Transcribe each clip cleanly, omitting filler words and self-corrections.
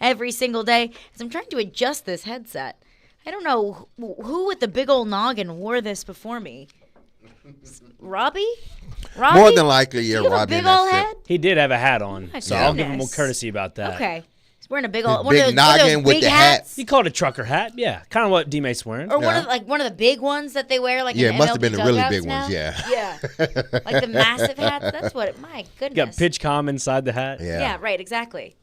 every single day. As I'm trying to adjust this headset. I don't know who with the big old noggin wore this before me. Robbie? More than likely, yeah, Do you have Robbie. a big old head? He did have a hat on, My so I'll give him a goodness. courtesy about that. Okay. He's wearing a big old big one of noggin those with big the hat. hats. You called it a trucker hat, yeah, kind of what D-Mase wearing. Or one of the big ones that they wear, like Yeah, in it must have MLB been the really dugouts big now. ones, yeah. Yeah, like the massive hats. That's what. My goodness. You got pitch comm inside the hat. Yeah, right, exactly.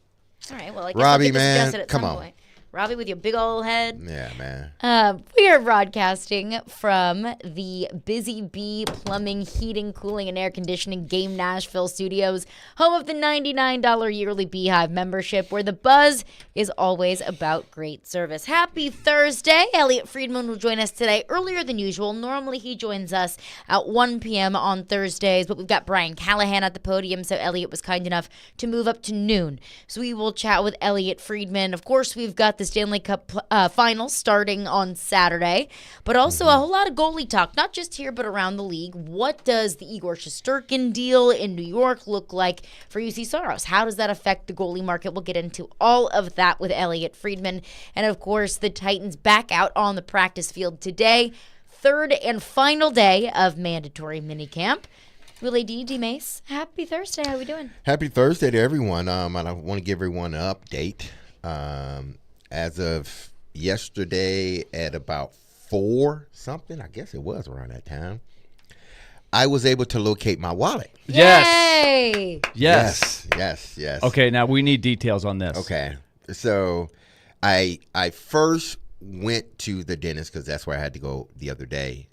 All right, well, I guess Robbie, I'll get this man, adjusted at come some on. point. Robbie with your big old head. Yeah, man. We are broadcasting from the Busy Bee Plumbing, Heating, Cooling, and Air Conditioning Game Nashville Studios, home of the $99 yearly Beehive membership, where the buzz is always about great service. Happy Thursday. Elliot Friedman will join us today earlier than usual. Normally he joins us at 1 p.m. on Thursdays, but we've got Brian Callahan at the podium, so Elliot was kind enough to move up to noon. So we will chat with Elliot Friedman. Of course, we've got the Stanley Cup Finals starting on Saturday, but also a whole lot of goalie talk, not just here but around the league. What does the Igor Shesterkin deal in New York look like for UC Soros? How does that affect the goalie market? We'll get into all of that with Elliot Friedman. And of course, the Titans back out on the practice field today, third and final day of mandatory minicamp. Willy D-Mase, happy Thursday. How are we doing? Happy Thursday to everyone. I want to give everyone an update. As of yesterday at about 4 something, I guess it was around that time, I was able to locate my wallet. Yay! Yes. Yes. Okay, now we need details on this. Okay. So I first went to the dentist because that's where I had to go the other day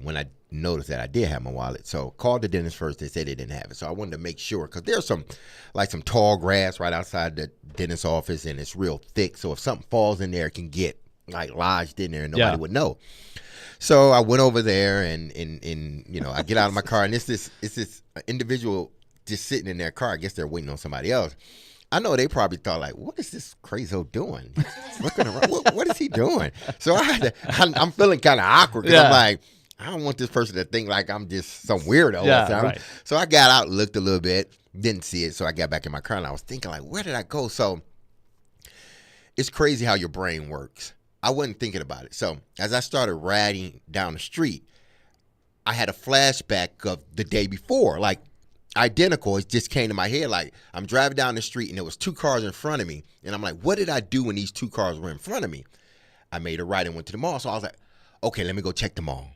when I noticed that I did have my wallet. So called the dentist first. They said they didn't have it. So I wanted to make sure because there's some tall grass right outside the dentist's office and it's real thick. So if something falls in there, it can get like lodged in there and nobody would know. So I went over there and I get out of my car and it's this individual just sitting in their car. I guess they're waiting on somebody else. I know they probably thought like, what is this crazo doing? Looking around, what is he doing? So I'm feeling kind of awkward because I'm like, I don't want this person to think like I'm just some weirdo. Right. So I got out, looked a little bit, didn't see it. So I got back in my car and I was thinking like, where did I go? So it's crazy how your brain works. I wasn't thinking about it. So as I started riding down the street, I had a flashback of the day before, like identical. It just came to my head. Like I'm driving down the street and there was 2 cars in front of me. And I'm like, what did I do when these 2 cars were in front of me? I made a right and went to the mall. So I was like, okay, let me go check the mall.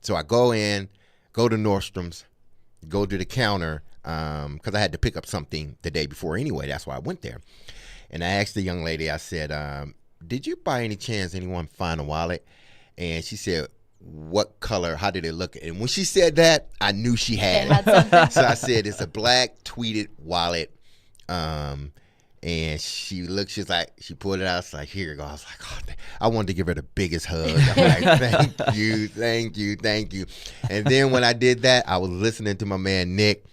So I go to Nordstrom's, go to the counter because I had to pick up something the day before anyway. That's why I went there. And I asked the young lady, I said, did you by any chance anyone find a wallet? And she said, what color? How did it look? And when she said that, I knew she had it. So I said, it's a black tweeted wallet. And she looked, she's like, she pulled it out. It's like, here you go. I was like, oh, I wanted to give her the biggest hug. I'm like, thank you. And then when I did that, I was listening to my man, Nick,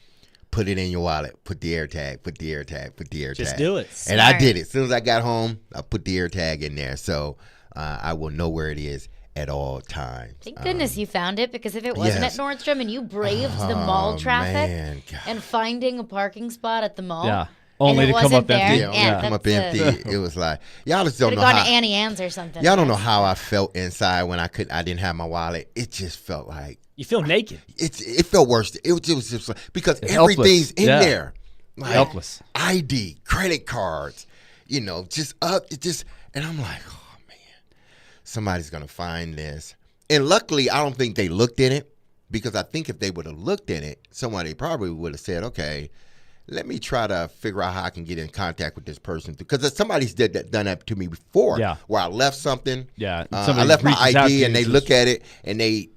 put it in your wallet, put the air tag. Just do it. And I did it. As soon as I got home, I put the air tag in there. So I will know where it is at all times. Thank goodness you found it, because if it wasn't at Nordstrom and you braved the mall traffic and finding a parking spot at the mall. Only to come up empty. Come up empty. It was like, y'all just don't know gone how. to Annie Ann's or something. Y'all don't know how I felt inside when I didn't have my wallet. It just felt like you feel naked. It felt worse. It was just like, because everything's in there, like helpless. ID, credit cards, just up. And I'm like, oh man, somebody's gonna find this. And luckily, I don't think they looked in it, because I think if they would have looked in it, somebody probably would have said, okay, let me try to figure out how I can get in contact with this person. Because somebody's done that to me before, where I left something. I left my ID and they look at it and they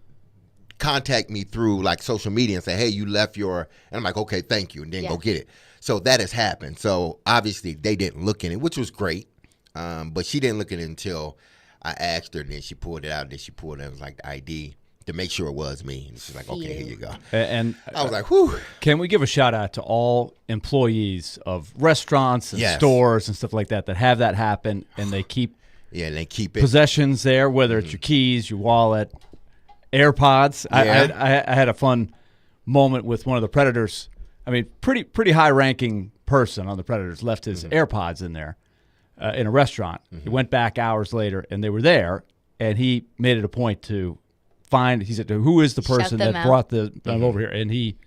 contact me through like social media and say, hey, you left your, and I'm like, okay, thank you, and then go get it. So that has happened. So obviously they didn't look in it, which was great. But she didn't look in it until I asked her, and then she pulled it out, and then she pulled it, it was like the ID, to make sure it was me. And she's like, okay, here you go. And I was like, whew. Can we give a shout out to all employees of restaurants and stores and stuff like that have that happen, and they keep they keep it. Possessions there, whether it's your keys, your wallet, AirPods. I had a fun moment with one of the Predators. I mean, pretty high ranking person on the Predators left his AirPods in there. in a restaurant. He went back hours later, and they were there, and he made it a point to find. He said, "Who is the person that brought them over here?" And he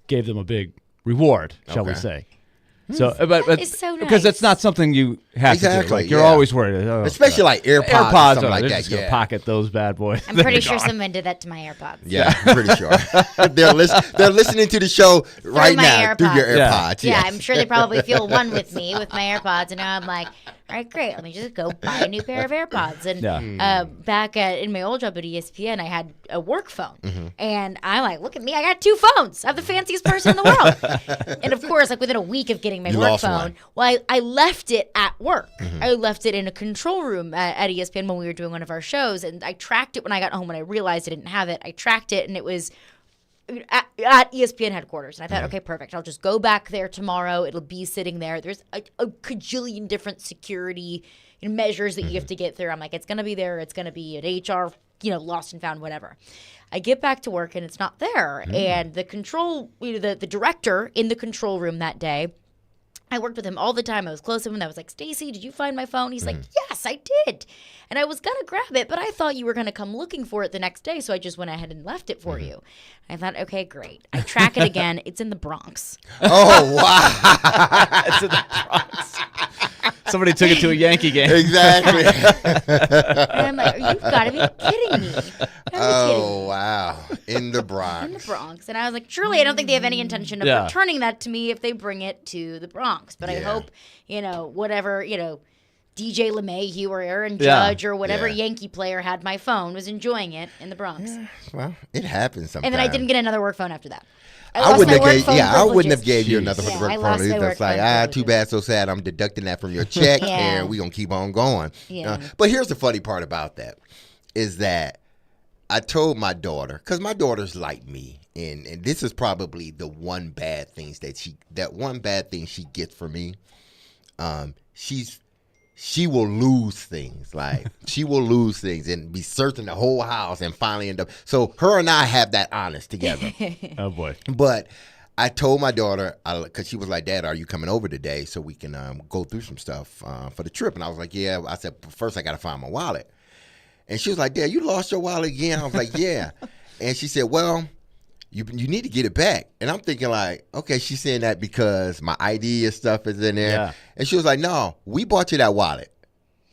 gave them a big reward, shall we say? So, but It's so nice. because it's not something you have to do. Like you're always worried, especially like AirPods or something like they're that. Just gonna pocket those bad boys. I'm pretty sure someone did that to my AirPods. Yeah, I'm pretty sure. They're listening to the show right now through your AirPods. Yeah, I'm sure they probably feel one with me with my AirPods, and now I'm like, all right, great. Let me just go buy a new pair of AirPods. And back in my old job at ESPN, I had a work phone, and I'm like, look at me, I got 2 phones. I'm the fanciest person in the world. And of course, like within a week of getting my work phone, I left it at work. I left it in a control room at ESPN when we were doing one of our shows, and I tracked it when I got home. When I realized I didn't have it, I tracked it, and it was at ESPN headquarters. And I thought, okay, perfect. I'll just go back there tomorrow. It'll be sitting there. There's a cajillion different security measures that you have to get through. I'm like, it's going to be there. It's going to be an HR, lost and found, whatever. I get back to work, and it's not there. And the the director in the control room that day, I worked with him all the time. I was close to him. I was like, Stacy, did you find my phone? He's like, yes, I did. And I was going to grab it, but I thought you were going to come looking for it the next day. So I just went ahead and left it for you. I thought, okay, great. I track it again. It's in the Bronx. Oh, wow. It's in the Bronx. Somebody took it to a Yankee game. Exactly. And I'm like, you've got to be kidding me. Oh, wow. In the Bronx. In the Bronx. And I was like, surely I don't think they have any intention of returning that to me if they bring it to the Bronx. But I hope, whatever, DJ LeMahieu or Aaron Judge or whatever Yankee player had my phone was enjoying it in the Bronx. Yeah, well, it happens sometimes. And then I didn't get another work phone after that. I wouldn't have gave you another work phone. It's like, too bad, so sad. I'm deducting that from your check, and we're going to keep on going. Yeah. But here's the funny part about that is that I told my daughter, because my daughter's like me, and this is probably the one bad thing she gets from me. She will lose things. Like, she will lose things and be searching the whole house and finally end up. So her and I have that honest together. Oh, boy. But I told my daughter, because she was like, Dad, are you coming over today so we can go through some stuff for the trip? And I was like, yeah. I said, first I got to find my wallet. And she was like, Dad, you lost your wallet again? I was like, yeah. And she said, well, you need to get it back. And I'm thinking like, okay, she's saying that because my ID and stuff is in there. Yeah. And she was like, no, we bought you that wallet.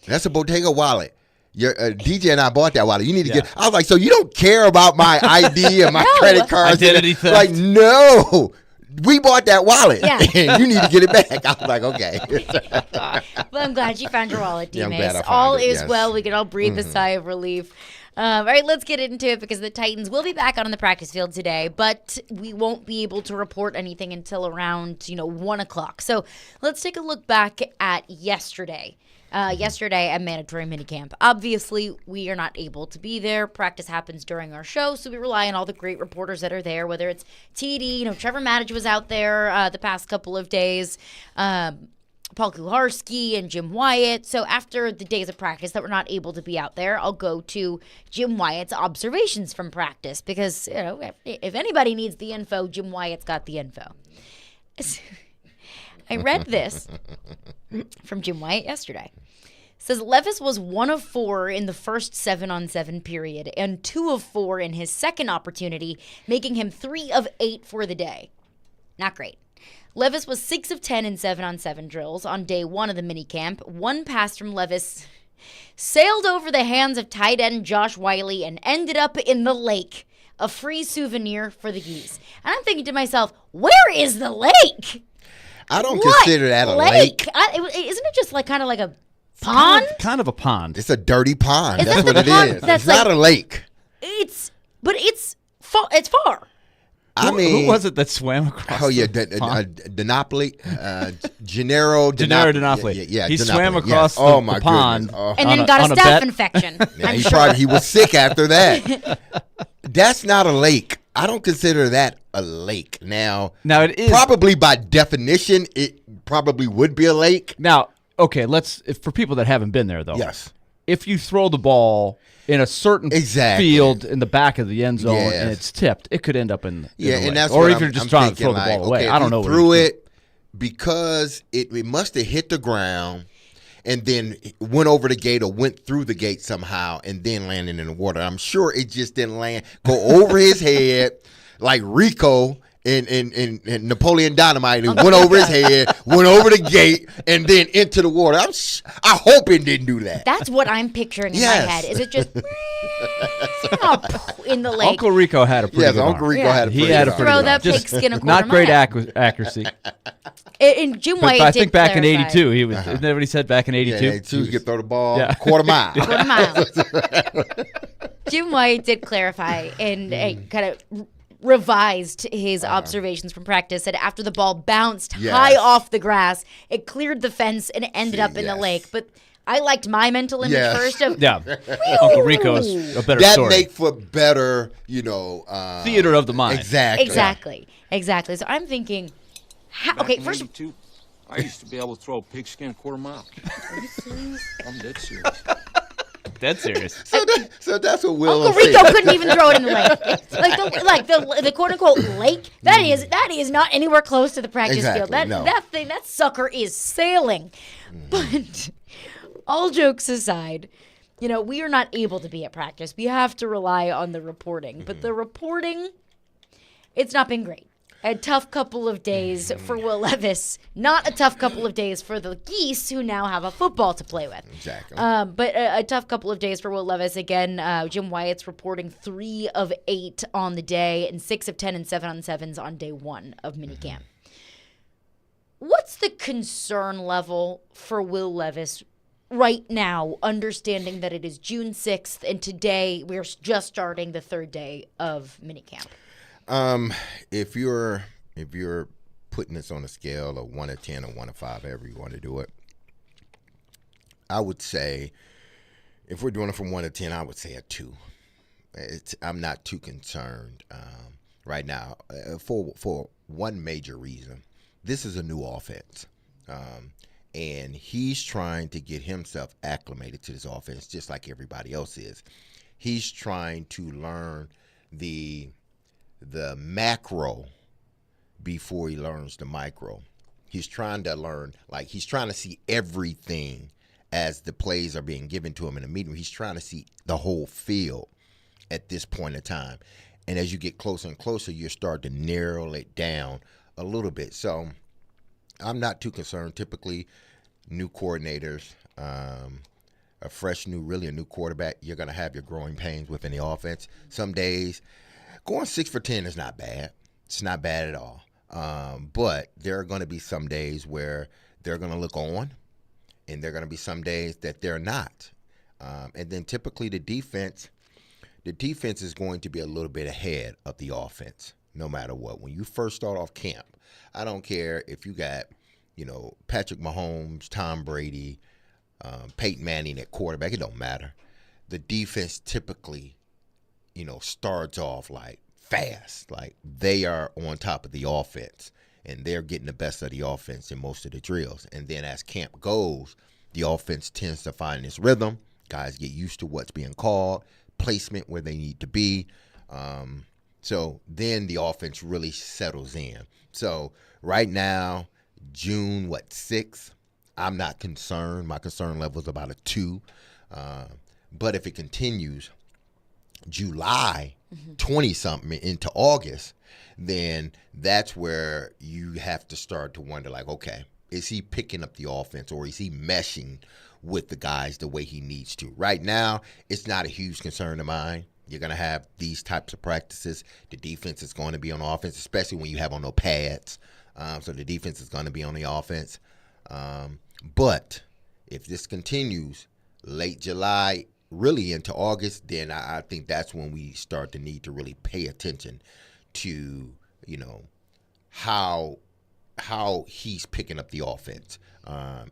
That's a Bottega wallet. Your DJ and I bought that wallet. You need to get. I was like, so you don't care about my ID and my credit cards? Identity theft. Like, no. We bought that wallet, and you need to get it back. I was like, okay. Well, I'm glad you found your wallet, D-Mase. Yeah, all is well. We can all breathe a sigh of relief. All right, let's get into it because the Titans will be back out on the practice field today, but we won't be able to report anything until around 1 o'clock. So let's take a look back at yesterday. Yesterday at mandatory minicamp. Obviously, we are not able to be there. Practice happens during our show, so we rely on all the great reporters that are there, whether it's TD, Trevor Maddich was out there the past couple of days, Paul Kuharski and Jim Wyatt. So after the days of practice that we're not able to be out there, I'll go to Jim Wyatt's observations from practice because, if anybody needs the info, Jim Wyatt's got the info. I read this from Jim Wyatt yesterday. It says Levis was 1 of 4 in the first 7-on-7 period and 2 of 4 in his second opportunity, making him 3 of 8 for the day. Not great. Levis was 6 of 10 in 7-on-7 drills on day 1 of the minicamp. One pass from Levis sailed over the hands of tight end Josh Wiley and ended up in the lake. A free souvenir for the Geese. And I'm thinking to myself, where is the lake? I don't consider that a lake. Isn't it just kind of like a pond? Kind of a pond. It's a dirty pond. Is That's that what it pond is. that's It's not a lake. It's far. It's far. I mean, who was it that swam across? Oh yeah, Dinopoli. Gennaro Dinopoli. Yeah, he Dinopoli. swam across the pond and then got a staph infection. Yeah, he was sick after that. That's not a lake. I don't consider that a lake. Now it is probably by definition, it probably would be a lake. Now, okay, for people that haven't been there though. Yes. If you throw the ball in a certain field in the back of the end zone and it's tipped, it could end up in the and that's or what if you're just trying to throw the ball away. I don't know. Threw it because it must have hit the ground. and then went over the gate or went through the gate somehow and then landed in the water. I'm sure it just didn't go over his head like Rico and Napoleon Dynamite, and went over his head, went over the gate, and then into the water. I hope it didn't do that. That's what I'm picturing in my head. Is it just in the lake? Uncle Rico had a pretty good arm. Uncle Rico had a pretty He had good a pretty Throw arm. that pigskin a quarter Not great mile. accuracy. And Jim White But I did think back clarify. in '82, he was. Isn't that what he said back in '82? Yeah, you could throw the ball Yeah. quarter mile. Quarter mile. Jim White did clarify and kind of revised his observations from practice. Said after the ball bounced high off the grass, it cleared the fence and ended up in the lake. But I liked my mental image first of Uncle Rico's a better that story. make for better, Theater of the mind. Exactly. Exactly. So I'm thinking, okay, first of all, I used to be able to throw a pigskin a quarter mile. Are you serious? I'm dead serious. Dead serious. So that's what Will Uncle Rico couldn't even throw it in the lake. Like the quote unquote lake. That is not anywhere close to the practice field. That sucker is sailing. But all jokes aside, we are not able to be at practice. We have to rely on the reporting. But the reporting, it's not been great. A tough couple of days for Will Levis. Not a tough couple of days for the Geese, who now have a football to play with. Exactly. But a tough couple of days for Will Levis. Again, Jim Wyatt's reporting 3 of 8 on the day and 6 of 10 and 7-on-7s on day 1 of minicamp. What's the concern level for Will Levis right now, understanding that it is June 6th and today we're just starting the 3rd day of minicamp? If you're putting this on a scale of 1 to 10 or 1 to 5, however you want to do it, I would say, if we're doing it from 1 to 10, I would say a 2. I'm not too concerned right now for one major reason. This is a new offense, and he's trying to get himself acclimated to this offense just like everybody else is. He's trying to learn the macro before he learns the micro. He's trying to learn, he's trying to see everything as the plays are being given to him in a meeting. He's trying to see the whole field at this point in time. And as you get closer and closer, you start to narrow it down a little bit. So I'm not too concerned. Typically, new coordinators, a new quarterback, you're going to have your growing pains within the offense. Some days, going 6 for 10 is not bad. It's not bad at all. But there are going to be some days where they're going to look on, and there are going to be some days that they're not. And then typically the defense is going to be a little bit ahead of the offense, no matter what. When you first start off camp, I don't care if you got, Patrick Mahomes, Tom Brady, Peyton Manning at quarterback. It don't matter. The defense typically starts off fast, they are on top of the offense and they're getting the best of the offense in most of the drills. And then as camp goes, the offense tends to find its rhythm. Guys get used to what's being called, placement where they need to be. So then the offense really settles in. So right now, June 6th, I'm not concerned. My concern level is about a 2. But if it continues July 20-something into August, then that's where you have to start to wonder, okay, is he picking up the offense or is he meshing with the guys the way he needs to? Right now, it's not a huge concern of mine. You're going to have these types of practices. The defense is going to be on offense, especially when you have on no pads. So the defense is going to be on the offense. But if this continues late July, really into August, then I think that's when we start to need to really pay attention to, how he's picking up the offense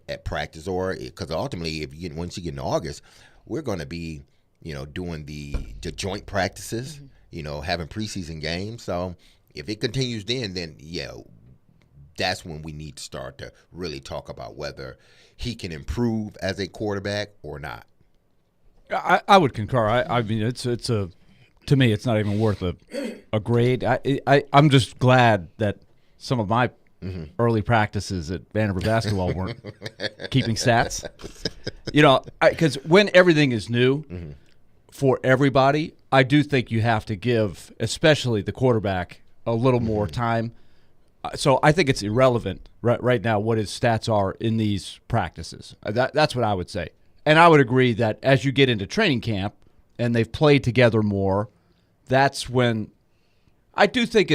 at practice, or because ultimately, once you get in August, we're going to be, doing the joint practices, having preseason games. So if it continues then that's when we need to start to really talk about whether he can improve as a quarterback or not. I would concur. I mean, it's to me, it's not even worth a grade. I'm just glad that some of my early practices at Vanderbilt basketball weren't keeping stats. You know, because when everything is new for everybody, I do think you have to give, especially the quarterback, a little more time. So I think it's irrelevant right now what his stats are in these practices. That's what I would say. And I would agree that as you get into training camp and they've played together more, that's when I do think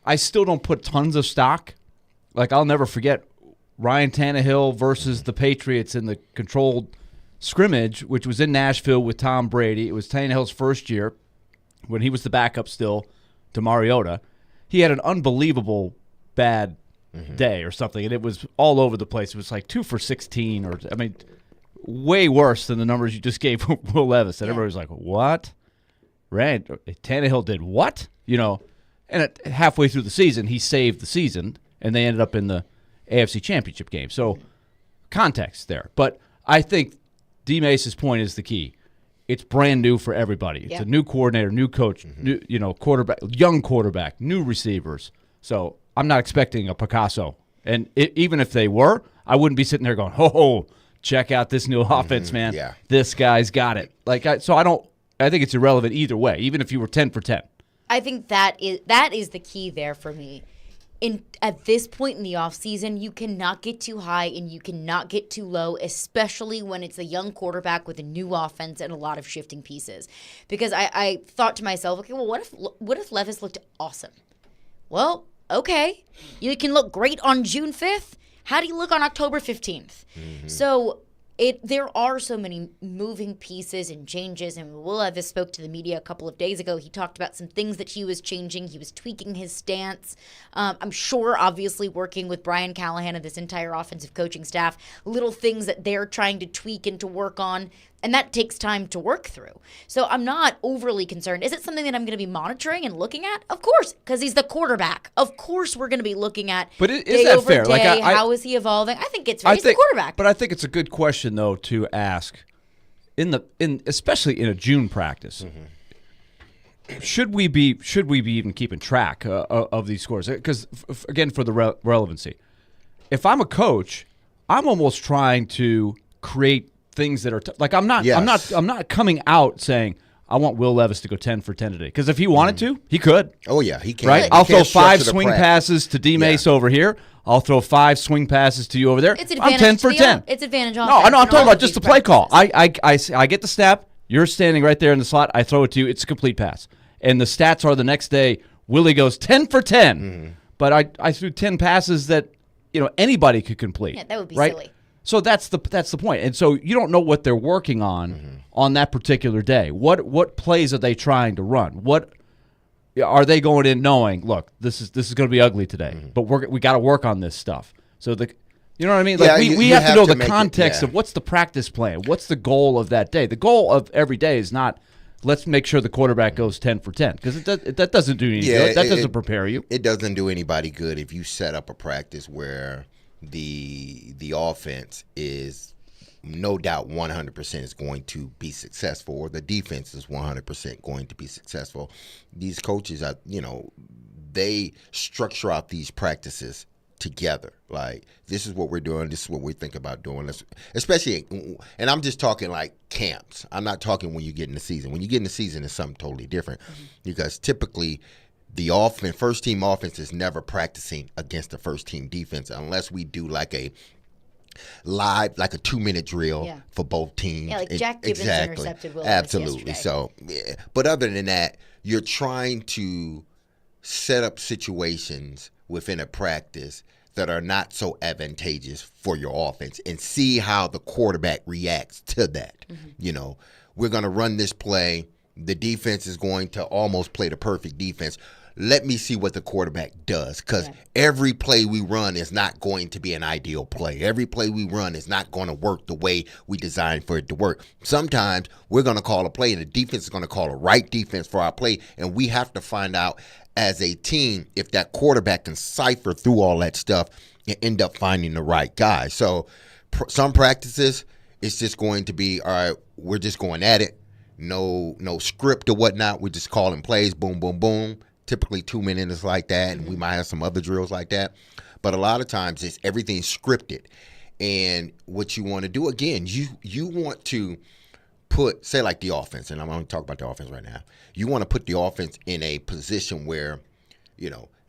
I still don't put tons of stock. Like, I'll never forget Ryan Tannehill versus the Patriots in the controlled scrimmage, which was in Nashville with Tom Brady. It was Tannehill's first year when he was the backup still to Mariota. He had an unbelievable bad day or something, and it was all over the place. It was like 2 for 16, or I mean, way worse than the numbers you just gave Will Levis. And everybody was like, what? Tannehill did what? You know, and halfway through the season, he saved the season, and they ended up in the AFC Championship game. So context there. But I think D-Mace's point is the key. It's brand new for everybody. It's a new coordinator, new coach, new, quarterback, young quarterback, new receivers. So I'm not expecting a Picasso. And even if they were, I wouldn't be sitting there going, "Oh, check out this new offense, man. Yeah. This guy's got it." I think it's irrelevant either way, even if you were 10 for 10. I think that is the key there for me. At this point in the offseason, you cannot get too high and you cannot get too low, especially when it's a young quarterback with a new offense and a lot of shifting pieces. Because I thought to myself, okay, well, what if Levis looked awesome? Well, okay. You can look great on June 5th. How do you look on October 15th? So there are so many moving pieces and changes, and Will Levis spoke to the media a couple of days ago. He talked about some things that he was changing. He was tweaking his stance. I'm sure, obviously, working with Brian Callahan and this entire offensive coaching staff, little things that they're trying to tweak and to work on, and that takes time to work through. So I'm not overly concerned. Is it something that I'm going to be monitoring and looking at? Of course, because he's the quarterback. Of course we're going to be looking at but is day that over fair? day, how is he evolving? I think it's right. He's the quarterback. But I think it's a good question, though, to ask, especially in a June practice. Should we be even keeping track of these scores? Because, again, for the relevancy. If I'm a coach, I'm almost trying to create things that are I'm not coming out saying I want Will Levis to go 10 for 10 today, because if he wanted to, he could. Oh yeah, he can. Right? I'll throw 5 swing passes to D-Mace over here. I'll throw 5 swing passes to you over there. I'm 10 for 10. It's advantage on. No, I'm talking about just the play call. I get the snap. You're standing right there in the slot. I throw it to you. It's a complete pass. And the stats are the next day, Willy goes 10 for 10. But I threw 10 passes that anybody could complete. Yeah, that would be right? silly. So that's the point. And so you don't know what they're working on that particular day. What plays are they trying to run? What are they going in knowing, look, this is going to be ugly today, but we got to work on this stuff. So you know what I mean? Like we have to know the context of what's the practice plan. What's the goal of that day? The goal of every day is not let's make sure the quarterback goes 10 for 10, because that doesn't do any good. That doesn't prepare you. It doesn't do anybody good if you set up a practice where the offense is no doubt 100% is going to be successful, or the defense is 100% going to be successful. These coaches are, they structure out these practices together. Like, this is what we're doing. This is what we think about doing. Especially, and I'm just talking like camps. I'm not talking when you get in the season. When you get in the season, it's something totally different, because typically the first team offense is never practicing against the first team defense unless we do like a 2-minute drill for both teams. Yeah, like Jack Gibbons intercepted Will Levis absolutely. So, but other than that, you're trying to set up situations within a practice that are not so advantageous for your offense and see how the quarterback reacts to that. We're going to run this play. The defense is going to almost play the perfect defense. Let me see what the quarterback does, because every play we run is not going to be an ideal play. Every play we run is not going to work the way we designed for it to work. Sometimes we're going to call a play, and the defense is going to call a right defense for our play, and we have to find out as a team if that quarterback can cipher through all that stuff and end up finding the right guy. So some practices, it's just going to be, all right, we're just going at it. No script or whatnot. We're just calling plays, boom, boom, boom. Typically 2 minutes like that, and we might have some other drills like that. But a lot of times it's everything's scripted. And what you want to do, again, you want to put, say like the offense, and I'm going to talk about the offense right now. You want to put the offense in a position where,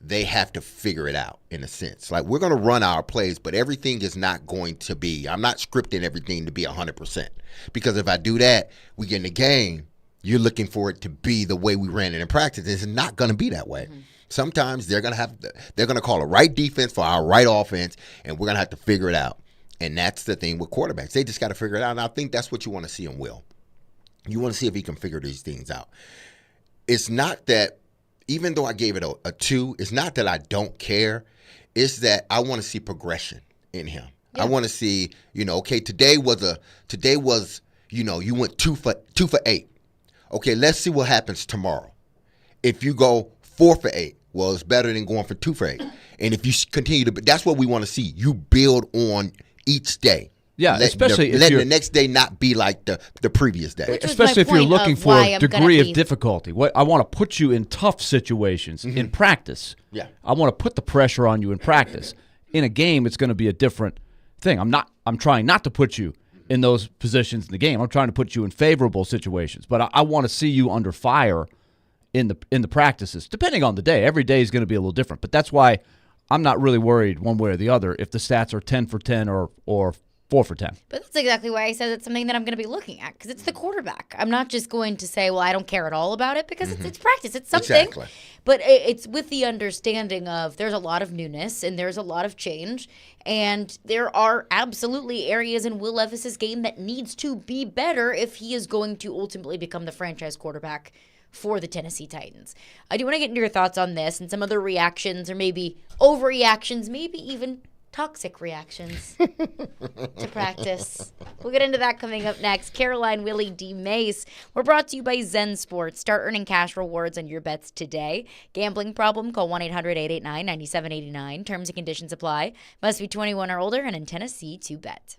they have to figure it out in a sense. Like, we're going to run our plays, but everything is not going to be, I'm not scripting everything to be 100%. Because if I do that, we get in the game, you're looking for it to be the way we ran it in practice. It's not going to be that way. Mm-hmm. Sometimes they're going to call a right defense for our right offense, and we're going to have to figure it out. And that's the thing with quarterbacks. They just got to figure it out. And I think that's what you want to see in Will. You want to see if he can figure these things out. It's not that, even though I gave it a 2, it's not that I don't care. It's that I want to see progression in him. Yeah. I want to see, okay, today was, you went 2 for 8. Okay, let's see what happens tomorrow. If you go 4 for 8, well, it's better than going for 2 for 8. And if you continue to, that's what we want to see. You build on each day. Yeah, especially if letting the next day not be like the previous day. Especially if you're looking for a degree of difficulty. I want to put you in tough situations in practice. Yeah, I want to put the pressure on you in practice. In a game, it's going to be a different thing. I'm trying not to put you in those positions in the game. I'm trying to put you in favorable situations. But I want to see you under fire in the practices, depending on the day. Every day is going to be a little different. But that's why I'm not really worried one way or the other if the stats are 10 for 10 or 4 for 10. But that's exactly why I said it's something that I'm going to be looking at, because it's the quarterback. I'm not just going to say, well, I don't care at all about it, because it's practice. It's something. Exactly. But it's with the understanding of there's a lot of newness and there's a lot of change. And there are absolutely areas in Will Levis's game that needs to be better if he is going to ultimately become the franchise quarterback for the Tennessee Titans. I do want to get into your thoughts on this and some other reactions, or maybe overreactions, maybe even toxic reactions to practice. We'll get into that coming up next. Caroline, Willy, D-Mase. We're brought to you by Zen Sports. Start earning cash rewards on your bets today. Gambling problem? Call 1-800-889-9789. Terms and conditions apply. Must be 21 or older and in Tennessee to bet.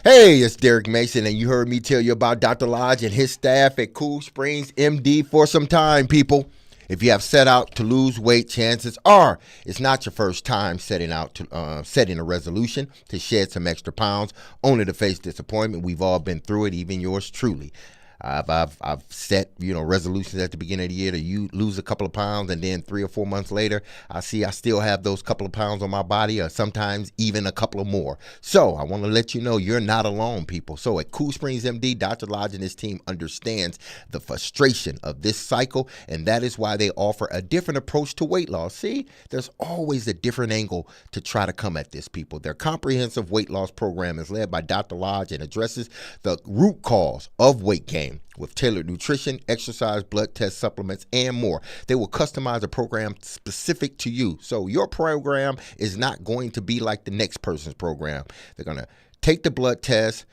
Hey, it's Derek Mason, and you heard me tell you about Dr. Lodge and his staff at Cool Springs MD for some time, people. If you have set out to lose weight, chances are it's not your first time setting a resolution to shed some extra pounds, only to face disappointment. We've all been through it, even yours truly. I've set resolutions at the beginning of the year to lose a couple of pounds, and then 3 or 4 months later, I still have those couple of pounds on my body, or sometimes even a couple of more. So I want to let you know you're not alone, people. So at Cool Springs MD, Dr. Lodge and his team understands the frustration of this cycle, and that is why they offer a different approach to weight loss. See, there's always a different angle to try to come at this, people. Their comprehensive weight loss program is led by Dr. Lodge and addresses the root cause of weight gain with tailored nutrition, exercise, blood test, supplements, and more. They will customize a program specific to you. So your program is not going to be like the next person's program. They're going to take the blood test,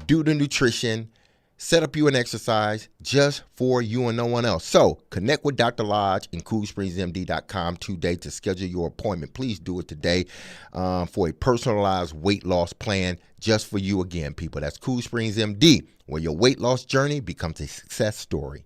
do the nutrition, set up you an exercise just for you and no one else. So connect with Dr. Lodge and CoolSpringsMD.com today to schedule your appointment. Please do it today for a personalized weight loss plan just for you again, people. That's Cool Springs MD, where your weight loss journey becomes a success story.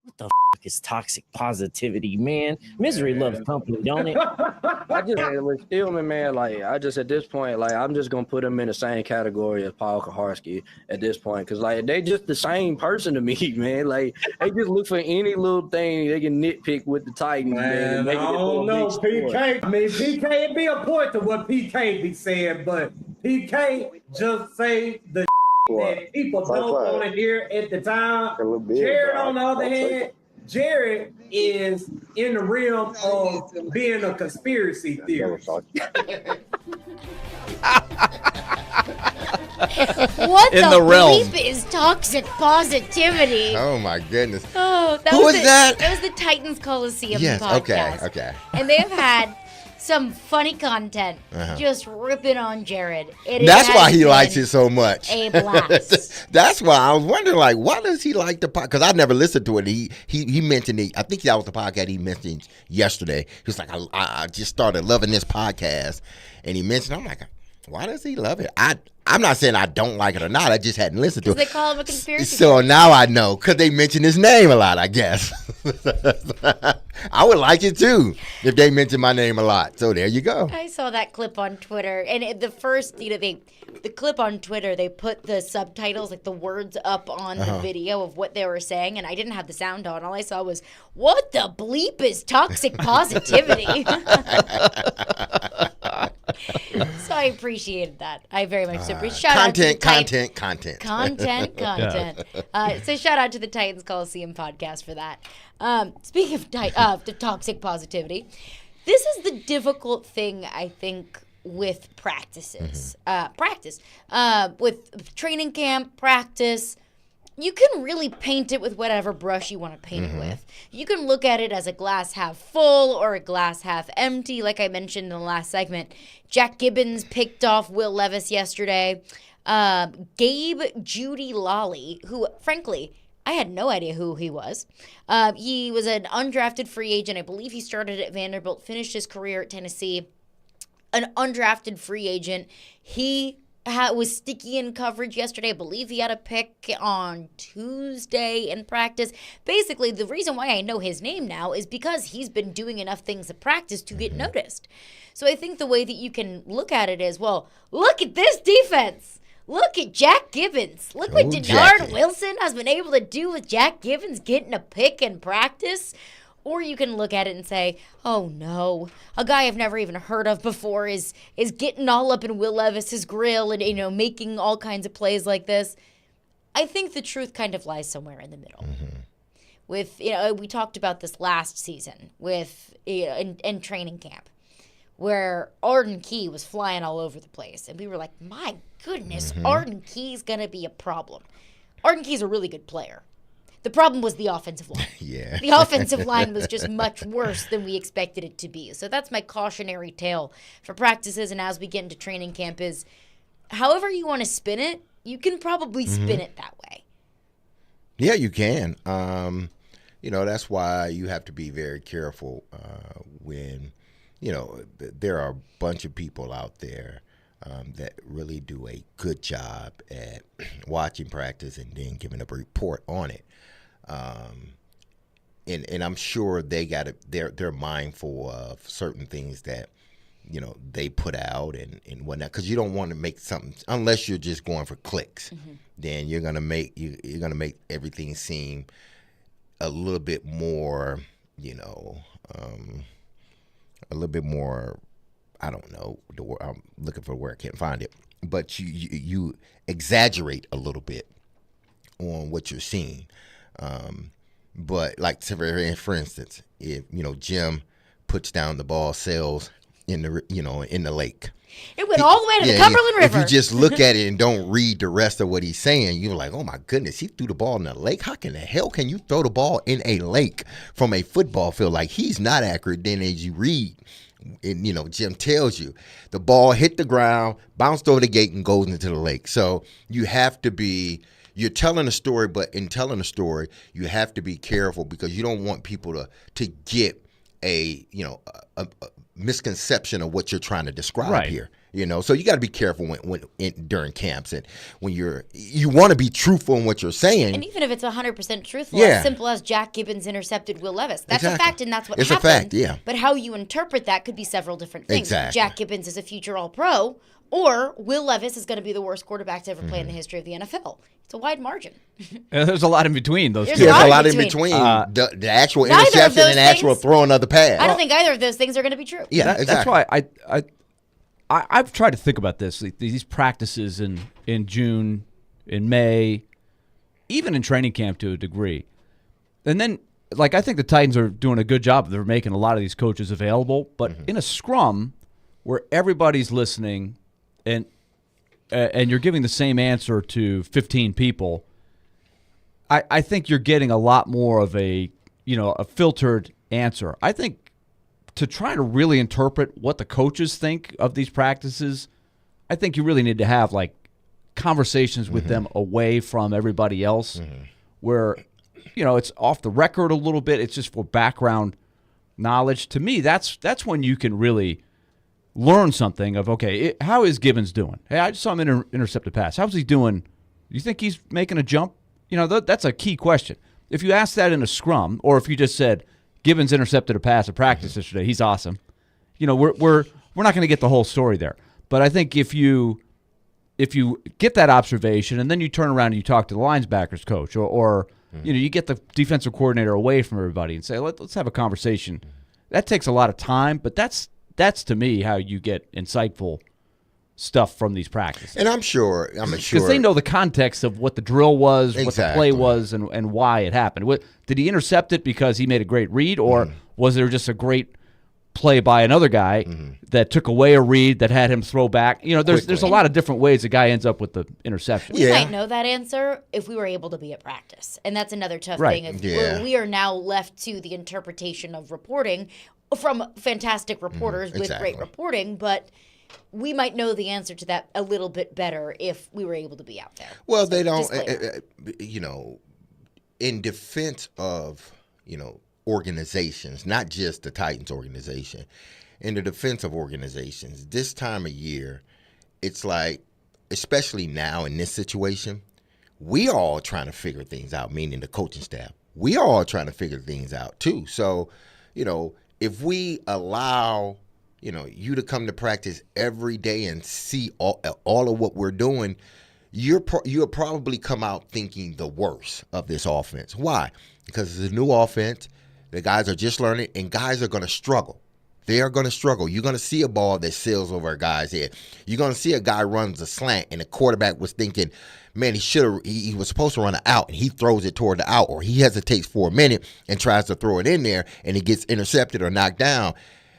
What the is toxic positivity, man? Misery loves company, don't it? I just with Stillman, man. Like I just at this point, like I'm just gonna put him in the same category as Paul Kaharski at this point, because like they just the same person to me, man. Like they just look for any little thing they can nitpick with the Titans, man. And make I it don't know, PK. I mean, PK it be a point to what PK be saying, but PK just say the that people don't want to hear at the time. Jared, on the other hand, Jared is in the realm of being a conspiracy theorist. What In the the realm. bleep is toxic positivity? Oh my goodness. Oh, Who was that? That was the Titans Coliseum Yes. podcast. Okay. And they have had some funny content, just ripping on Jared. That's why he likes it so much. A blast. That's why I was wondering, like, why does he like the podcast? Because I never listened to it. He mentioned it. I think that was the podcast he mentioned yesterday. He was like, I just started loving this podcast, and he mentioned. I'm like, why does he love it? I'm not saying I don't like it or not. I just hadn't listened to it. They call him a conspiracy So theorist. now I know, because they mention his name a lot, I guess. I would like it too if they mention my name a lot. So there you go. I saw that clip on Twitter, and the first, the clip on Twitter, they put the subtitles, like the words up on the video of what they were saying, and I didn't have the sound on. All I saw was, what the bleep is toxic positivity? So I appreciated that. I very much appreciate shout out to the content. So shout out to the Titans Coliseum podcast for that. Speaking of the toxic positivity, this is the difficult thing, I think, with practices. With training camp, practice, you can really paint it with whatever brush you want to paint it with. You can look at it as a glass half full or a glass half empty, like I mentioned in the last segment. Jack Gibbons picked off Will Levis yesterday. Gabe Judy Lolly, who, frankly, I had no idea who he was. He was an undrafted free agent. I believe he started at Vanderbilt, finished his career at Tennessee. An undrafted free agent. He was sticky in coverage yesterday. I believe he had a pick on Tuesday in practice. Basically, the reason why I know his name now is because he's been doing enough things at practice to get noticed. So I think the way that you can look at it is, well, look at this defense. Look at Jack Gibbons. Look what Denard Wilson has been able to do with Jack Gibbons getting a pick in practice. Or you can look at it and say, oh no, a guy I've never even heard of before is getting all up in Will Levis's grill and, making all kinds of plays like this. I think the truth kind of lies somewhere in the middle. With, we talked about this last season with, in training camp, where Arden Key was flying all over the place. And we were like, my goodness, Arden Key's going to be a problem. Arden Key's a really good player. The problem was the offensive line. Yeah. The offensive line was just much worse than we expected it to be. So that's my cautionary tale for practices and as we get into training camp is however you want to spin it, you can probably spin it that way. Yeah, you can. That's why you have to be very careful when, there are a bunch of people out there that really do a good job at watching practice and then giving a report on it. And I'm sure they're mindful of certain things that, they put out and whatnot, because you don't want to make something, unless you're just going for clicks, then you're gonna make everything seem a little bit more, a little bit more. I don't know the word. I'm looking for a word. I can't find it. But you exaggerate a little bit on what you're seeing. But like for instance, if Jim puts down the ball, sails in the lake. It went all the way to the Cumberland River. If you just look at it and don't read the rest of what he's saying, you're like, oh my goodness, he threw the ball in the lake. How can the hell can you throw the ball in a lake from a football field? Like, he's not accurate. Then as you read, and, Jim tells you the ball hit the ground, bounced over the gate, and goes into the lake. So you have to be. You're telling a story, but in telling a story, you have to be careful because you don't want people to get a misconception of what you're trying to describe here. So you got to be careful during camps and when you want to be truthful in what you're saying. And even if it's 100% truthful, as simple as Jack Gibbons intercepted Will Levis, that's a fact, and that's what happened. It's a fact, yeah. But how you interpret that could be several different things. Exactly. Jack Gibbons is a future All-Pro, or Will Levis is going to be the worst quarterback to ever play in the history of the NFL. It's a wide margin. There's a lot in between those two. There's a lot in between. The actual interception and the actual throwing of the pass. I don't think either of those things are going to be true. Yeah, exactly. That's why I've tried to think about this. These practices in June, in May, even in training camp to a degree. And then, I think the Titans are doing a good job. They're making a lot of these coaches available. But in a scrum where everybody's listening and you're giving the same answer to 15 people, I think you're getting a lot more of a filtered answer. I think to try to really interpret what the coaches think of these practices, I think you really need to have conversations with them away from everybody else where, it's off the record a little bit. It's just for background knowledge. To me, that's when you can really learn something of, okay, how is Gibbons doing? Hey, I just saw him intercept a pass. How's he doing? You think he's making a jump? That's a key question. If you ask that in a scrum, or if you just said, Gibbons intercepted a pass at practice yesterday, he's awesome. We're not going to get the whole story there. But I think if you get that observation and then you turn around and you talk to the linebackers coach or you get the defensive coordinator away from everybody and say, let's have a conversation. That takes a lot of time, but that's to me how you get insightful stuff from these practices. And I'm sure. Because they know the context of what the drill was, what the play was, and why it happened. Did he intercept it because he made a great read, or was there just a great play by another guy that took away a read that had him throw back? There's a lot of different ways a guy ends up with the interception. We might know that answer if we were able to be at practice. And that's another tough thing. We are now left to the interpretation of reporting from fantastic reporters with great reporting, but we might know the answer to that a little bit better if we were able to be out there. Well, they don't, in defense of, organizations, not just the Titans organization, in the defense of organizations, this time of year, it's especially now in this situation, we are all trying to figure things out, meaning the coaching staff. We are all trying to figure things out too. So, if we allow you to come to practice every day and see all of what we're doing, you'll probably come out thinking the worst of this offense. Why? Because it's a new offense. The guys are just learning, and guys are going to struggle. They are going to struggle. You're going to see a ball that sails over a guy's head. You're going to see a guy runs a slant, and the quarterback was thinking, man, he was supposed to run an out, and he throws it toward the out, or he hesitates for a minute and tries to throw it in there, and it gets intercepted or knocked down.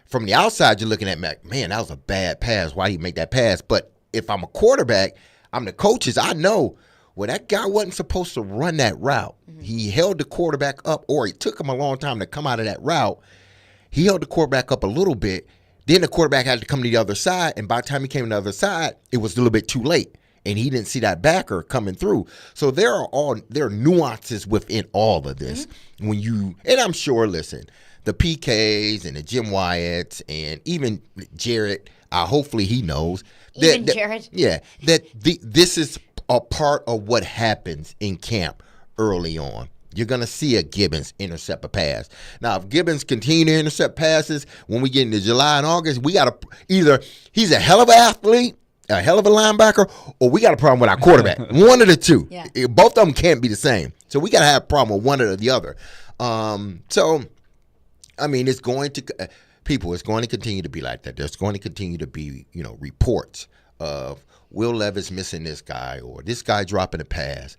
From the outside, you're looking at, man, that was a bad pass. Why did he make that pass? But if I'm a quarterback, I'm the coaches, I know, that guy wasn't supposed to run that route. He held the quarterback up, or it took him a long time to come out of that route. He held the quarterback up a little bit. Then the quarterback had to come to the other side, and by the time he came to the other side, it was a little bit too late, and he didn't see that backer coming through. So there are nuances within all of this. And I'm sure, listen, the PKs and the Jim Wyatts and even Jarrett, hopefully he knows. Jarrett? Yeah, this is a part of what happens in camp early on. You're going to see a Gibbons intercept a pass. Now, if Gibbons continue to intercept passes when we get into July and August, we got to either he's a hell of an athlete, a hell of a linebacker, or we got a problem with our quarterback. One of the two. Yeah. Both of them can't be the same. So we got to have a problem with one or the other. It's going to it's going to continue to be like that. There's going to continue to be, reports of Will Levis missing this guy or this guy dropping a pass.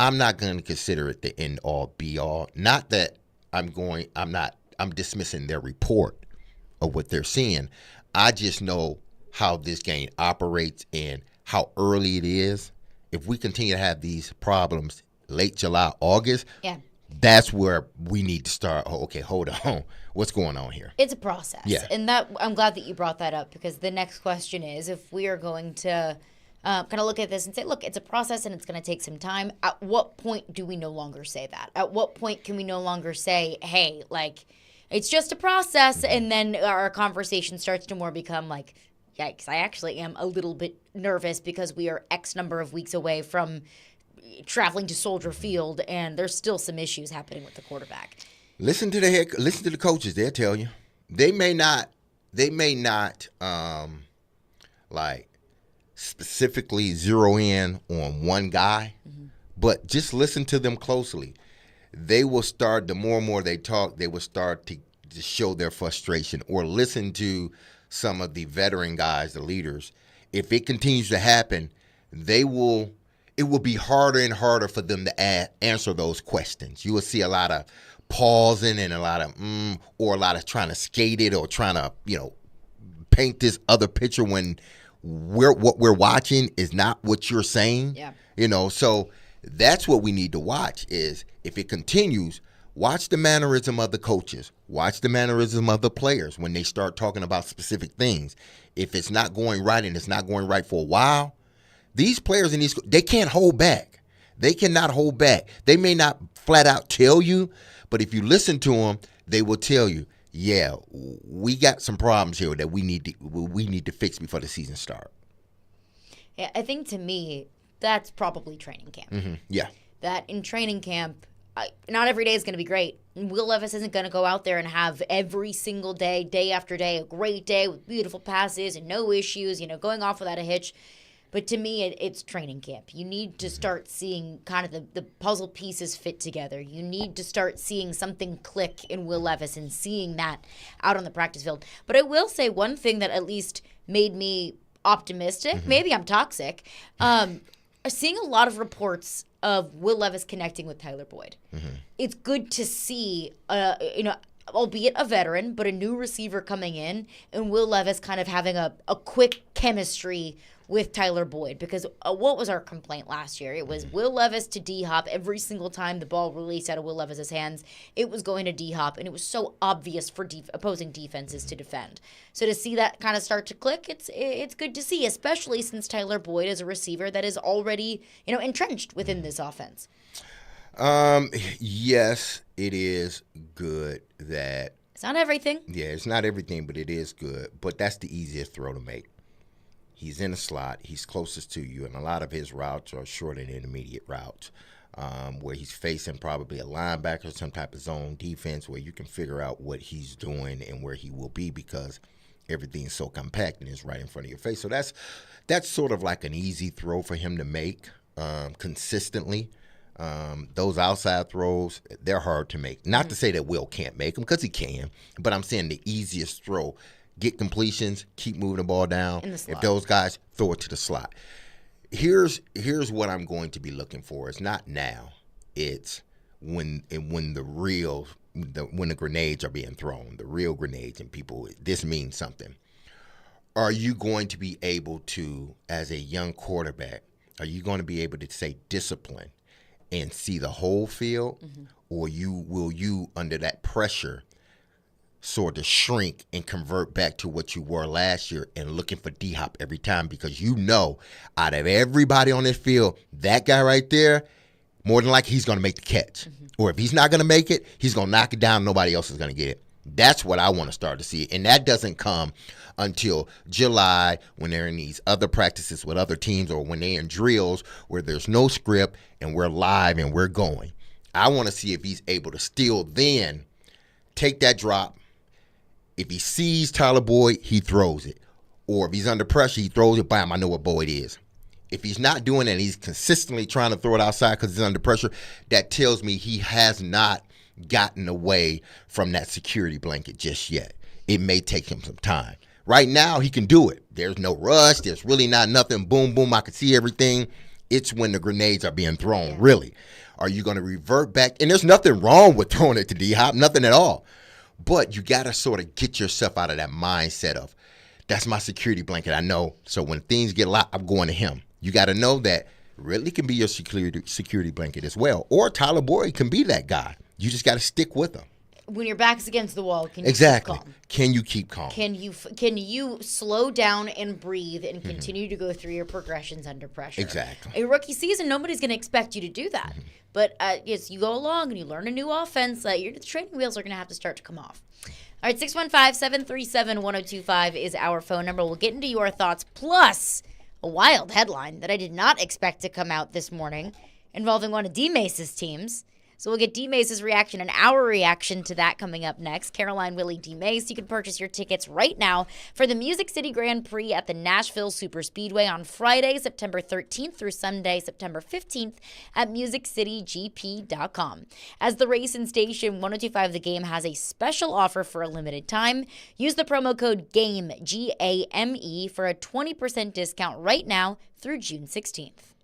I'm not going to consider it the end all be all. Not that I'm dismissing their report of what they're seeing. I just know how this game operates and how early it is. If we continue to have these problems late July, August, that's where we need to start. Oh, okay, hold on. What's going on here? It's a process. Yeah. And I'm glad that you brought that up, because the next question is, if we are going to kind of look at this and say, look, it's a process and it's going to take some time, at what point do we no longer say that? At what point can we no longer say, hey, it's just a process, and then our conversation starts to more become yikes, I actually am a little bit nervous because we are X number of weeks away from traveling to Soldier Field, and there's still some issues happening with the quarterback. Listen to the coaches. They'll tell you. They may not like specifically zero in on one guy, but just listen to them closely. They will start, the more and more they talk, they will start to show their frustration, or listen to some of the veteran guys, the leaders. If it continues to happen, it will be harder and harder for them to answer those questions. You will see a lot of pausing and a lot of or a lot of trying to skate it, or trying to, paint this other picture when what we're watching is not what you're saying. Yeah. So that's what we need to watch. Is if it continues, watch the mannerism of the coaches, watch the mannerism of the players when they start talking about specific things. If it's not going right, and it's not going right for a while, these players they can't hold back. They cannot hold back. They may not flat out tell you, but if you listen to them, they will tell you, yeah, we got some problems here that we need to fix before the season starts. Yeah, I think to me, that's probably training camp. Mm-hmm. Yeah. That in training camp, not every day is going to be great. Will Levis isn't going to go out there and have every single day, day after day, a great day with beautiful passes and no issues, going off without a hitch. But to me, it's training camp. You need to start seeing kind of the puzzle pieces fit together. You need to start seeing something click in Will Levis and seeing that out on the practice field. But I will say one thing that at least made me optimistic, maybe I'm toxic, seeing a lot of reports of Will Levis connecting with Tyler Boyd. It's good to see, albeit a veteran, but a new receiver coming in, and Will Levis kind of having a quick chemistry with Tyler Boyd. Because what was our complaint last year? It was Will Levis to D-Hop. Every single time the ball released out of Will Levis's hands, it was going to D-Hop, and it was so obvious for opposing defenses to defend. So to see that kind of start to click, it's good to see, especially since Tyler Boyd is a receiver that is already, entrenched within this offense. Yes, it is good that... It's not everything. Yeah, it's not everything, but it is good. But that's the easiest throw to make. He's in a slot. He's closest to you, and a lot of his routes are short and intermediate routes, where he's facing probably a linebacker, some type of zone defense, where you can figure out what he's doing and where he will be, because everything's so compact and it's right in front of your face. So that's sort of like an easy throw for him to make consistently. Those outside throws, they're hard to make. Not to say that Will can't make them, because he can, but I'm saying the easiest throw. Get completions, keep moving the ball down. If those guys, throw it to the slot. Here's what I'm going to be looking for. It's not now. It's when the grenades are being thrown, the real grenades, and people, this means something. Are you going to be able to, as a young quarterback, are you going to be able to say discipline and see the whole field, or will you under that pressure sort of shrink and convert back to what you were last year and looking for D-Hop every time, because out of everybody on this field, that guy right there, more than likely he's going to make the catch. Or if he's not going to make it, he's going to knock it down. Nobody else is going to get it. That's what I want to start to see. And that doesn't come until July, when they're in these other practices with other teams, or when they're in drills where there's no script and we're live and we're going. I want to see if he's able to still then take that drop. If he sees Tyler Boyd, he throws it. Or if he's under pressure, he throws it. Bam, I know what Boyd is. If he's not doing it and he's consistently trying to throw it outside because he's under pressure, that tells me he has not gotten away from that security blanket just yet. It may take him some time. Right now, he can do it. There's no rush. There's really not nothing. Boom, boom, I can see everything. It's when the grenades are being thrown, really. Are you going to revert back? And there's nothing wrong with throwing it to D-Hop, nothing at all. But you got to sort of get yourself out of that mindset of, that's my security blanket, I know. So when things get a lot, I'm going to him. You got to know that Ridley can be your security blanket as well. Or Tyler Boyd can be that guy. You just got to stick with him. When your back's against the wall, can you keep calm? Can you keep calm? Can you slow down and breathe and continue to go through your progressions under pressure? Exactly. A rookie season, nobody's going to expect you to do that. But as you go along and you learn a new offense, the training wheels are going to have to start to come off. All right, 615-737-1025 is our phone number. We'll get into your thoughts, plus a wild headline that I did not expect to come out this morning involving one of D-Mase's teams. So we'll get D-Mase's reaction and our reaction to that coming up next. Caroline, Willy, D-Mase. You can purchase your tickets right now for the Music City Grand Prix at the Nashville Superspeedway on Friday, September 13th through Sunday, September 15th at musiccitygp.com. As the race and station 1025 The Game has a special offer for a limited time. Use the promo code GAME, G-A-M-E, for a 20% discount right now through June 16th.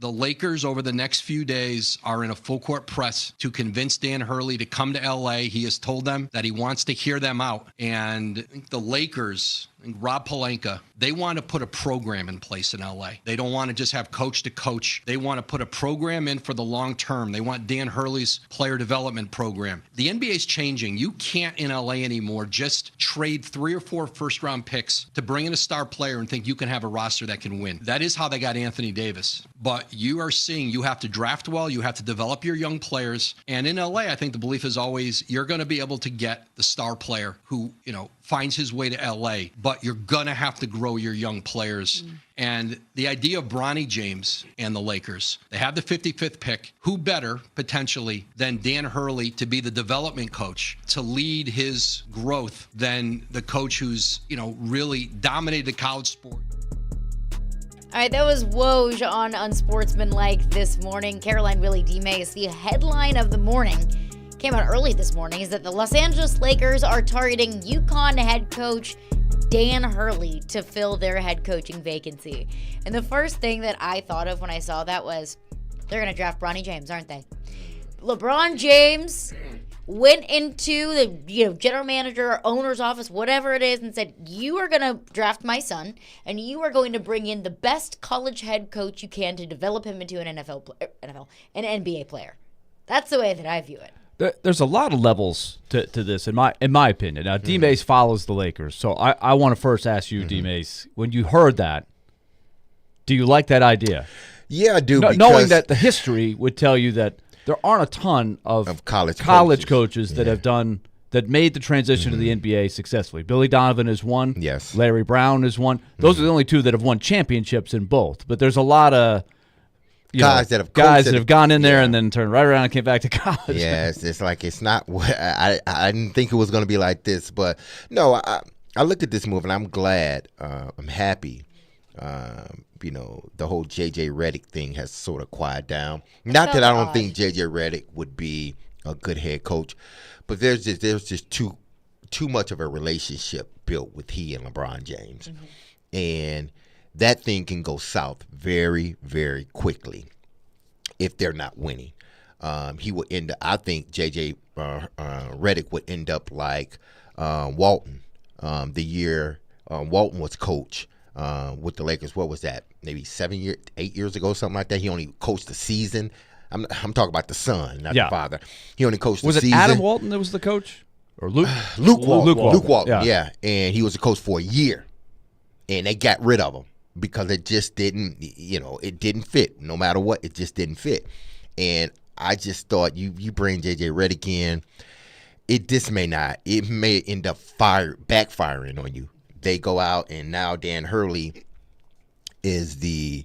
The Lakers over the next few days are in a full court press to convince Dan Hurley to come to LA. He has told them that he wants to hear them out. And I think the Lakers, Rob Pelinka, they want to put a program in place in LA. They don't want to just have coach to coach. They want to put a program in for the long term. They want Dan Hurley's player development program. The NBA is changing. You can't in LA anymore just trade 3 or 4 first-round picks to bring in a star player and think you can have a roster that can win. That is how they got Anthony Davis. But you are seeing you have to draft well, you have to develop your young players. And in LA, I think the belief is always you're going to be able to get the star player who, finds his way to LA, but you're going to have to grow your young players. And the idea of Bronny James and the Lakers, they have the 55th pick. Who better, potentially, than Dan Hurley to be the development coach, to lead his growth than the coach who's, really dominated the college sport. All right, that was Woj on Unsportsmanlike this morning. Caroline, Willy, D-Mase. The headline of the morning came out early this morning is that the Los Angeles Lakers are targeting UConn head coach Dan Hurley to fill their head coaching vacancy. And the first thing that I thought of when I saw that was they're going to draft Bronny James, aren't they? LeBron James went into the general manager or owner's office, whatever it is, and said, you are going to draft my son, and you are going to bring in the best college head coach you can to develop him into an an NBA player. That's the way that I view it. There's a lot of levels to this, in my opinion. Now, D-Mase follows the Lakers, so I want to first ask you, D-Mase, when you heard that, do you like that idea? Yeah, I do. Knowing that the history would tell you that there aren't a ton of college coaches that have done that made the transition to the NBA successfully. Billy Donovan is one. Yes. Larry Brown is one. Those are the only two that have won championships in both. But there's a lot of guys that have gone in there and then turned right around and came back to college. Yeah, it's like it's not. I didn't think it was going to be like this, but no, I looked at this move and I'm glad. I'm happy. The whole JJ Redick thing has sort of quieted down. Not that I don't think JJ Redick would be a good head coach, but there's just too much of a relationship built with he and LeBron James, and that thing can go south very, very quickly if they're not winning. He would end up, I think JJ Redick would end up like Walton the year Walton was coach with the Lakers. What was that? Maybe 8 years ago, something like that. He only coached the season. I'm talking about the son, not the father. He only coached the season. Was it Adam Walton that was the coach? Or Luke Walton. Luke Walton, yeah. And he was a coach for a year. And they got rid of him because it just didn't, it didn't fit. No matter what, it just didn't fit. And I just thought you bring JJ Redick in, it may end up backfiring on you. They go out and now Dan Hurley is the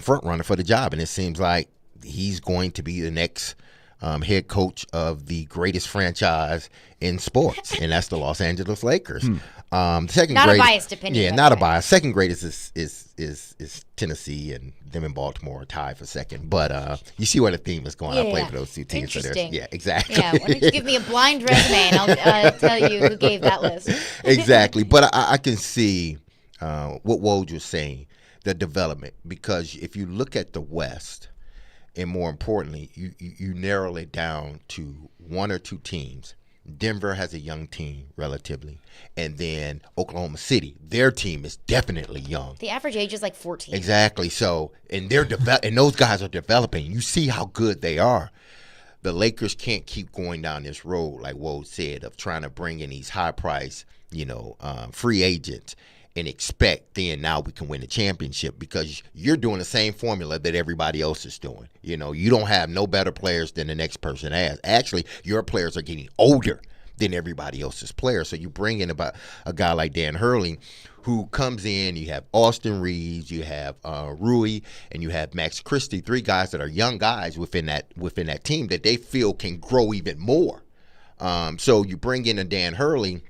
front runner for the job, and it seems like he's going to be the next head coach of the greatest franchise in sports, and that's the Los Angeles Lakers. Second not greatest, a biased opinion. Yeah, not a bias. Second greatest is Tennessee, and them in Baltimore are tied for second. But you see where the theme is going. I play for those two teams. Interesting. So exactly. Yeah, why don't you give me a blind resume and I'll tell you who gave that list. Exactly. But I can see what Woj was saying, the development, because if you look at the West, and more importantly, you narrow it down to one or two teams. Denver has a young team relatively, and then Oklahoma City, their team is definitely young. The average age is like 14. Exactly. So, and and those guys are developing. You see how good they are. The Lakers can't keep going down this road, like Woj said, of trying to bring in these high price, free agents and expect then now we can win the championship, because you're doing the same formula that everybody else is doing. You don't have no better players than the next person has. Actually, your players are getting older than everybody else's players. So you bring in about a guy like Dan Hurley, who comes in. You have Austin Reeves, you have Rui, and you have Max Christie, three guys that are young guys within that team that they feel can grow even more. So you bring in a Dan Hurley.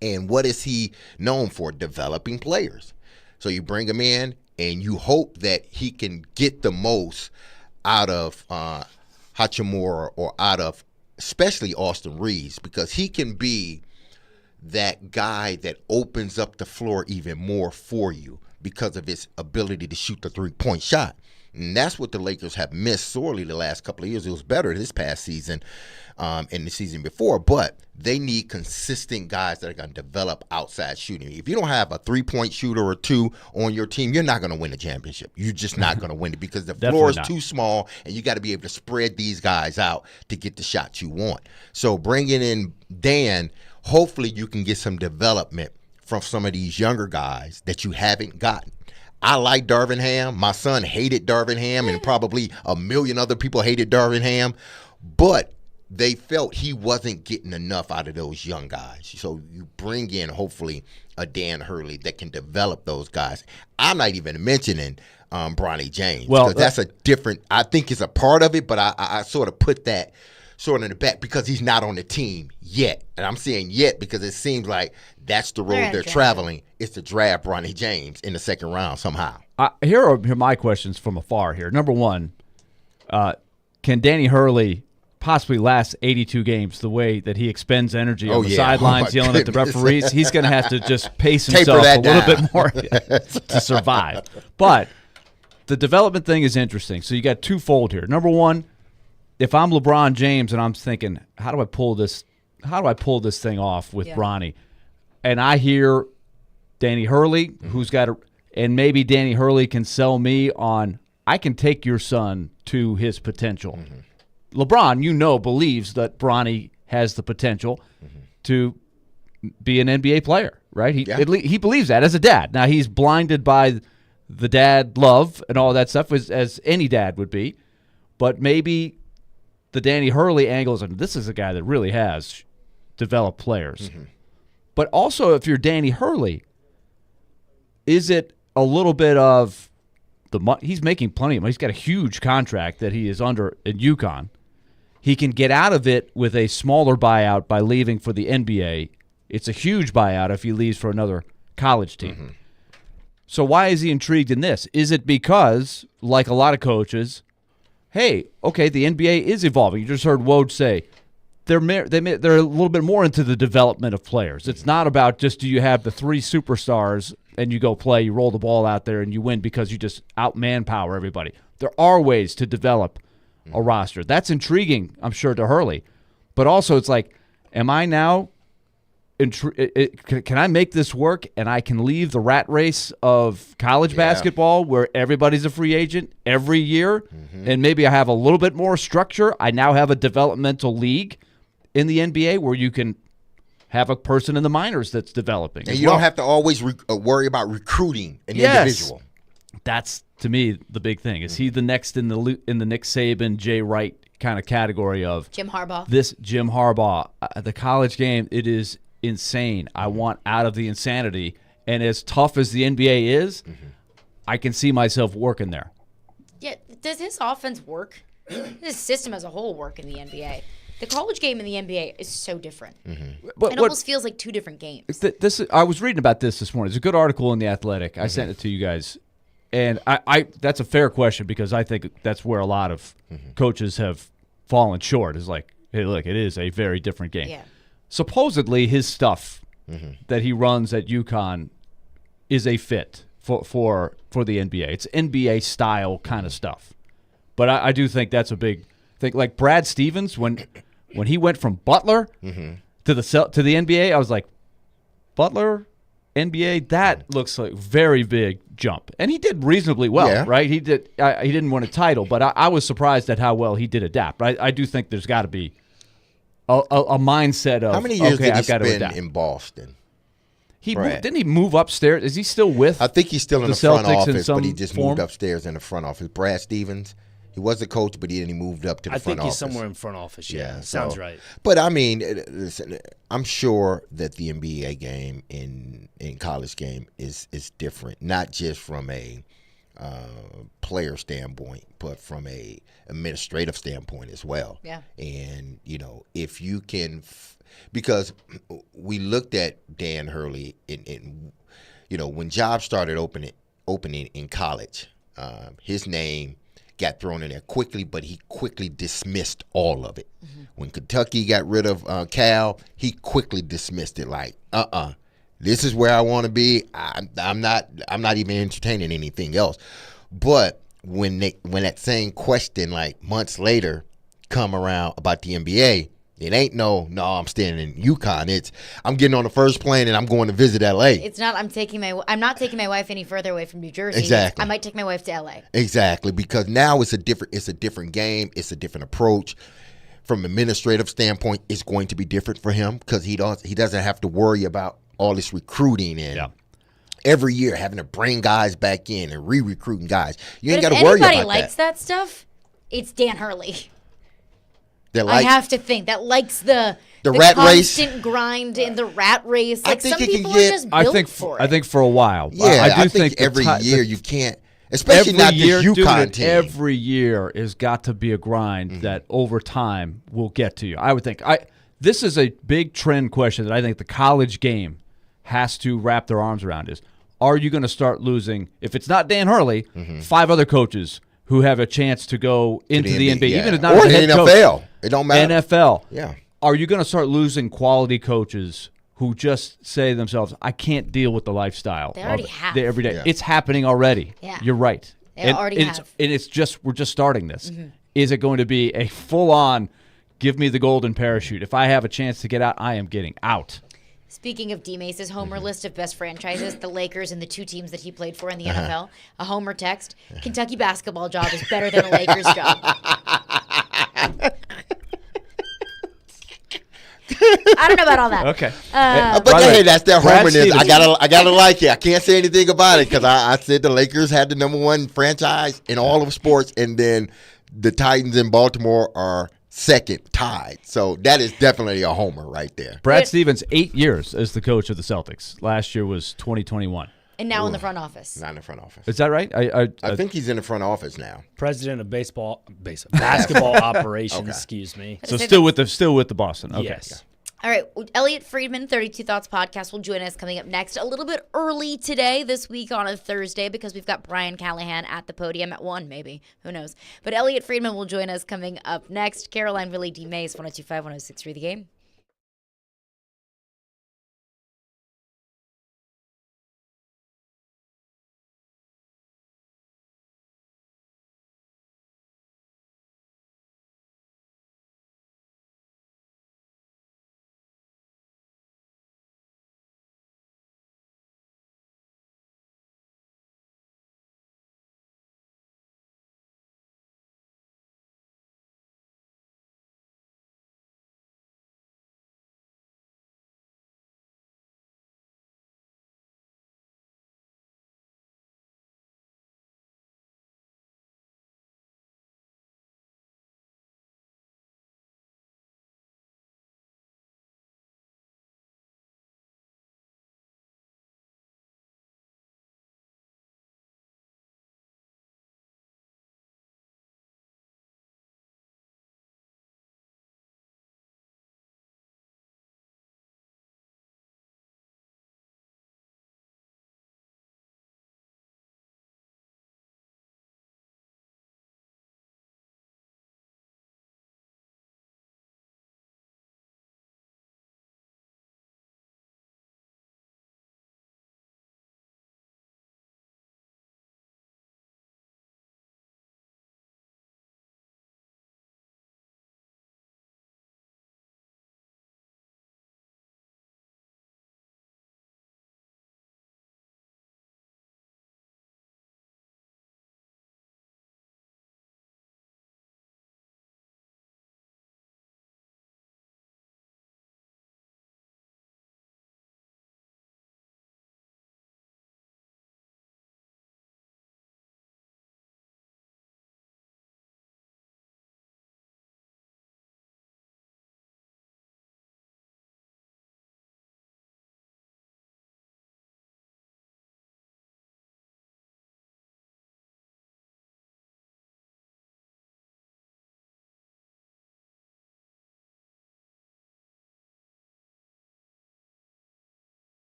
And what is he known for? Developing players. So you bring him in, and you hope that he can get the most out of Hachimura or out of especially Austin Reeves, because he can be that guy that opens up the floor even more for you because of his ability to shoot the three-point shot. And that's what the Lakers have missed sorely the last couple of years. It was better this past season and the season before, but they need consistent guys that are going to develop outside shooting. If you don't have a three-point shooter or two on your team, you're not going to win a championship. You're just not going to win it because the floor is too small, and you got to be able to spread these guys out to get the shots you want. So bringing in Dan, hopefully you can get some development from some of these younger guys that you haven't gotten. I like Darvin Ham. My son hated Darvin Ham, and probably a million other people hated Darvin Ham, but they felt he wasn't getting enough out of those young guys. So you bring in, hopefully, a Dan Hurley that can develop those guys. I'm not even mentioning Bronny James. Well, that's a different – I think it's a part of it, but I sort of put that sort of in the back because he's not on the team yet. And I'm saying yet because it seems like that's the road they're traveling, is to draft Bronny James in the second round somehow. Here are my questions from afar here. Number one, can Danny Hurley possibly last 82 games the way that he expends energy on the sidelines, yelling at the referees? He's going to have to just pace himself a little bit more to survive. But the development thing is interesting. So you got twofold here. Number one, if I'm LeBron James and I'm thinking, how do I pull this thing off with Bronny? And I hear Danny Hurley, who's got and maybe Danny Hurley can sell me on, I can take your son to his potential. LeBron, believes that Bronny has the potential to be an NBA player, right? He believes that as a dad. Now, he's blinded by the dad love and all that stuff, as any dad would be. But maybe the Danny Hurley angle is, this is a guy that really has developed players. But also, if you're Danny Hurley, is it a little bit of he's making plenty of money. He's got a huge contract that he is under in UConn. He can get out of it with a smaller buyout by leaving for the NBA. It's a huge buyout if he leaves for another college team. So why is he intrigued in this? Is it because, like a lot of coaches, hey, okay, the NBA is evolving. You just heard Woj say they're a little bit more into the development of players. It's not about just do you have the three superstars and you go play, you roll the ball out there and you win because you just out-manpower everybody. There are ways to develop a roster. That's intriguing, I'm sure, to Hurley. But also it's like, am I now can I make this work and I can leave the rat race of college basketball where everybody's a free agent every year and maybe I have a little bit more structure? I now have a developmental league in the NBA where you can have a person in the minors that's developing. And you don't have to always worry about recruiting an individual. That's, to me, the big thing. Is he the next in the Nick Saban, Jay Wright kind of category of Jim Harbaugh? This Jim Harbaugh, the college game, it is insane. I want out of the insanity. And as tough as the NBA is, I can see myself working there. Yeah, does his offense work? His system as a whole work in the NBA? The college game in the NBA is so different. It almost feels like two different games. I was reading about this morning. It's a good article in The Athletic. I sent it to you guys. And I that's a fair question because I think that's where a lot of coaches have fallen short. Is like, hey, look, it is a very different game. Yeah. Supposedly his stuff that he runs at UConn is a fit for the NBA. It's NBA style kind of stuff. But I do think that's a big thing. Like Brad Stevens, when he went from Butler to the NBA, I was like, Butler, NBA, that looks like a very big jump. And he did reasonably well, right? He did. He didn't win a title, but I was surprised at how well he did adapt. I do think there's got to be a mindset of, how many years did he I've got to spend adapt. in Boston? Didn't he move upstairs? Is he still with? I think he's still in the Celtics front office, but he just moved upstairs in the front office. Brad Stevens, he was a coach, but he moved up to the front office. I think he's somewhere in front office. Yeah, sounds right. But I mean, listen, I'm sure that the NBA game in college game is different, not just from a player standpoint, but from a administrative standpoint as well. Yeah. And if you can, because we looked at Dan Hurley in when jobs started opening in college, his name got thrown in there quickly, but he quickly dismissed all of it. When Kentucky got rid of Cal, he quickly dismissed it like, this is where I want to be. I'm not even entertaining anything else. But when that same question like months later come around about the NBA, it ain't no I'm staying in UConn. It's I'm getting on the first plane and I'm going to visit LA. It's not I'm not taking my wife any further away from New Jersey. Exactly. I might take my wife to LA. Exactly, because now it's a different game. It's a different approach. From an administrative standpoint, it's going to be different for him because he doesn't have to worry about all this recruiting and every year having to bring guys back in and re-recruiting guys. You ain't got to worry about that. If anybody likes that stuff, it's Dan Hurley. I have to think that likes the rat race, constant grind and the rat race. Like some people are just I built for it. I think for a while. Yeah, I do think every year you can't, especially not this UConn team. Every year has got to be a grind that over time will get to you. I would think. This is a big trend question that I think the college game has to wrap their arms around is, are you going to start losing, if it's not Dan Hurley, 5 other coaches who have a chance to go into the NBA, even if not or as a head NFL. Coach, it don't matter. NFL. Yeah. Are you going to start losing quality coaches who just say to themselves, I can't deal with the lifestyle. They already have. Every day. Yeah. It's happening already. Yeah. You're right. They already have. And it's just, we're just starting this. Is it going to be a full-on, give me the golden parachute? If I have a chance to get out, I am getting out. Speaking of D-Mace's homer list of best franchises, the Lakers and the 2 teams that he played for in the NFL, a homer text, Kentucky basketball job is better than a Lakers job. I don't know about all that. Okay. But hey, that's their homerness. I gotta like it. I can't say anything about it because I said the Lakers had the #1 franchise in all of sports, and then the Titans in Baltimore are second tied. So that is definitely a homer right there. Brad Stevens, 8 years as the coach of the Celtics. Last year was 2021. And now in the front office. Not in the front office. Is that right? I think he's in the front office now. President of basketball operations. Excuse me. So still with the Boston. Okay. Yes. All right, Elliot Friedman, 32 Thoughts Podcast, will join us coming up next a little bit early today, this week on a Thursday, because we've got Brian Callahan at the podium at 1, maybe. Who knows? But Elliot Friedman will join us coming up next. Caroline, Willy, D-Mase, 102.5, 106.3 The Game.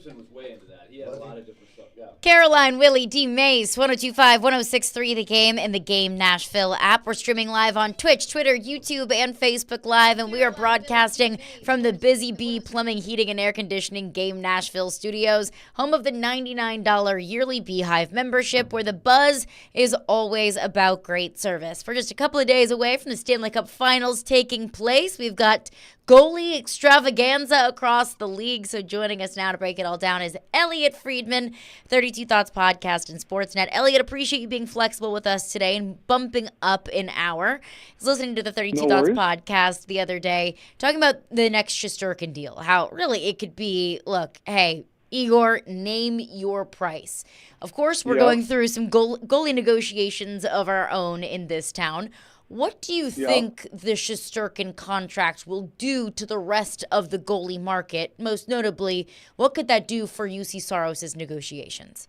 was way into that. He had a lot of different stuff. Yeah. Caroline, Willy, D-Mase, 1025, 1063 The Game, and the Game Nashville app. We're streaming live on Twitch, Twitter, YouTube, and Facebook Live, and we are broadcasting from the Busy Bee Plumbing, Heating, and Air Conditioning Game Nashville studios, home of the $99 yearly Beehive membership, where the buzz is always about great service. For just a couple of days away from the Stanley Cup Finals taking place, we've got goalie extravaganza across the league. So joining us now to break it all down is Elliot Friedman, 32 Thoughts Podcast and Sportsnet. Elliot, appreciate you being flexible with us today and bumping up an hour. I was listening to the 32 Thoughts Podcast the other day, talking about the next Shesterkin deal, how really it could be, look, hey, Igor, name your price. Of course, we're going through some goalie negotiations of our own in this town. What do you think the Shesterkin contract will do to the rest of the goalie market? Most notably, what could that do for UC Saros' negotiations?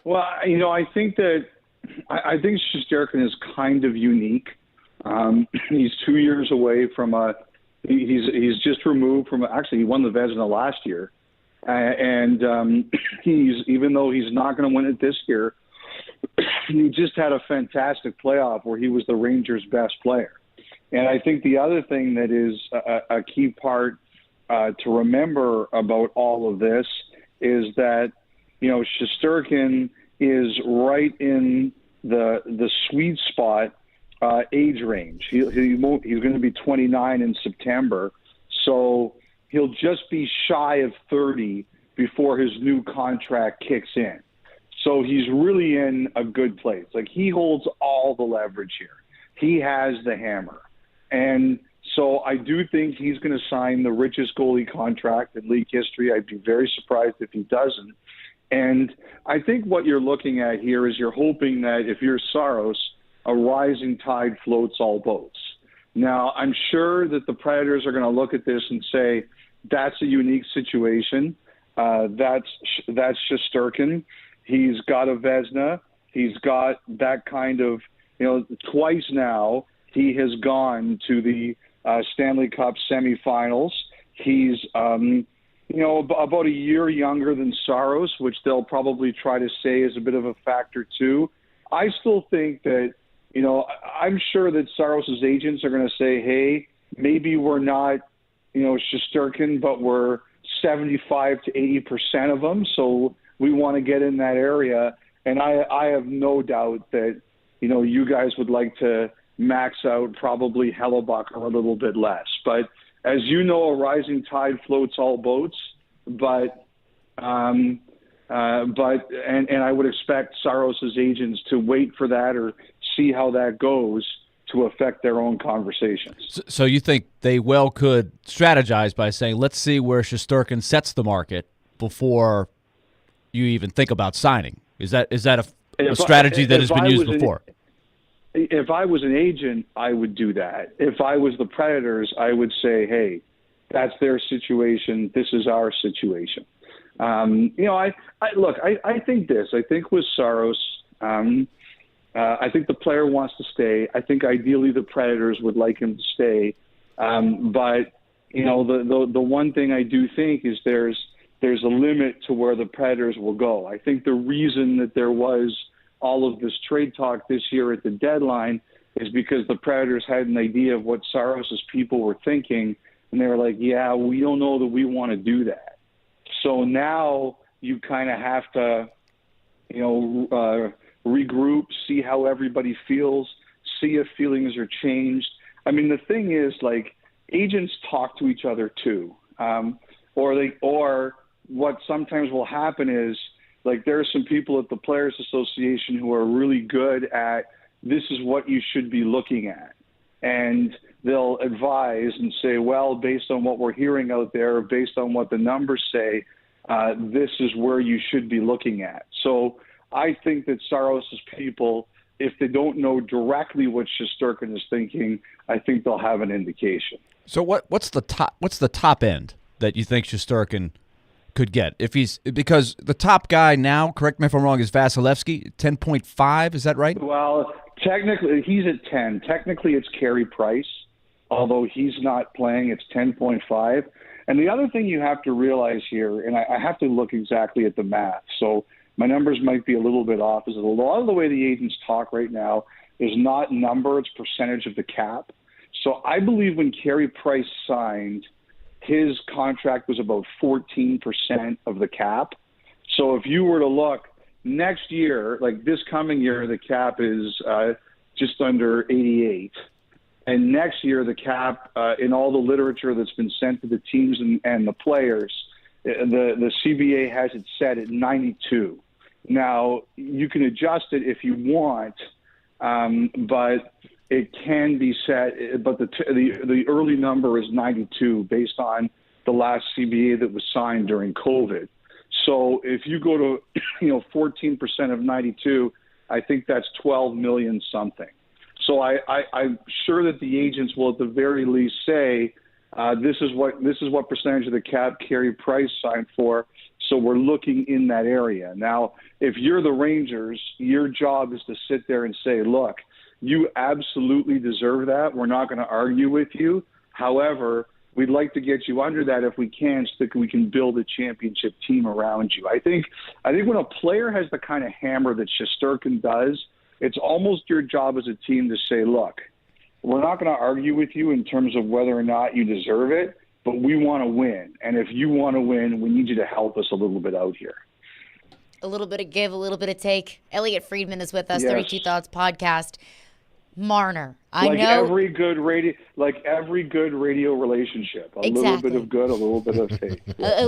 Well, I think Shesterkin is kind of unique. He's 2 years away from he's just removed from, actually he won the Vezina last year. And even though he's not going to win it this year, he just had a fantastic playoff where he was the Rangers' best player. And I think the other thing that is a key part to remember about all of this is that, Shesterkin is right in the sweet spot age range. He's going to be 29 in September, so he'll just be shy of 30 before his new contract kicks in. So he's really in a good place. Like, he holds all the leverage here. He has the hammer. And so I do think he's going to sign the richest goalie contract in league history. I'd be very surprised if he doesn't. And I think what you're looking at here is you're hoping that if you're Saros, a rising tide floats all boats. Now, I'm sure that the Predators are going to look at this and say, that's a unique situation. That's Shesterkin. He's got a Vezina. He's got that kind of, twice now he has gone to the Stanley Cup semifinals. He's, about a year younger than Saros, which they'll probably try to say is a bit of a factor too. I still think that, I'm sure that Saros' agents are going to say, hey, maybe we're not, Shesterkin, but we're 75 to 80% of them. So we want to get in that area. And I have no doubt that, you guys would like to max out probably Hellebuck or a little bit less. But as you know, a rising tide floats all boats. But I would expect Saros' agents to wait for that or see how that goes to affect their own conversations. So you think they could strategize by saying, let's see where Shesterkin sets the market before you even think about signing? Is that a strategy that has been used before? If I was an agent, I would do that. If I was the Predators, I would say, hey, that's their situation. This is our situation. I think this. I think with Saros, I think the player wants to stay. I think ideally the Predators would like him to stay. But the one thing I do think is there's a limit to where the Predators will go. I think the reason that there was all of this trade talk this year at the deadline is because the Predators had an idea of what Saros' people were thinking, and they were like, yeah, we don't know that we want to do that. So now you kind of have to, regroup, see how everybody feels, see if feelings are changed. I mean, the thing is, like, agents talk to each other too, or what sometimes will happen is, like, there are some people at the Players Association who are really good at this is what you should be looking at. And they'll advise and say, well, based on what we're hearing out there, based on what the numbers say, this is where you should be looking at. So I think that Saros' people, if they don't know directly what Shesterkin is thinking, I think they'll have an indication. So what's the top end that you think Shesterkin could get because the top guy now, correct me if I'm wrong, is Vasilevsky, 10.5, is that right? Well, technically he's at 10. Technically it's Carey Price, although he's not playing, it's 10.5. And the other thing you have to realize here, and I have to look exactly at the math, so my numbers might be a little bit off, is that a lot of the way the agents talk right now is not number, it's percentage of the cap. So I believe when Carey Price signed, his contract was about 14% of the cap. So if you were to look next year, like this coming year, the cap is just under 88. And next year, the cap, in all the literature that's been sent to the teams and the players, the CBA has it set at 92. Now, you can adjust it if you want, but it can be set. But the early number is 92 based on the last CBA that was signed during COVID. So if you go to 14% of 92, I think that's 12 million something. So I'm sure that the agents will at the very least say this is what percentage of the cap Carey Price signed for. So we're looking in that area. Now, if you're the Rangers, your job is to sit there and say, look, you absolutely deserve that. We're not going to argue with you. However, we'd like to get you under that if we can, so that we can build a championship team around you. I think when a player has the kind of hammer that Shesterkin does, it's almost your job as a team to say, look, we're not going to argue with you in terms of whether or not you deserve it, but we want to win. And if you want to win, we need you to help us a little bit out here. A little bit of give, a little bit of take. Elliot Friedman is with us, Yes. 32 Thoughts podcast. Marner, I like know. every good radio relationship, a little Exactly. bit of good, a little bit of take. a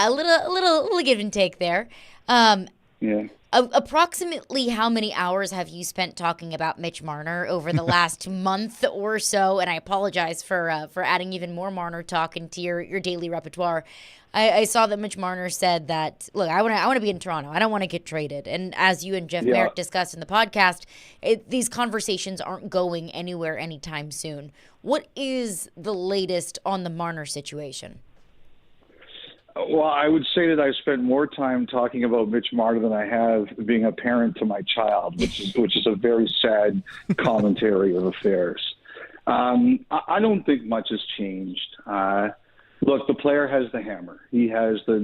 little give and take there. Yeah. Approximately how many hours have you spent talking about Mitch Marner over the last month or so? And I apologize for adding even more Marner talk into your daily repertoire. I saw that Mitch Marner said that, look, I want to be in Toronto. I don't want to get traded. And as you and Jeff Merrick discussed in the podcast, these conversations aren't going anywhere anytime soon. What is the latest on the Marner situation? Well, I would say that I spent more time talking about Mitch Marner than I have being a parent to my child, which is a very sad commentary of affairs. I don't think much has changed. Look, the player has the hammer. He has the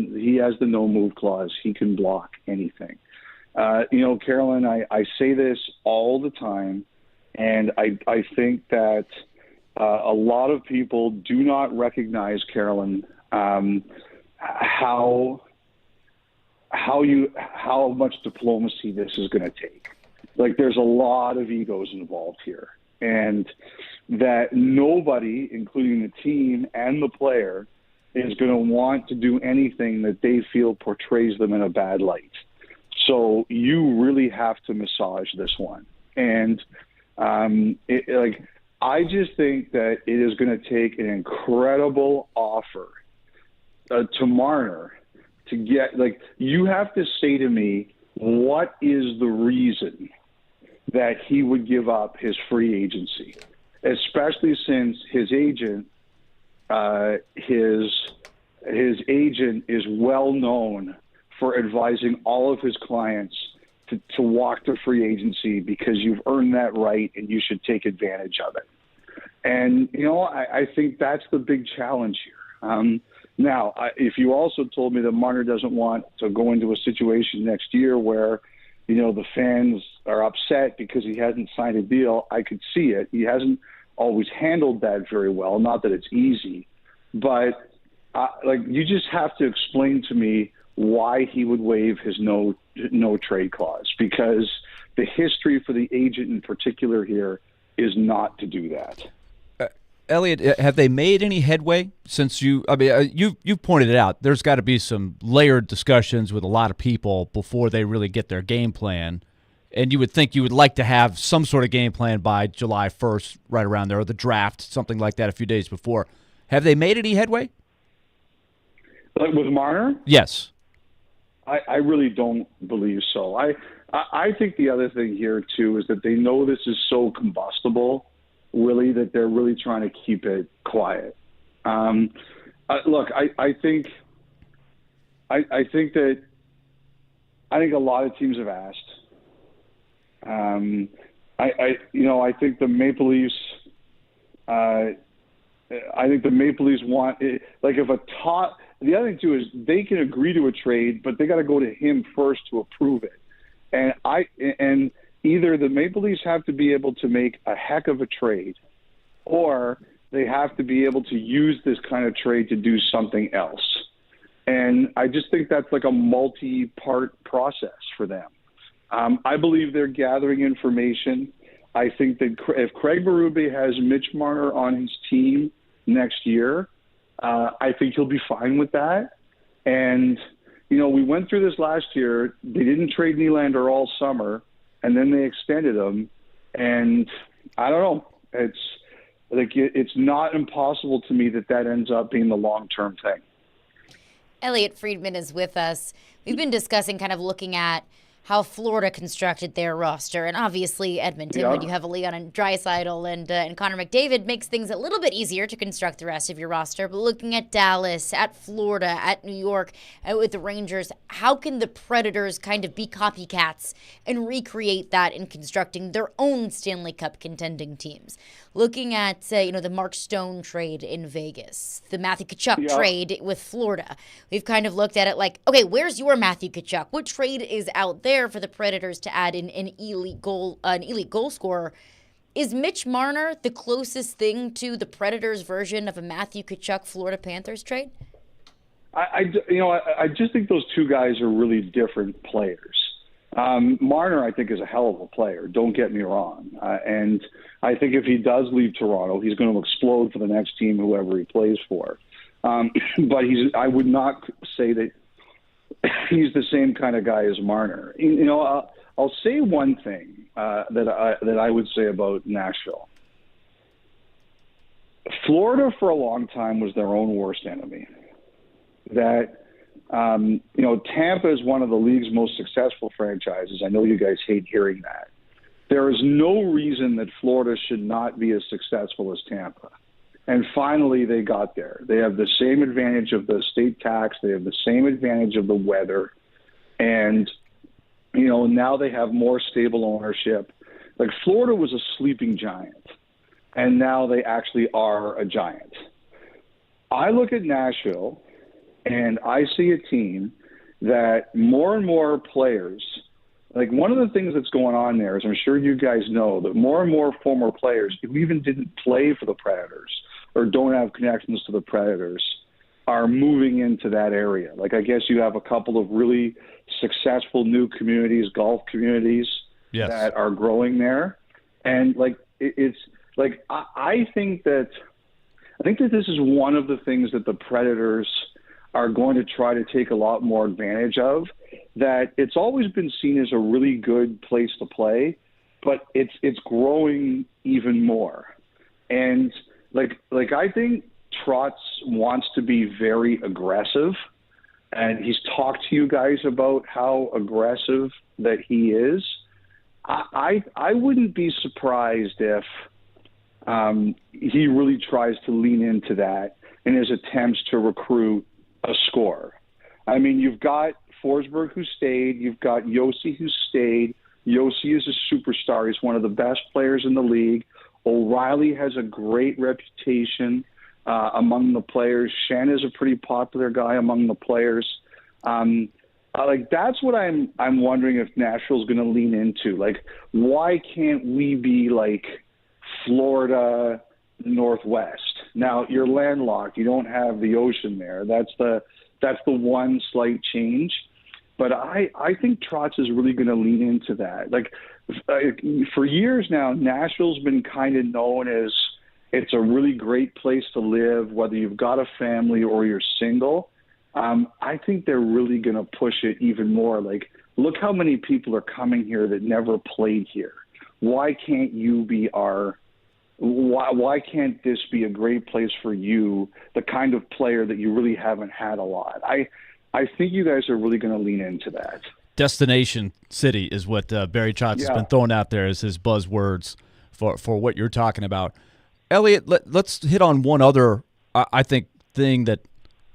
no move clause. He can block anything. Carolyn, I say this all the time, and I think that a lot of people do not recognize, Carolyn, how much diplomacy this is going to take. Like, there's a lot of egos involved here, and that nobody, including the team and the player, is going to want to do anything that they feel portrays them in a bad light. So you really have to massage this one. And I just think that it is going to take an incredible offer to Marner to get, you have to say to me, what is the reason that he would give up his free agency, especially since his agent is well known for advising all of his clients to walk to free agency because you've earned that right and you should take advantage of it. And, I think that's the big challenge here. Now, if you also told me that Marner doesn't want to go into a situation next year where, the fans are upset because he hasn't signed a deal, I could see it. He hasn't always handled that very well. Not that it's easy, but you just have to explain to me why he would waive his no trade clause, because the history for the agent in particular here is not to do that. Elliot, have they made any headway since you've pointed it out? There's got to be some layered discussions with a lot of people before they really get their game plan. And you would think you would like to have some sort of game plan by July 1st, right around there, or the draft, something like that a few days before. Have they made any headway? Like with Marner? Yes. I really don't believe so. I think the other thing here, too, is that they know this is so combustible, Willie, that they're really trying to keep it quiet. Look, I think a lot of teams have asked. I think the Maple Leafs I think the Maple Leafs want like if a top. The other thing too is they can agree to a trade, but they got to go to him first to approve it. And either the Maple Leafs have to be able to make a heck of a trade, or they have to be able to use this kind of trade to do something else. And I just think that's like a multi-part process for them. I believe they're gathering information. I think that if Craig Berube has Mitch Marner on his team next year, I think he'll be fine with that. And, we went through this last year. They didn't trade Nylander all summer, and then they extended him. And I don't know. It's not impossible to me that ends up being the long-term thing. Elliot Friedman is with us. We've been discussing kind of looking at how Florida constructed their roster. And obviously Edmonton, when you have a Leon and Draisaitl and Connor McDavid, makes things a little bit easier to construct the rest of your roster. But looking at Dallas, at Florida, at New York, with the Rangers, how can the Predators kind of be copycats and recreate that in constructing their own Stanley Cup contending teams? Looking at, the Mark Stone trade in Vegas, the Matthew Tkachuk trade with Florida, we've kind of looked at it like, okay, where's your Matthew Tkachuk? What trade is out there for the Predators to add in an elite goal scorer? Is Mitch Marner the closest thing to the Predators' version of a Matthew Tkachuk Florida Panthers trade? I just think those two guys are really different players. Marner, I think, is a hell of a player. Don't get me wrong. And I think if he does leave Toronto, he's going to explode for the next team, whoever he plays for. But I would not say that he's the same kind of guy as Marner. I'll say one thing that I would say about Nashville. Florida for a long time was their own worst enemy. That Tampa is one of the league's most successful franchises. I know you guys hate hearing that. There is no reason that Florida should not be as successful as Tampa. And finally, they got there. They have the same advantage of the state tax. They have the same advantage of the weather. And, now they have more stable ownership. Like Florida was a sleeping giant, and now they actually are a giant. I look at Nashville, and I see a team that more and more players, like one of the things that's going on there is I'm sure you guys know that more and more former players who even didn't play for the Predators or don't have connections to the Predators are moving into that area. Like I guess you have a couple of really successful new communities, golf communities that are growing there. And I think that this is one of the things that the Predators are going to try to take a lot more advantage of, that it's always been seen as a really good place to play, but it's growing even more. And I think Trotz wants to be very aggressive, and he's talked to you guys about how aggressive that he is. I wouldn't be surprised if he really tries to lean into that in his attempts to recruit a scorer. I mean, you've got Forsberg who stayed. You've got Yossi who stayed. Yossi is a superstar. He's one of the best players in the league. O'Reilly has a great reputation among the players. Shen is a pretty popular guy among the players. That's what I'm wondering if Nashville's going to lean into. Like, why can't we be like Florida Northwest? Now you're landlocked. You don't have the ocean there. That's the one slight change. But I think Trotz is really going to lean into that. Like for years now, Nashville's been kind of known as it's a really great place to live, whether you've got a family or you're single. I think they're really going to push it even more. Like, look how many people are coming here that never played here. Why can't you be why can't this be a great place for you, the kind of player that you really haven't had a lot? I think you guys are really going to lean into that. Destination city is what Barry Trotz has been throwing out there as his buzzwords for what you're talking about. Elliot, let's hit on one other, I think, thing that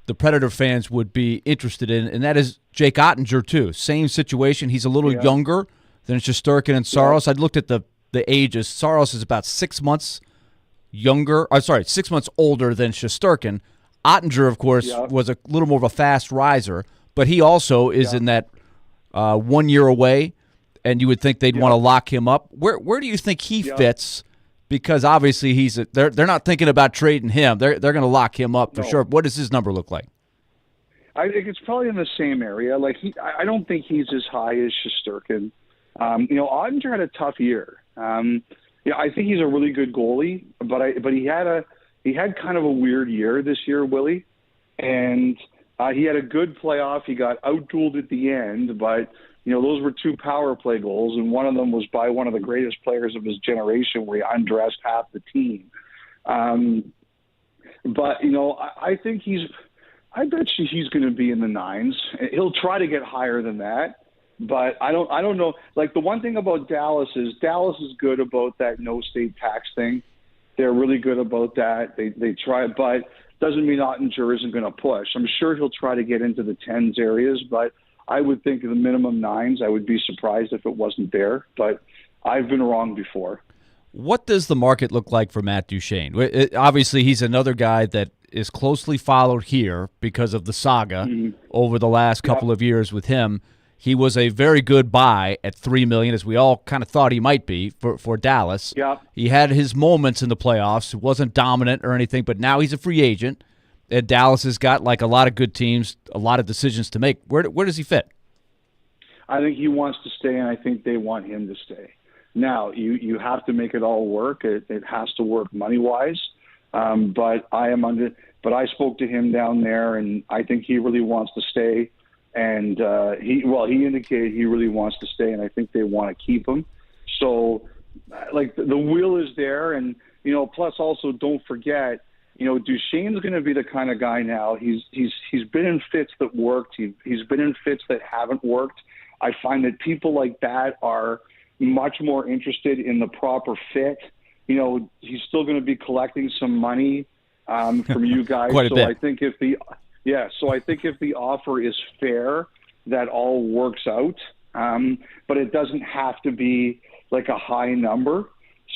the Predator fans would be interested in, and that is Jake Ottinger, too. Same situation. He's a little younger than Shesterkin and Saros. I looked at the ages. Saros is about 6 months younger. 6 months older than Shesterkin. Ottinger, of course, was a little more of a fast riser, but he also is in that 1 year away, and you would think they'd want to lock him up. Where do you think he fits? Because obviously they're not thinking about trading him. They're going to lock him up for sure. What does his number look like? I think it's probably in the same area. Like I don't think he's as high as Shesterkin. Ottinger had a tough year. I think he's a really good goalie, but he had kind of a weird year this year, Willie, and he had a good playoff. He got outdueled at the end, but those were 2 power play goals, and one of them was by one of the greatest players of his generation, where he undressed half the team. But I think I bet you he's going to be in the 9s. He'll try to get higher than that. But I don't know. Like, the one thing about Dallas is good about that no state tax thing. They're really good about that. They try, but doesn't mean Ottinger isn't going to push. I'm sure he'll try to get into the 10s areas, but I would think of the minimum 9s. I would be surprised if it wasn't there, but I've been wrong before. What does the market look like for Matt Duchene? Obviously, he's another guy that is closely followed here because of the saga over the last couple of years with him. He was a very good buy at $3 million, as we all kind of thought he might be for Dallas. Yeah. He had his moments in the playoffs. It wasn't dominant or anything, but now he's a free agent, and Dallas has got, like a lot of good teams, a lot of decisions to make. Where does he fit? I think he wants to stay, and I think they want him to stay. Now, you have to make it all work. It has to work money-wise. But I spoke to him down there, and I think he really wants to stay. And he indicated he really wants to stay, and I think they want to keep him. So, like, the will is there, and plus also don't forget, Duchene's going to be the kind of guy now. He's been in fits that worked. He's been in fits that haven't worked. I find that people like that are much more interested in the proper fit. He's still going to be collecting some money from you guys. Quite a bit. I think if the offer is fair, that all works out. But it doesn't have to be like a high number.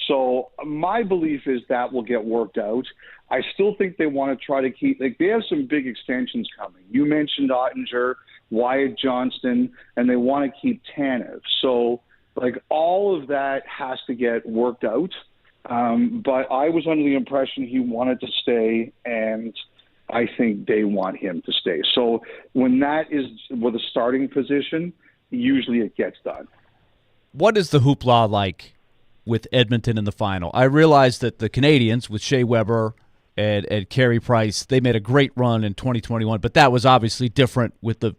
So my belief is that will get worked out. I still think they want to try to keep, they have some big extensions coming. You mentioned Ottinger, Wyatt Johnston, and they want to keep Tanev. So, all of that has to get worked out. But I was under the impression he wanted to stay, and I think they want him to stay. So when that is with a starting position, usually it gets done. What is the hoopla like with Edmonton in the final? I realize that the Canadians with Shea Weber and Carey Price, they made a great run in 2021, but that was obviously different with the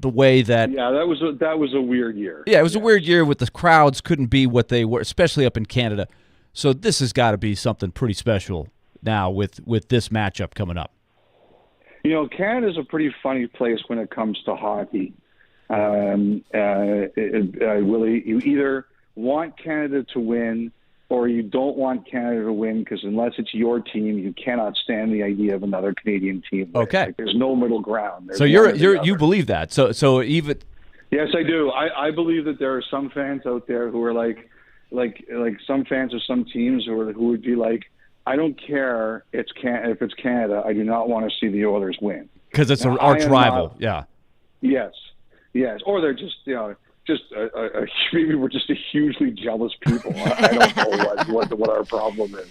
way that that was a weird year. Yeah, it was a weird year with the crowds couldn't be what they were, especially up in Canada. So this has got to be something pretty special now with this matchup coming up. Canada's a pretty funny place when it comes to hockey. Willie, you either want Canada to win or you don't want Canada to win, because unless it's your team, you cannot stand the idea of another Canadian team winning. Okay. There's no middle ground. So you believe that. So even Yes, I do. I believe that there are some fans out there who are like some fans of some teams who would be like, I don't care if it's Canada. I do not want to see the Oilers win because it's an arch rival. Yeah. Yes. Or they're just maybe we're just a hugely jealous people. I don't know what our problem is.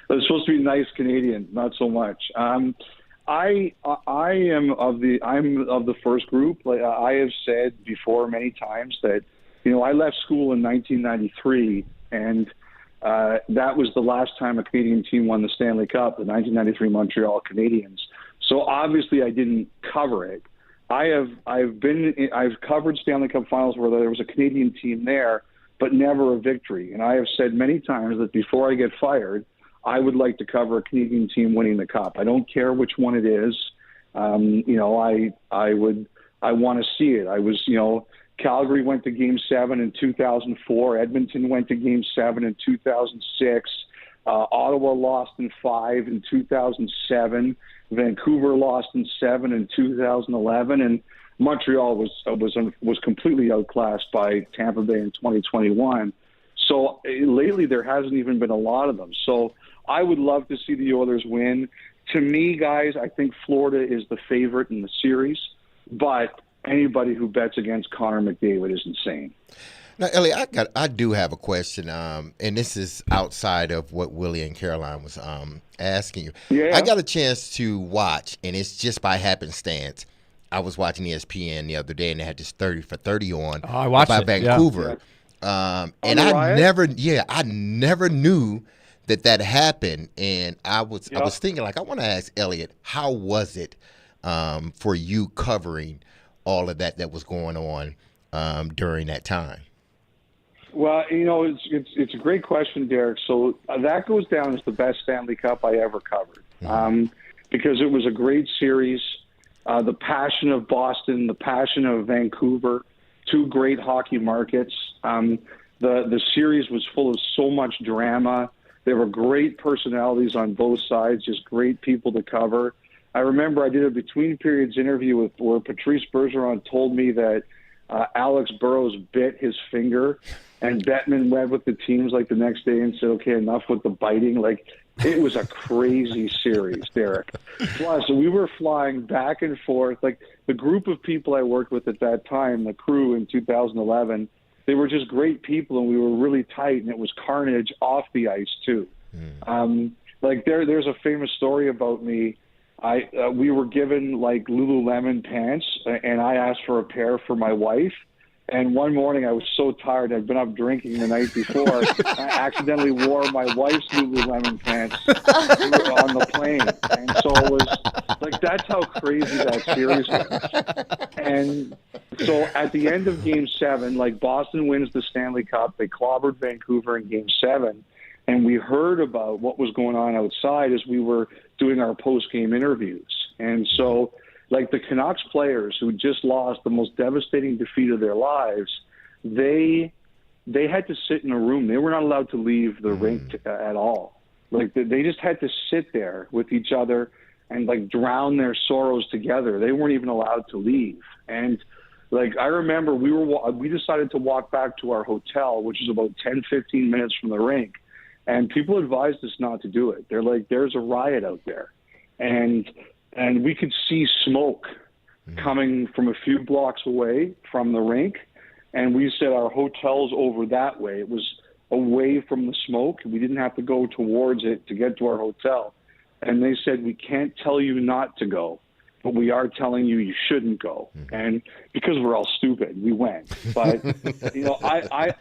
They're supposed to be nice Canadians, not so much. I'm of the first group. Like I have said before many times that I left school in 1993 and. That was the last time a Canadian team won the Stanley Cup, the 1993 Montreal Canadiens. So obviously I didn't cover it. I've covered Stanley Cup finals where there was a Canadian team there, but never a victory. And I have said many times that before I get fired, I would like to cover a Canadian team winning the Cup. I don't care which one it is. I want to see it. I was, Calgary went to Game 7 in 2004. Edmonton went to Game 7 in 2006. Ottawa lost in 5 in 2007. Vancouver lost in 7 in 2011. And Montreal was completely outclassed by Tampa Bay in 2021. So lately there hasn't even been a lot of them. So I would love to see the Oilers win. To me, guys, I think Florida is the favorite in the series, but anybody who bets against Connor McDavid is insane. Now, Ellie, I do have a question, and this is outside of what Willie and Caroline was asking you. Yeah. I got a chance to watch, and it's just by happenstance. I was watching ESPN the other day, and they had this 30 for 30 on I watched about it, Vancouver. And I Riot? never knew that happened. And I was thinking, like, I want to ask Elliot, how was it for you covering all of that was going on during that time? Well, it's a great question, Derek. So that goes down as the best Stanley Cup I ever covered because it was a great series. The passion of Boston, the passion of Vancouver, two great hockey markets. The series was full of so much drama. There were great personalities on both sides, just great people to cover. I remember I did a between periods interview where Patrice Bergeron told me that Alex Burrows bit his finger, and Bettman went with the teams like the next day and said, "Okay, enough with the biting." Like, it was a crazy series, Derek. Plus, we were flying back and forth. Like, the group of people I worked with at that time, the crew in 2011, they were just great people, and we were really tight, and it was carnage off the ice too. There's a famous story about me. We were given like Lululemon pants, and I asked for a pair for my wife. And one morning I was so tired, I'd been up drinking the night before, I accidentally wore my wife's Lululemon pants on the plane. And so it was like, that's how crazy that series was. And so at the end of Game 7, like, Boston wins the Stanley Cup. They clobbered Vancouver in Game 7. And we heard about what was going on outside as we were doing our post-game interviews. And so, like, the Canucks players who just lost the most devastating defeat of their lives, they had to sit in a room. They were not allowed to leave the rink at all. Like, they just had to sit there with each other and, like, drown their sorrows together. They weren't even allowed to leave. And, like, I remember we decided to walk back to our hotel, which is about 10, 15 minutes from the rink. And people advised us not to do it. They're like, there's a riot out there. And we could see smoke coming from a few blocks away from the rink. And we said our hotel's over that way. It was away from the smoke. We didn't have to go towards it to get to our hotel. And they said, we can't tell you not to go, but we are telling you you shouldn't go. And because we're all stupid, we went. But,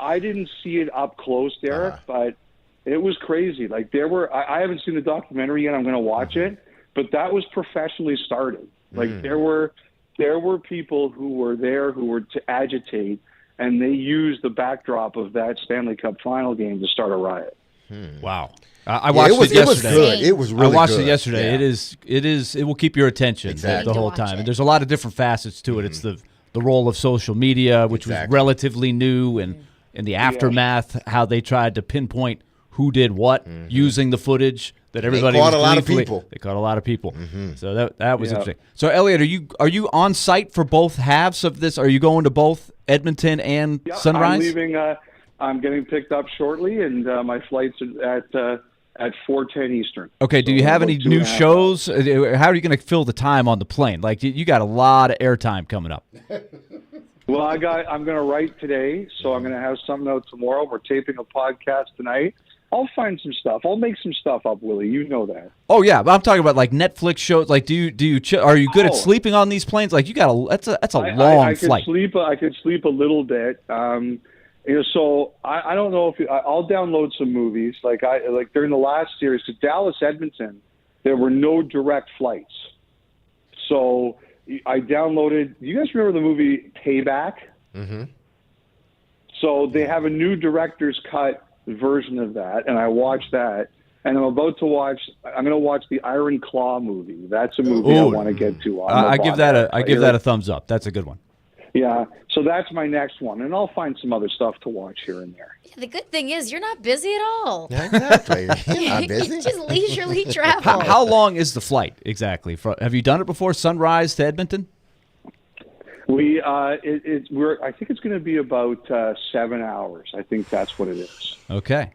I didn't see it up close, Derek, but it was crazy. Like, I haven't seen the documentary yet. I'm going to watch it. But that was professionally started. Like, there were people who were there who were to agitate, and they used the backdrop of that Stanley Cup final game to start a riot. Wow. I watched it yesterday. It was good. It was really good. I watched it yesterday. Yeah. It will keep your attention the whole time. And there's a lot of different facets to it. It's the role of social media, which was relatively new, and in the aftermath, how they tried to pinpoint who did what using the footage that everybody caught a lot of people. They caught a lot of people. So that was interesting. So, Elliot, are you on site for both halves of this? Are you going to both Edmonton and Sunrise? I'm leaving. I'm getting picked up shortly, and my flight's at 4:10 Eastern. Okay. Do you have any new shows? How are you going to fill the time on the plane? Like, you got a lot of airtime coming up. Well, I'm going to write today, so I'm going to have something out tomorrow. We're taping a podcast tonight. I'll find some stuff. I'll make some stuff up, Willie. You know that. Oh yeah, but I'm talking about like Netflix shows. Like, are you good at sleeping on these planes? Like, that's a long flight. I could sleep a little bit. So I don't know if I'll download some movies. Like during the last series to Dallas Edmonton, there were no direct flights. So I downloaded. Do you guys remember the movie Payback? So they have a new director's cut version of that, and I watched that, and I'm going to watch the Iron Claw movie. That's a movie I want to get to. I give that a thumbs up. That's a good one. Yeah, so that's my next one, and I'll find some other stuff to watch here and there. Yeah, the good thing is you're not busy at all. Exactly. You're not busy. You just leisurely travel. How long is the flight exactly? Have you done it before, Sunrise to Edmonton? I think it's going to be about 7 hours. I think that's what it is. Okay.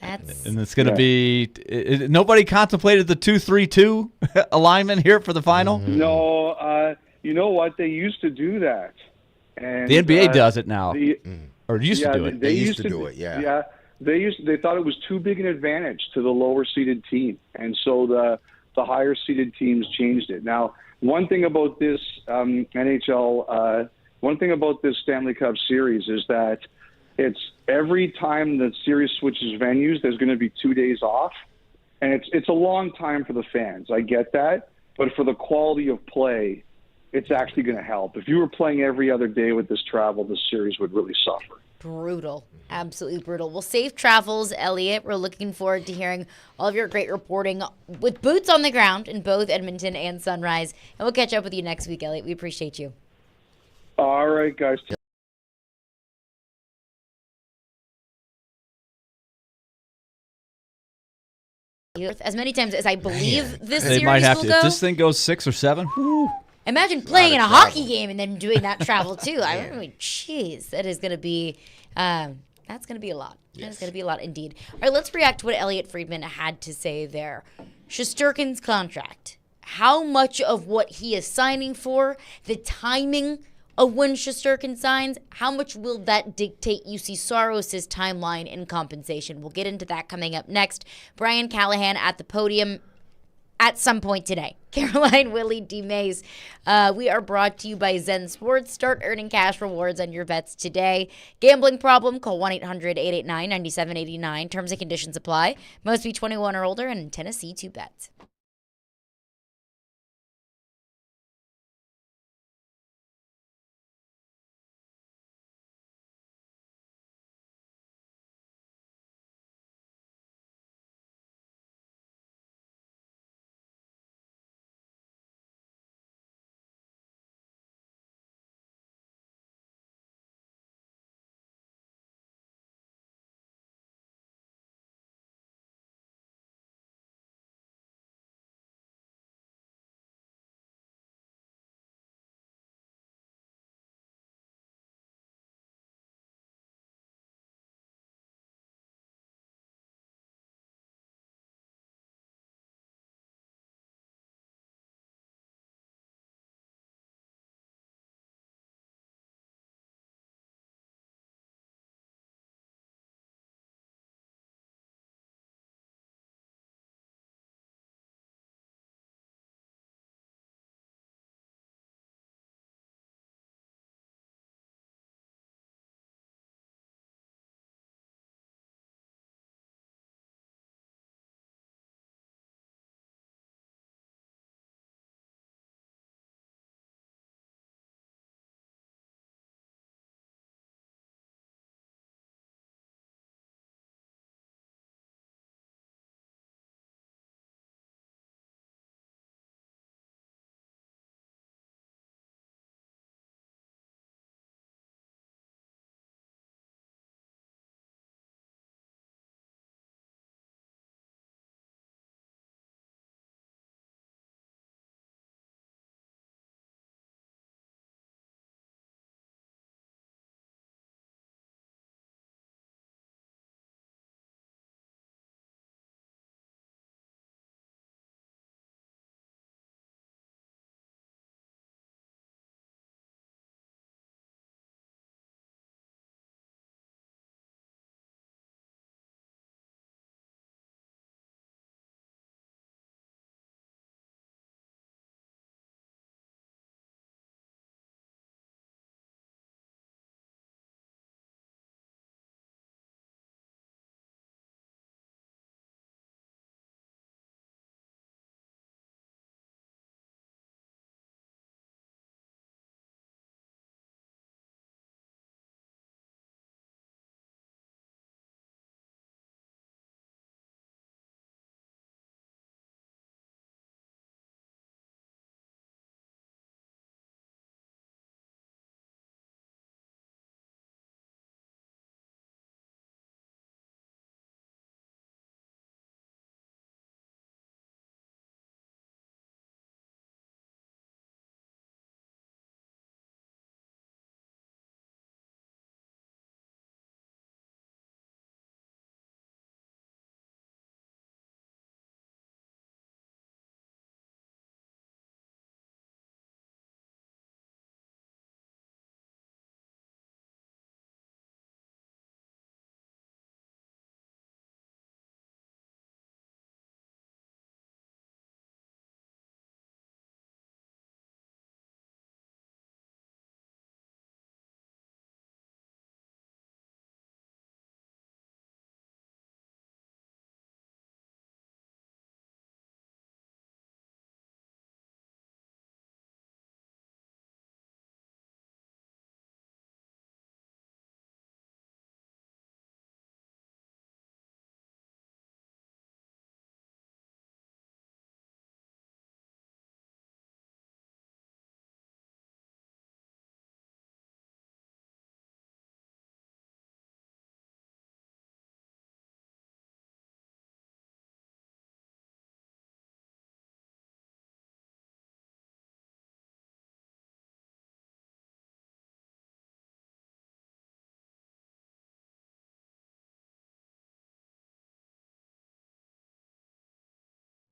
That's And it's going to be nobody contemplated the 2-3-2 alignment here for the final? No, you know what? They used to do that. And the NBA does it now. Or used to do it. They used to do it, yeah. Yeah. They thought it was too big an advantage to the lower seeded team. And so the higher seeded teams changed it. Now, one thing about this one thing about this Stanley Cup series is that it's every time the series switches venues, there's going to be 2 days off. And it's a long time for the fans. I get that. But for the quality of play, it's actually going to help. If you were playing every other day with this travel, this series would really suffer. brutal. Absolutely brutal. Well, safe travels, Elliot. We're looking forward to hearing all of your great reporting with boots on the ground in both Edmonton and Sunrise. And we'll catch up with you next week, Elliot. We appreciate you. All right, guys. As many times as I believe this They series might have will to. go. If this thing goes 6 or 7, whew. Imagine playing in a hockey game and then doing that travel too. I mean, jeez, that is going to be that's going to be a lot. Yes. That is going to be a lot indeed. All right, let's react to what Elliot Friedman had to say there. Shesterkin's contract. How much of what he is signing for, the timing of when Shesterkin signs, how much will that dictate UC Saros' timeline and compensation? We'll get into that coming up next. Brian Callahan at the podium at some point today. Caroline, Willy, D-Mase. We are brought to you by Zen Sports. Start earning cash rewards on your bets today. Gambling problem? Call 1-800-889-9789. Terms and conditions apply. Must be 21 or older and in Tennessee to bet.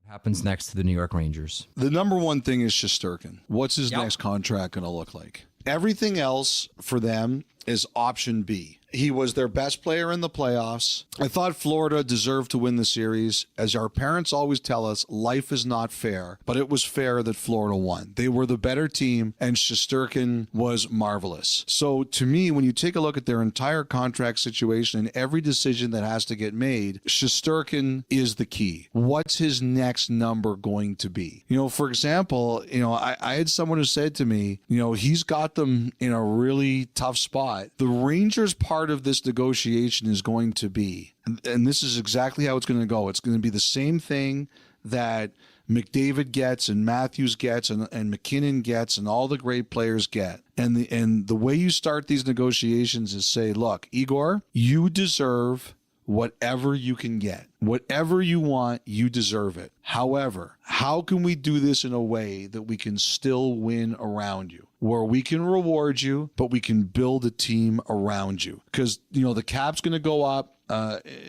Happens next to the New York Rangers. The number one thing is Shesterkin. What's his next contract going to look like? Everything else for them is option B. He was their best player in the playoffs. I thought Florida deserved to win the series. As our parents always tell us, life is not fair, but it was fair that Florida won. They were the better team, and Shesterkin was marvelous. So to me, when you take a look at their entire contract situation and every decision that has to get made, Shesterkin is the key. What's his next number going to be? For example, I had someone who said to me, he's got them in a really tough spot. The Rangers part of this negotiation is going to be, and this is exactly how it's going to go. It's going to be the same thing that McDavid gets and Matthews gets and McKinnon gets and all the great players get. And the way you start these negotiations is say, look, Igor, you deserve whatever you can get. Whatever you want, you deserve it. However, how can we do this in a way that we can still win around you? Where we can reward you, but we can build a team around you. Because, the cap's going to go up.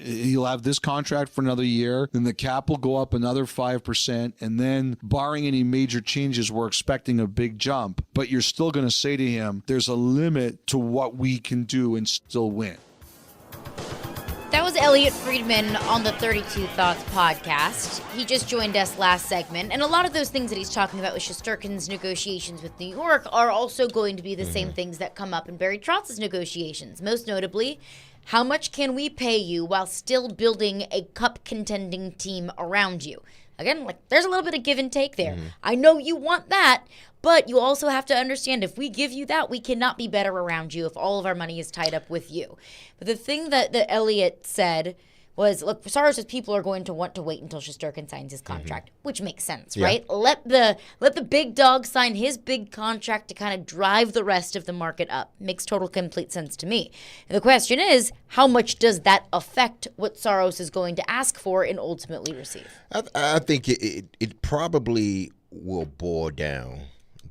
He'll have this contract for another year. Then the cap will go up another 5%. And then, barring any major changes, we're expecting a big jump. But you're still going to say to him, there's a limit to what we can do and still win. That was Elliot Friedman on the 32 Thoughts podcast. He just joined us last segment, and a lot of those things that he's talking about with Shesterkin's negotiations with New York are also going to be the same things that come up in Barry Trotz's negotiations. Most notably, how much can we pay you while still building a cup contending team around you? Again, there's a little bit of give and take there. I know you want that, but you also have to understand if we give you that, we cannot be better around you if all of our money is tied up with you. But the thing that Elliot said was, look, Saros' people are going to want to wait until Shesterkin signs his contract, which makes sense, right? Let the big dog sign his big contract to kind of drive the rest of the market up. Makes total complete sense to me. And the question is, how much does that affect what Saros is going to ask for and ultimately receive? I think it probably will boil down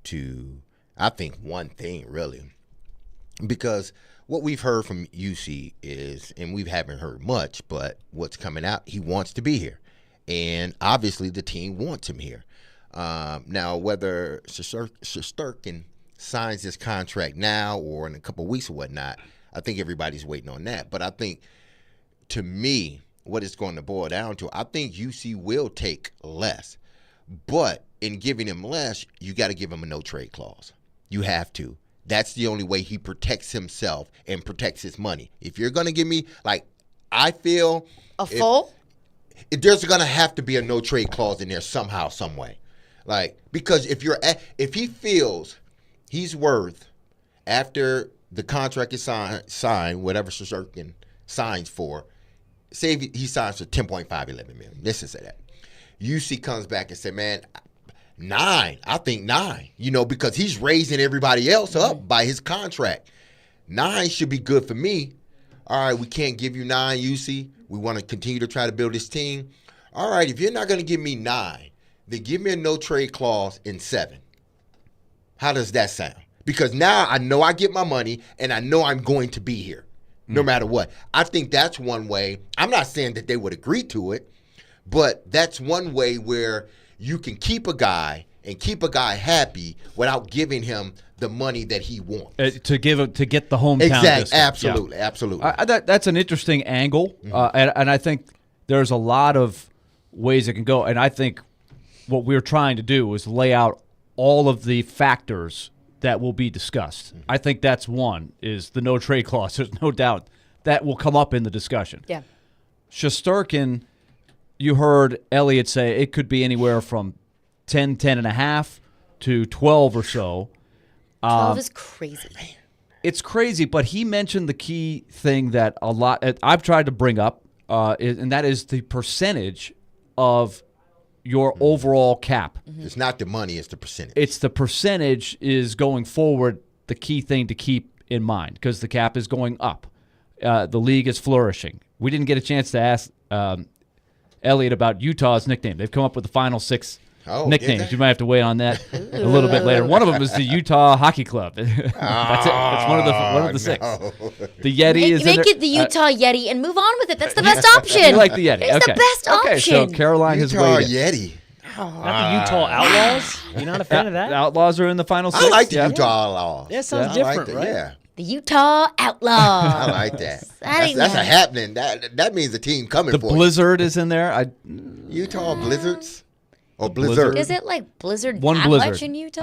to, I think, one thing, really. Because what we've heard from UC is, and we haven't heard much, but what's coming out, he wants to be here. And obviously the team wants him here. Now, whether Shesterkin signs his contract now or in a couple of weeks or whatnot, I think everybody's waiting on that. But I think, to me, what it's going to boil down to, I think UC will take less. But in giving him less, you got to give him a no-trade clause. You have to. That's the only way he protects himself and protects his money. If you're going to give me, I feel there's going to have to be a no trade clause in there somehow, some way. Because if he feels he's worth, after the contract is signed, whatever Shesterkin signs for, say he signs for $10.511 million. Let's just say that. UC comes back and say, man, 9. I think 9, because he's raising everybody else up by his contract. 9 should be good for me. All right, we can't give you 9, UC. We want to continue to try to build this team. All right, if you're not going to give me 9, then give me a no-trade clause in 7. How does that sound? Because now I know I get my money, and I know I'm going to be here no matter what. I think that's one way. I'm not saying that they would agree to it, but that's one way where you can keep a guy and keep a guy happy without giving him the money that he wants to get the hometown. Exactly, absolutely, absolutely. That's an interesting angle, and I think there's a lot of ways it can go. And I think what we're trying to do is lay out all of the factors that will be discussed. I think that's one, is the no trade clause. There's no doubt that will come up in the discussion. Yeah, Shesterkin. You heard Elliot say it could be anywhere from 10 and a half to 12 or so. 12 is crazy. It's crazy, but he mentioned the key thing that a lot I've tried to bring up, and that is the percentage of your overall cap. It's not the money, it's the percentage. It's the percentage is going forward the key thing to keep in mind, because the cap is going up. The league is flourishing. We didn't get a chance to ask Elliot about Utah's nickname. They've come up with the Final Six nicknames. You might have to weigh on that a little bit later. One of them is the Utah Hockey Club. That's it. That's one of the 6. The Yeti is make it the Utah Yeti and move on with it. That's the best option. You like the Yeti? It's the best option. Okay, so Caroline has weighed Yeti. Not the Utah Outlaws? You're not a fan of that? The Outlaws are in the final 6. I like the Utah Outlaws. Yeah, it sounds different, right? Yeah. The Utah Outlaws. I like that. That's a happening. That means a team coming the for you. Blizzard is in there. Utah Blizzards? Or Blizzard? Is it like Blizzard One that Blizzard. much in Utah?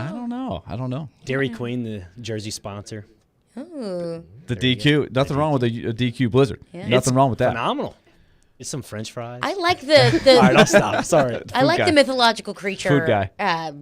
I don't know. Dairy Queen, the jersey sponsor. Ooh. The DQ. Nothing wrong with a DQ Blizzard. Yeah. Nothing wrong with that. Phenomenal. It's some French fries. I like the All right, I'll stop. Sorry. I like the mythological creature Food guy.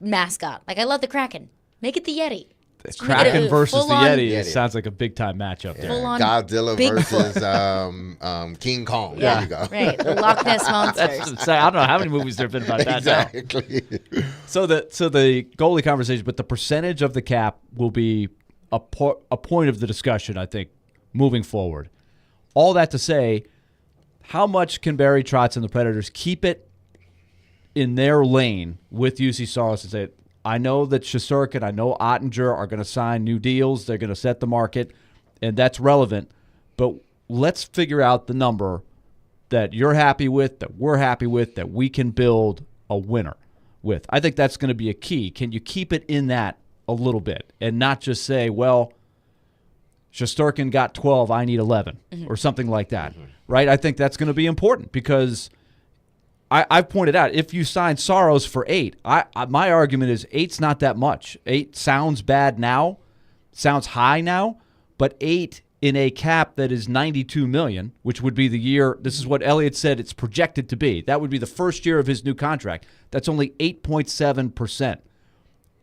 Mascot. Like I love the Kraken. Make it the Yeti. The Kraken versus the Yeti sounds like a big time matchup there. Godzilla versus King Kong. Yeah, there you go. Right. The Loch Ness monsters. I don't know how many movies there have been about that exactly. now. So the goalie conversation, but the percentage of the cap will be a point of the discussion, I think, moving forward. All that to say, how much can Barry Trotz and the Predators keep it in their lane with UC Saros and say, I know that Shesterkin, I know Ottinger are going to sign new deals. They're going to set the market, and that's relevant. But let's figure out the number that you're happy with, that we're happy with, that we can build a winner with. I think that's going to be a key. Can you keep it in that a little bit and not just say, well, Shesterkin got 12, I need 11, or something like that, right? I think that's going to be important because I've pointed out, if you sign Saros for 8, my argument is 8's not that much. 8 sounds bad now, sounds high now, but 8 in a cap that is $92 million, which would be the year, this is what Elliott said it's projected to be. That would be the first year of his new contract. That's only 8.7%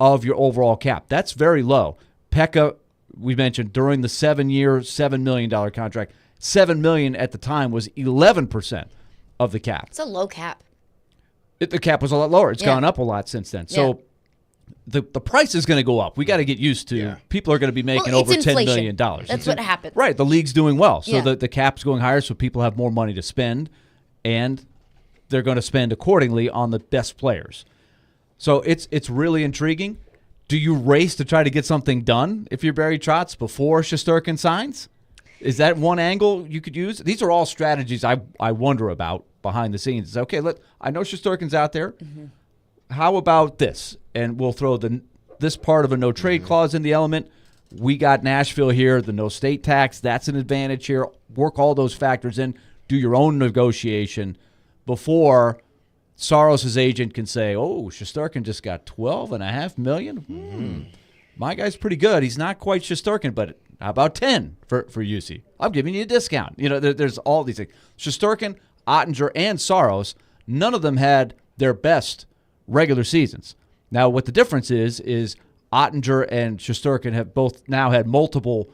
of your overall cap. That's very low. Pekka, we mentioned, during the 7-year, $7 million contract, $7 million at the time was 11% of the cap. It's a low cap. The cap was a lot lower. It's gone up a lot since then. So the price is going to go up. We got to get used to people are going to be making over $10 million. That's what happens. Right. The league's doing well. So the cap's going higher so people have more money to spend, and they're going to spend accordingly on the best players. So it's really intriguing. Do you race to try to get something done if you're Barry Trotz before Shesterkin signs? Is that one angle you could use? These are all strategies I wonder about behind the scenes. It's okay, I know Shesterkin's out there. How about this? And we'll throw this part of a no-trade clause in the element. We got Nashville here, the no-state tax. That's an advantage here. Work all those factors in. Do your own negotiation before Saros' agent can say, oh, Shesterkin just got $12.5 million. My guy's pretty good. He's not quite Shesterkin, but how about 10 for UC? I'm giving you a discount. You know, there's all these things. Shesterkin, Ottinger, and Saros, none of them had their best regular seasons. Now, what the difference is Ottinger and Shesterkin have both now had multiple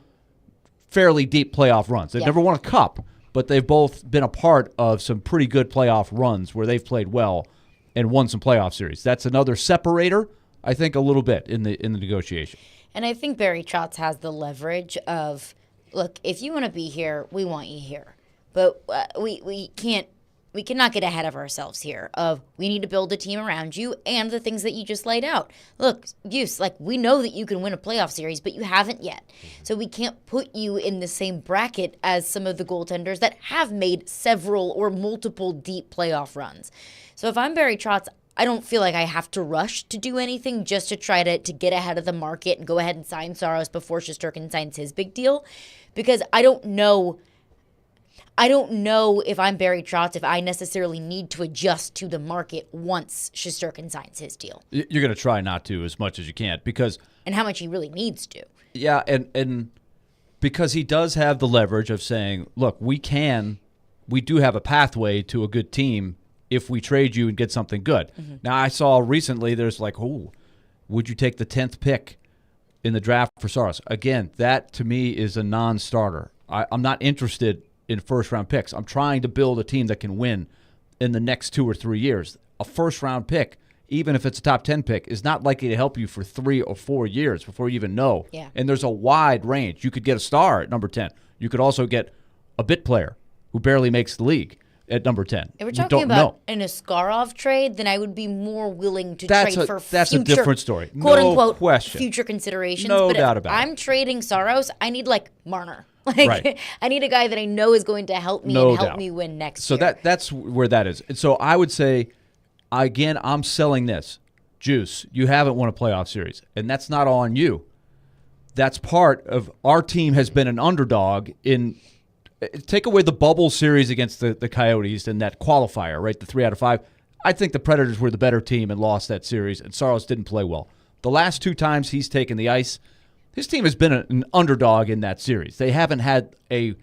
fairly deep playoff runs. They've never won a cup, but they've both been a part of some pretty good playoff runs where they've played well and won some playoff series. That's another separator, I think, a little bit in the negotiation. And I think Barry Trotz has the leverage of, look, if you want to be here, we want you here. But we cannot get ahead of ourselves here of we need to build a team around you and the things that you just laid out. Look, we know that you can win a playoff series, but you haven't yet. So we can't put you in the same bracket as some of the goaltenders that have made several or multiple deep playoff runs. So if I'm Barry Trotz, I don't feel like I have to rush to do anything just to try to get ahead of the market and go ahead and sign Saros before Shesterkin signs his big deal, because I don't know if I'm Barry Trotz if I necessarily need to adjust to the market once Shesterkin signs his deal. You're going to try not to as much as you can and how much he really needs to. Yeah, and because he does have the leverage of saying, look, we do have a pathway to a good team if we trade you and get something good. Now, I saw recently there's would you take the 10th pick in the draft for Saros? Again, that to me is a non-starter. I'm not interested in first-round picks. I'm trying to build a team that can win in the next 2 or 3 years. A first-round pick, even if it's a top 10 pick, is not likely to help you for 3 or 4 years before you even know. Yeah. And there's a wide range. You could get a star at number 10. You could also get a bit player who barely makes the league. at number 10. If we're We talking don't about know. an Askarov trade, then I would be more willing to That's trade a- for that's a future, different story. quote No unquote, question. future considerations. No but doubt if about it. I'm trading Saros, I need like Marner. Like Right. I need a guy that I know is going to help me No and help doubt. me win next So year. that's where that is. And so I would say, again, I'm selling this. Juice, you haven't won a playoff series, and that's not all on you. That's part of our team has been an underdog in take away the bubble series against the Coyotes and that qualifier, right? The 3 out of 5. I think the Predators were the better team and lost that series, and Saros didn't play well. The last 2 times he's taken the ice, his team has been an underdog in that series. They haven't had a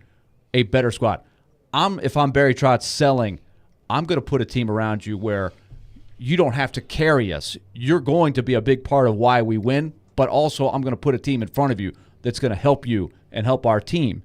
better squad. If I'm Barry Trotz selling, I'm going to put a team around you where you don't have to carry us. You're going to be a big part of why we win, but also I'm going to put a team in front of you that's going to help you and help our team.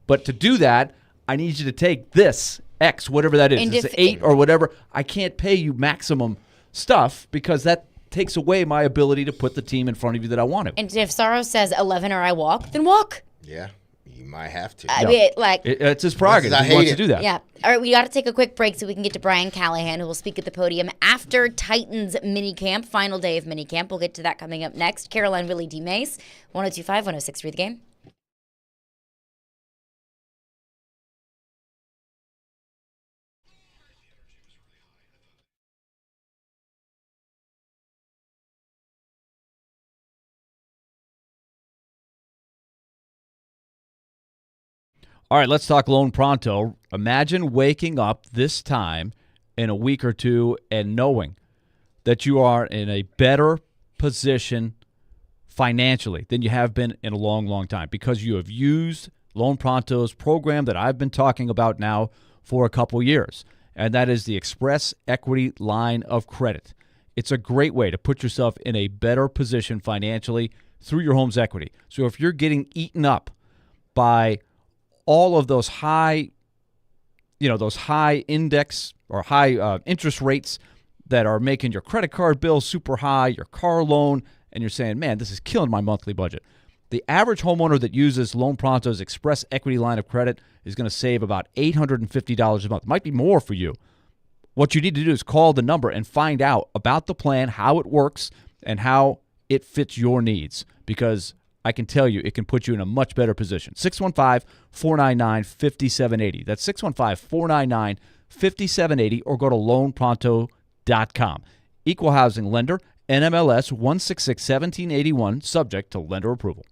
But to do that, I need you to take this X, whatever that is. And It's if- 8 or whatever. I can't pay you maximum stuff because that takes away my ability to put the team in front of you that I want to. And if Saros says 11 or I walk, then walk. Yeah, you might have to. I mean, like It's his prerogative. I He wants hate to it. do that. Yeah. All right, we got to take a quick break so we can get to Brian Callahan, who will speak at the podium after Titans minicamp, final day of minicamp. We'll get to that coming up next. Caroline, Willy, D-Mase, 102.5, 106.3 The Game. All right, let's talk Loan Pronto. Imagine waking up this time in a week or two and knowing that you are in a better position financially than you have been in a long, long time because you have used Loan Pronto's program that I've been talking about now for a couple years, and that is the Express Equity Line of Credit. It's a great way to put yourself in a better position financially through your home's equity. So if you're getting eaten up by all of those high index or high interest rates that are making your credit card bill super high, your car loan, and you're saying, man, this is killing my monthly budget. The average homeowner that uses Loan Pronto's Express Equity Line of Credit is going to save about $850 a month. It might be more for you. What you need to do is call the number and find out about the plan, how it works, and how it fits your needs, because I can tell you it can put you in a much better position. 615-499-5780. That's 615-499-5780, or go to loanpronto.com. Equal housing lender, NMLS 1661781, subject to lender approval.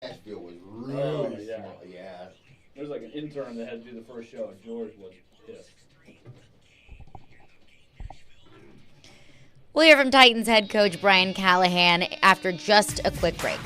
Nashville was Oh, really yeah. small. Yeah. There's like an intern that had to do the first show, and George was pissed. We'll hear from Titans head coach Brian Callahan after just a quick break.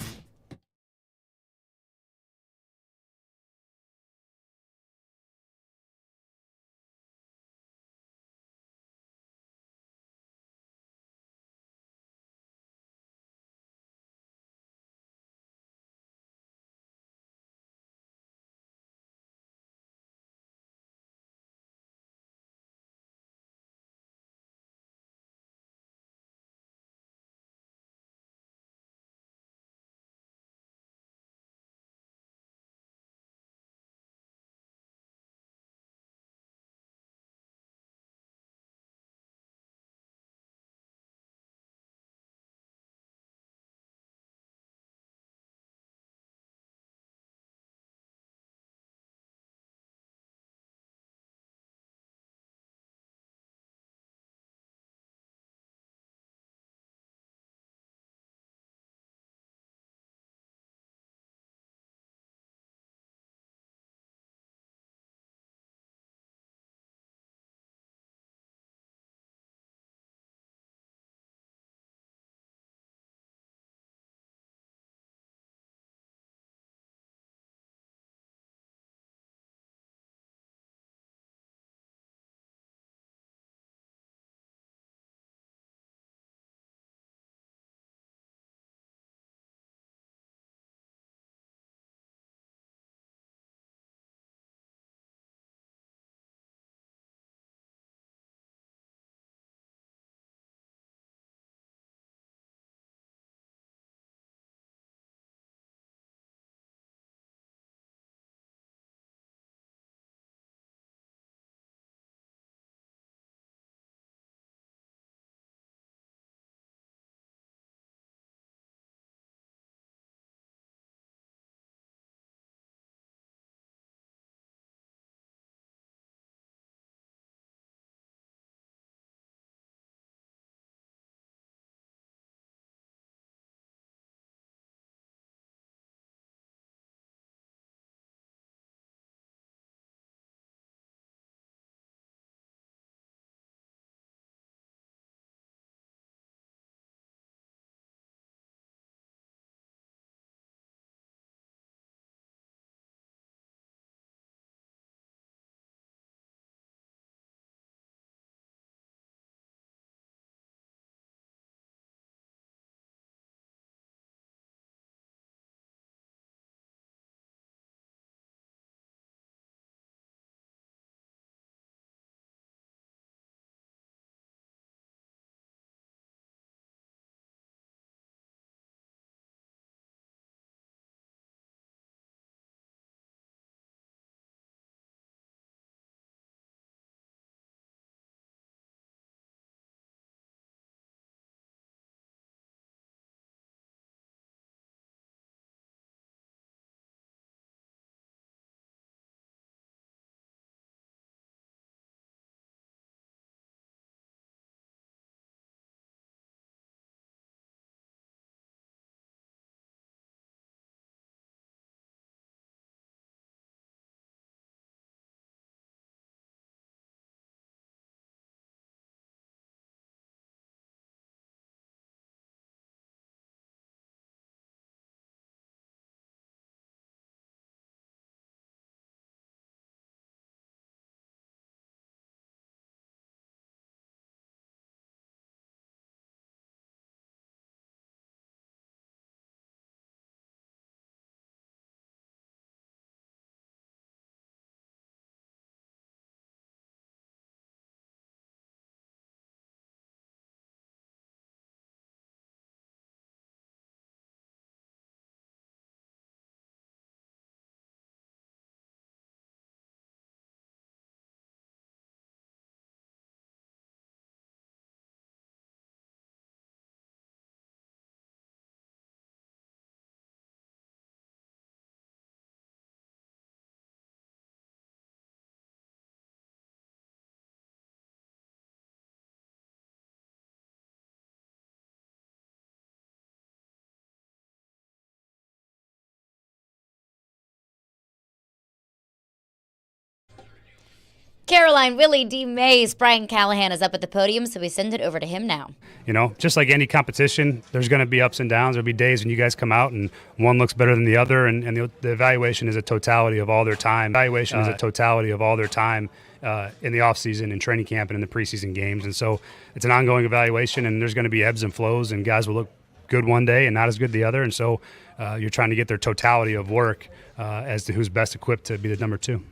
Caroline, Willy, D-Mase, Brian Callahan is up at the podium, so we send it over to him now. You know, just like any competition, there's going to be ups and downs. There'll be days when you guys come out and one looks better than the other, and the evaluation is a totality of all their time. Evaluation is a totality of all their time in the offseason, in training camp, and in the preseason games. And so it's an ongoing evaluation, and there's going to be ebbs and flows, and guys will look good one day and not as good the other. And so you're trying to get their totality of work as to who's best equipped to be the number 2.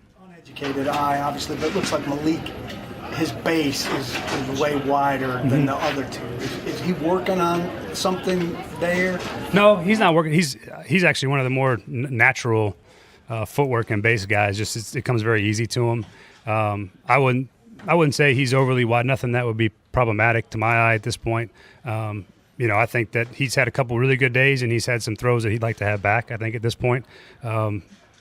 Uneducated eye, obviously, but it looks like Malik, his base is way wider than the other two. Is he working on something there? No, he's not working. He's actually one of the more natural footwork and base guys. Just it comes very easy to him. I wouldn't say he's overly wide. Nothing that would be problematic to my eye at this point. I think that he's had a couple really good days, and he's had some throws that he'd like to have back, I think, at this point.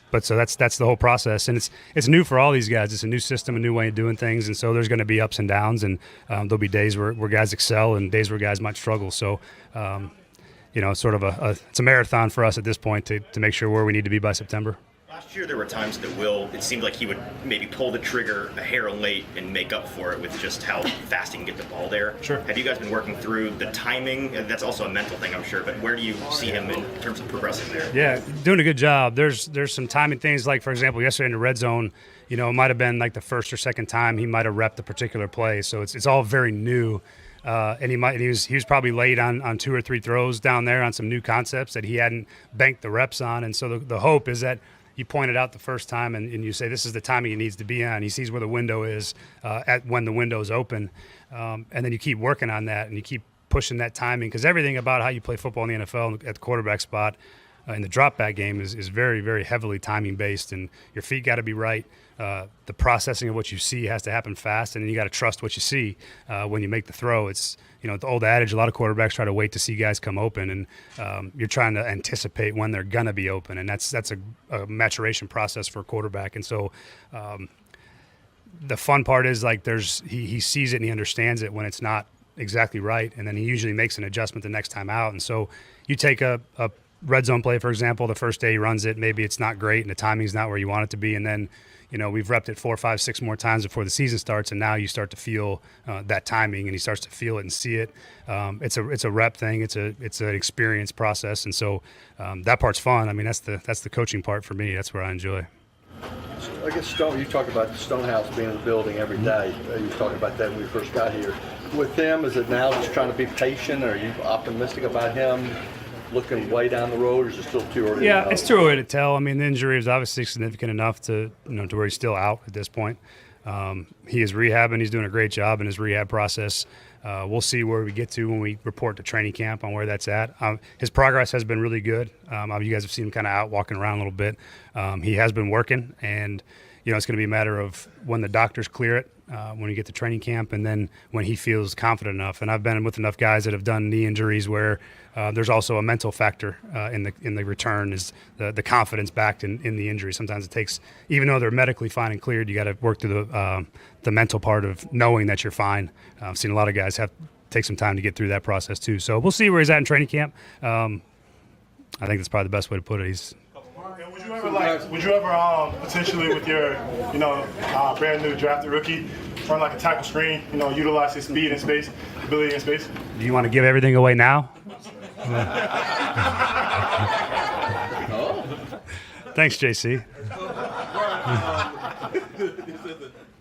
But so that's the whole process, and it's new for all these guys. It's a new system, a new way of doing things, and so there's going to be ups and downs, and there'll be days where guys excel and days where guys might struggle. So, sort of it's a marathon for us at this point to make sure where we need to be by September. Last year there were times that Will, it seemed like he would maybe pull the trigger a hair late and make up for it with just how fast he can get the ball there. Sure. Have you guys been working through the timing? That's also a mental thing, I'm sure, but where do you see him in terms of progressing there? Yeah, doing a good job. There's some timing things, like, for example, yesterday in the red zone, it might have been like the first or second time he might have repped a particular play. So it's all very new. And he was probably late on 2 or 3 throws down there on some new concepts that he hadn't banked the reps on. And so the hope is that you point it out the first time and you say this is the timing he needs to be on. He sees where the window is when the window's open. And then you keep working on that and you keep pushing that timing, because everything about how you play football in the NFL at the quarterback spot in the drop back game is very, very heavily timing based, and your feet got to be right. The processing of what you see has to happen fast, and then you got to trust what you see when you make the throw. It's the old adage, a lot of quarterbacks try to wait to see guys come open, and you're trying to anticipate when they're gonna be open, and that's a maturation process for a quarterback. And so the fun part is, like, he sees it and he understands it when it's not exactly right, and then he usually makes an adjustment the next time out. And so you take a red zone play, for example, the first day he runs it, maybe it's not great and the timing's not where you want it to be, and then we've repped it 4, 5, 6 more times before the season starts, and now you start to feel that timing, and he starts to feel it and see it. It's a rep thing. It's an experience process, and so that part's fun. I mean, that's the coaching part for me. That's where I enjoy. I guess Stone, you talk about Stonehouse being in the building every day. You were talking about that when we first got here. With him, is it now just trying to be patient? Or are you optimistic about him looking way down the road, or is it still too early? Yeah, it's too early to tell. I mean, the injury is obviously significant enough to where he's still out at this point. He is rehabbing. He's doing a great job in his rehab process. We'll see where we get to when we report to training camp on where that's at. His progress has been really good. You guys have seen him kind of out walking around a little bit. He has been working, and it's going to be a matter of when the doctors clear it, when we get to training camp, and then when he feels confident enough. And I've been with enough guys that have done knee injuries where there's also a mental factor in the return, is the confidence backed in the injury. Sometimes it takes, even though they're medically fine and cleared, you got to work through the mental part of knowing that you're fine. I've seen a lot of guys take some time to get through that process too. So we'll see where he's at in training camp. I think that's probably the best way to put it. Would you ever potentially, with your brand new drafted rookie, run like a tackle screen, utilize his speed and space, ability in space? Do you want to give everything away now? Thanks, JC.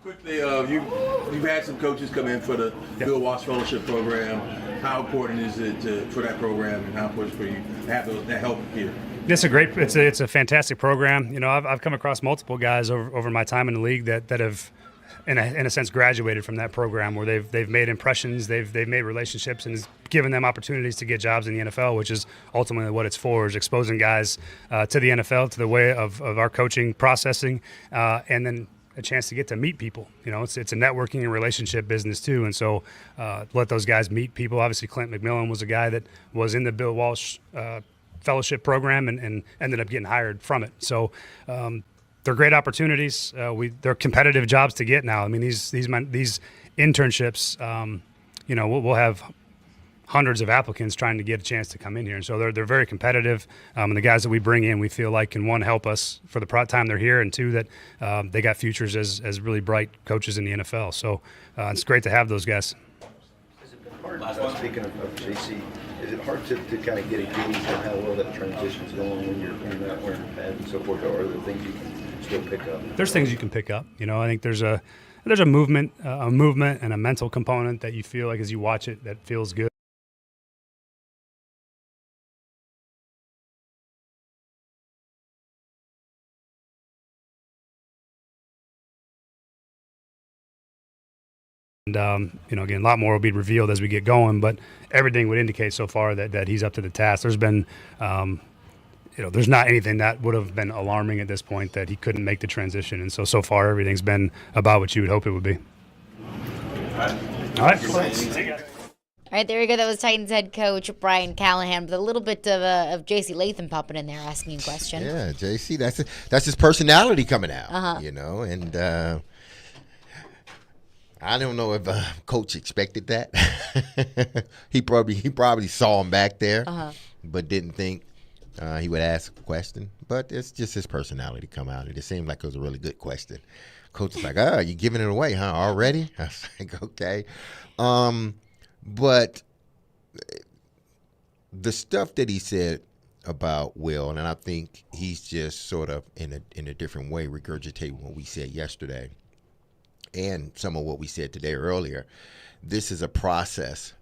Quickly, you've had some coaches come in for the Bill Walsh Fellowship Program. How important is it for that program, and how important for you to have that help here? It's a fantastic program. I've come across multiple guys over my time in the league that have, in a sense, graduated from that program, where they've made impressions, they've made relationships, and it's given them opportunities to get jobs in the NFL, which is ultimately what it's for, is exposing guys to the NFL, to the way of our coaching processing, and then a chance to get to meet people. It's a networking and relationship business too, and so let those guys meet people. Obviously, Clint McMillan was a guy that was in the Bill Walsh Fellowship Program and ended up getting hired from it. So they're great opportunities. They're competitive jobs to get now. I mean, these internships, we'll have hundreds of applicants trying to get a chance to come in here. And so they're very competitive. And the guys that we bring in, we feel like can, one, help us for the time they're here, and two, that they got futures as really bright coaches in the NFL. So it's great to have those guys. Speaking of JC, is it hard to kind of get a gauge on how well that transition's going when you're not wearing pads and so forth, or are there things you can still pick up? There's things you can pick up. I think there's a movement and a mental component that you feel like as you watch it that feels good. And, again, a lot more will be revealed as we get going, but everything would indicate so far that he's up to the task. There's been, there's not anything that would have been alarming at this point that he couldn't make the transition. And so far, everything's been about what you would hope it would be. All right. All right, there we go. That was Titans head coach Brian Callahan with a little bit of J.C. Latham popping in there asking a question. Yeah, J.C., that's his personality coming out, and I don't know if coach expected that. he probably saw him back there, but didn't think he would ask a question. But it's just his personality come out. It seemed like it was a really good question. Coach was like, "Oh, you giving it away, huh? Already?" I was like, "Okay." But the stuff that he said about Will, and I think he's just sort of in a different way regurgitating what we said yesterday. And some of what we said today earlier, this is a process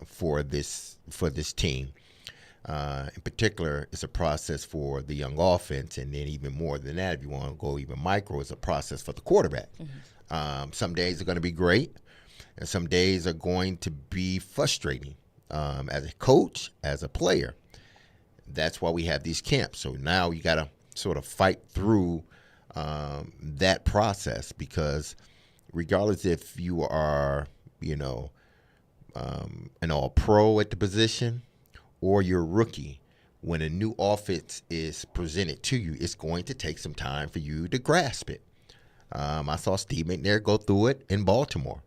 for this team. In particular, it's a process for the young offense, and then even more than that, if you want to go even micro, it's a process for the quarterback. Some days are going to be great, and some days are going to be frustrating. As a coach, as a player, that's why we have these camps. So now you got to sort of fight through that process, because regardless if you are, an all-pro at the position or you're a rookie, when a new offense is presented to you, it's going to take some time for you to grasp it. I saw Steve McNair go through it in Baltimore.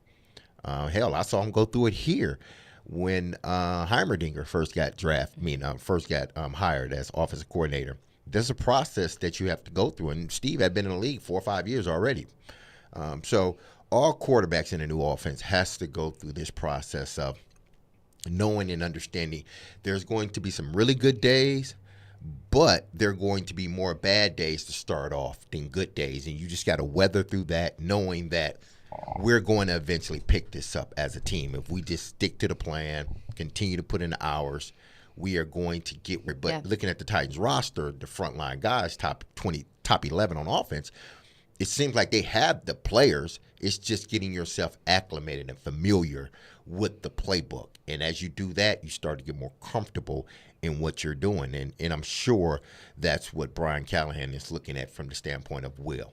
Hell, I saw him go through it here when Heimerdinger first got hired as offensive coordinator. There's a process that you have to go through, and Steve had been in the league 4 or 5 years already. So all quarterbacks in a new offense has to go through this process of knowing and understanding there's going to be some really good days, but there are going to be more bad days to start off than good days, and you just got to weather through that, knowing that we're going to eventually pick this up as a team. If we just stick to the plan, continue to put in the hours, we are going to get – but looking at the Titans roster, the frontline guys, top 11 on offense, it seems like they have the players. It's just getting yourself acclimated and familiar with the playbook. And as you do that, you start to get more comfortable in what you're doing. And I'm sure that's what Brian Callahan is looking at from the standpoint of Will.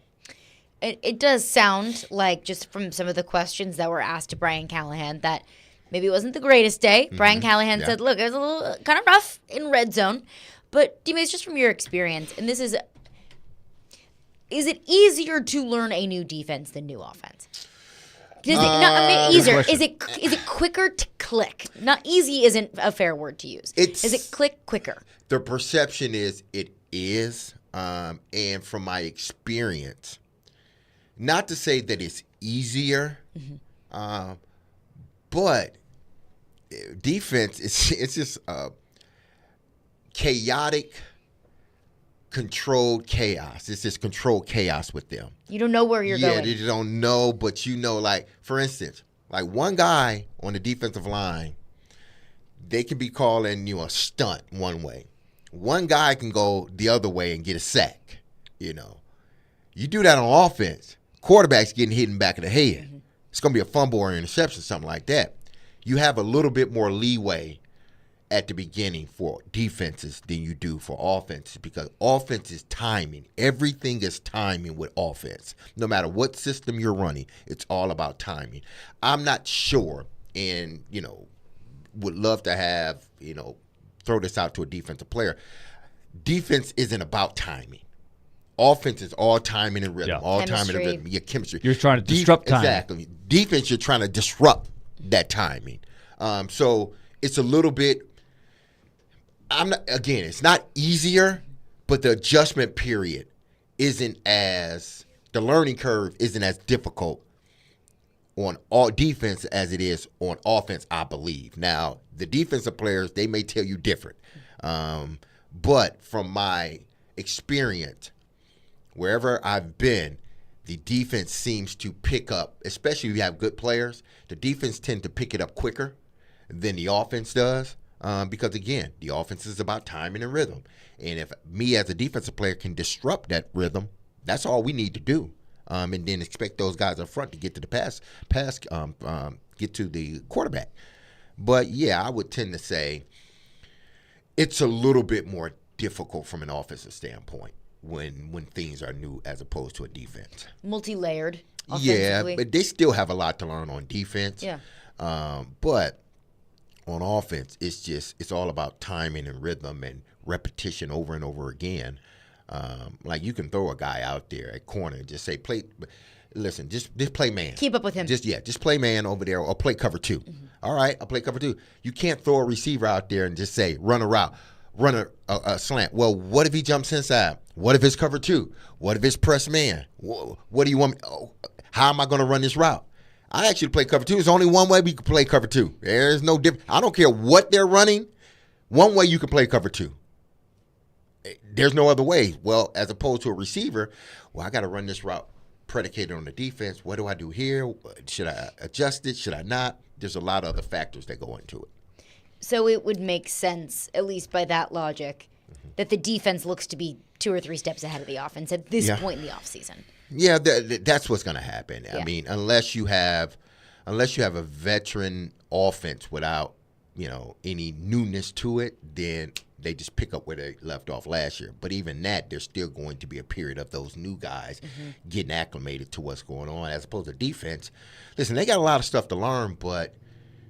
It does sound like, just from some of the questions that were asked to Brian Callahan, that maybe it wasn't the greatest day. Mm-hmm. Brian Callahan said, look, it was a little kind of rough in red zone. But, D-Mase, just from your experience, and this is it easier to learn a new defense than new offense? Easier. Is it quicker to click? Not easy isn't a fair word to use. Is it click quicker? The perception is it is. And from my experience, not to say that it's easier, but defense, it's just chaotic, controlled chaos. It's just controlled chaos with them. You don't know where you're going. Yeah, you don't know, but like, for instance, like one guy on the defensive line, they can be calling you a stunt one way. One guy can go the other way and get a sack, You do that on offense, quarterback's getting hit in the back of the head. Mm-hmm. It's going to be a fumble or an interception, something like that. You have a little bit more leeway at the beginning for defenses than you do for offenses, because offense is timing. Everything is timing with offense. No matter what system you're running, it's all about timing. I'm not sure, and, would love to have, throw this out to a defensive player. Defense isn't about timing. Offense is all timing and rhythm, timing and rhythm. Your chemistry. You're trying to disrupt timing. Exactly. Defense, you're trying to disrupt that timing. So it's a little bit. It's not easier, but the adjustment period the learning curve isn't as difficult on all defense as it is on offense, I believe. Now, the defensive players, they may tell you different. But from my experience, wherever I've been, the defense seems to pick up, especially if you have good players, the defense tend to pick it up quicker than the offense does. Because, again, the offense is about timing and rhythm. And if me as a defensive player can disrupt that rhythm, that's all we need to do. And then expect those guys up front to get to the get to the quarterback. But, yeah, I would tend to say it's a little bit more difficult from an offensive standpoint when things are new as opposed to a defense. Multi-layered offensively. Yeah, but they still have a lot to learn on defense. Yeah. But on offense, it's all about timing and rhythm and repetition over and over again. Like you can throw a guy out there at corner and just say, just play man. Keep up with him. Just play man over there or play cover 2. Mm-hmm. All right, I'll play cover 2. You can't throw a receiver out there and just say, run a route, run a slant. Well, what if he jumps inside? What if it's cover 2? What if it's press man? What do you want how am I going to run this route? I actually play cover 2. There's only one way we can play cover 2. There's no difference. I don't care what they're running. One way you can play cover 2. There's no other way. Well, as opposed to a receiver, I got to run this route predicated on the defense. What do I do here? Should I adjust it? Should I not? There's a lot of other factors that go into it. So it would make sense, at least by that logic, that the defense looks to be 2 or 3 steps ahead of the offense at this point in the offseason. Yeah, that's what's going to happen. Yeah. I mean, unless you have a veteran offense without, any newness to it, then they just pick up where they left off last year. But even that, there's still going to be a period of those new guys getting acclimated to what's going on, as opposed to defense. Listen, they got a lot of stuff to learn, but,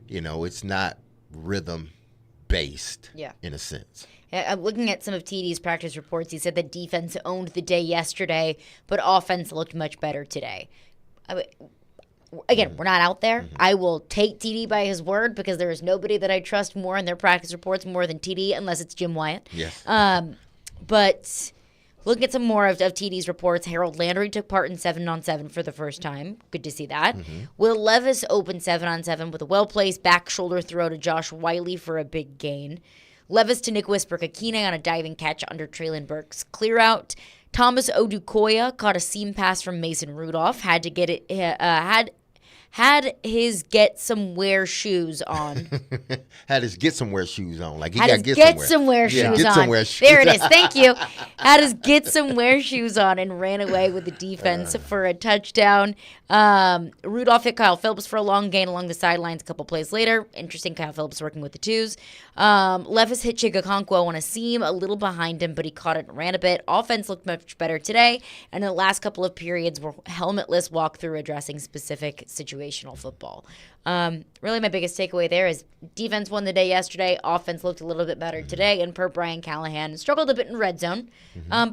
it's not rhythm-based in a sense. I'm looking at some of TD's practice reports. He said that defense owned the day yesterday, but offense looked much better today. Again, we're not out there. I will take TD by his word because there is nobody that I trust more in their practice reports more than TD, unless it's Jim Wyatt. Yes. But looking at some more of TD's reports, Harold Landry took part in 7-on-7 for the first time. Good to see that. Will Levis opened 7-on-7 with a well-placed back shoulder throw to Josh Wiley for a big gain. Levis to Nick Whisper-Kakine on a diving catch under Traylon Burks' clear out. Thomas Odukoya caught a seam pass from Mason Rudolph. Had to get it. Had his get somewhere shoes on. Had his get somewhere shoes on. Like he had got his get somewhere shoes shoes on. Somewhere shoes. There it is. Thank you. Had his get somewhere shoes on and ran away with the defense for a touchdown. Rudolph hit Kyle Phillips for a long gain along the sidelines a couple plays later. Interesting, Kyle Phillips working with the twos. Levis hit Chigakonkwo on a seam, a little behind him, but he caught it and ran a bit. Offense looked much better today, and the last couple of periods were helmetless walkthrough addressing specific situational football. Really, my biggest takeaway there is defense won the day yesterday. Offense looked a little bit better today, and per Brian Callahan, struggled a bit in red zone,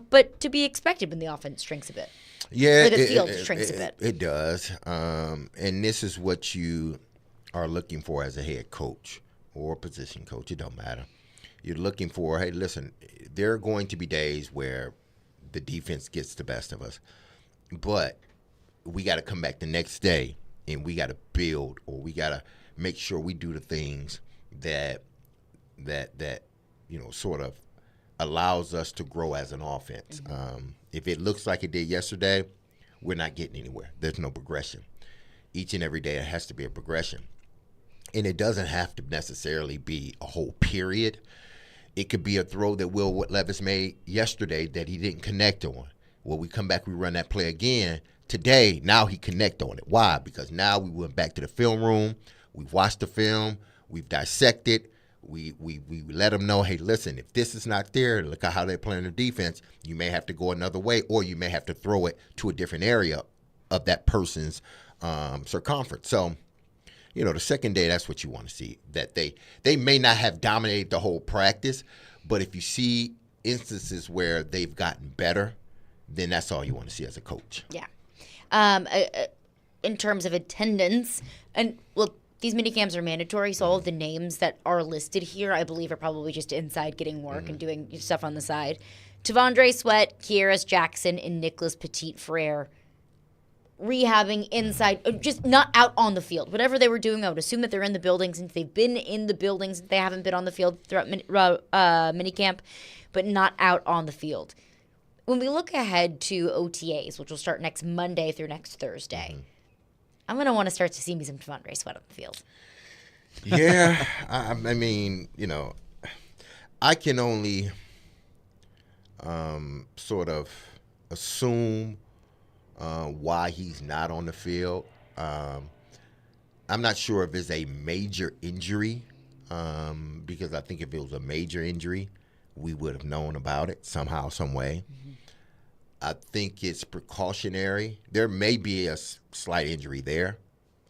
but to be expected when the offense shrinks a bit. Yeah, or the field shrinks a bit. It does, and this is what you are looking for as a head coach or position coach. It don't matter. You're looking for, hey, listen, there are going to be days where the defense gets the best of us, but we got to come back the next day and we got to build, or we got to make sure we do the things that sort of allows us to grow as an offense. If it looks like it did yesterday, we're not getting anywhere. There's no progression. Each and every day it has to be a progression. And it doesn't have to necessarily be a whole period. It could be a throw that Will Levis made yesterday that he didn't connect on. Well, we come back, we run that play again. Today, now he connect on it. Why? Because now we went back to the film room. We've watched the film. We've dissected. We let them know, hey, listen, if this is not there, look at how they're playing their defense. You may have to go another way, or you may have to throw it to a different area of that person's circumference. So, the second day, that's what you want to see. That they may not have dominated the whole practice, but if you see instances where they've gotten better, then that's all you want to see as a coach. Yeah. In terms of attendance, and These minicamps are mandatory, so all of the names that are listed here, I believe, are probably just inside getting work and doing stuff on the side. Tavondre Sweat, Kieras Jackson, and Nicholas Petit-Frere rehabbing inside, just not out on the field. Whatever they were doing, I would assume that they're in the building since they've been in the buildings. They haven't been on the field throughout minicamp, but not out on the field. When we look ahead to OTAs, which will start next Monday through next Thursday, I'm going to want to start to see me some Tavondre Sweat on the field. Yeah, I mean, I can only sort of assume why he's not on the field. I'm not sure if it's a major injury, because I think if it was a major injury, we would have known about it somehow, some way. I think it's precautionary. There may be a slight injury there.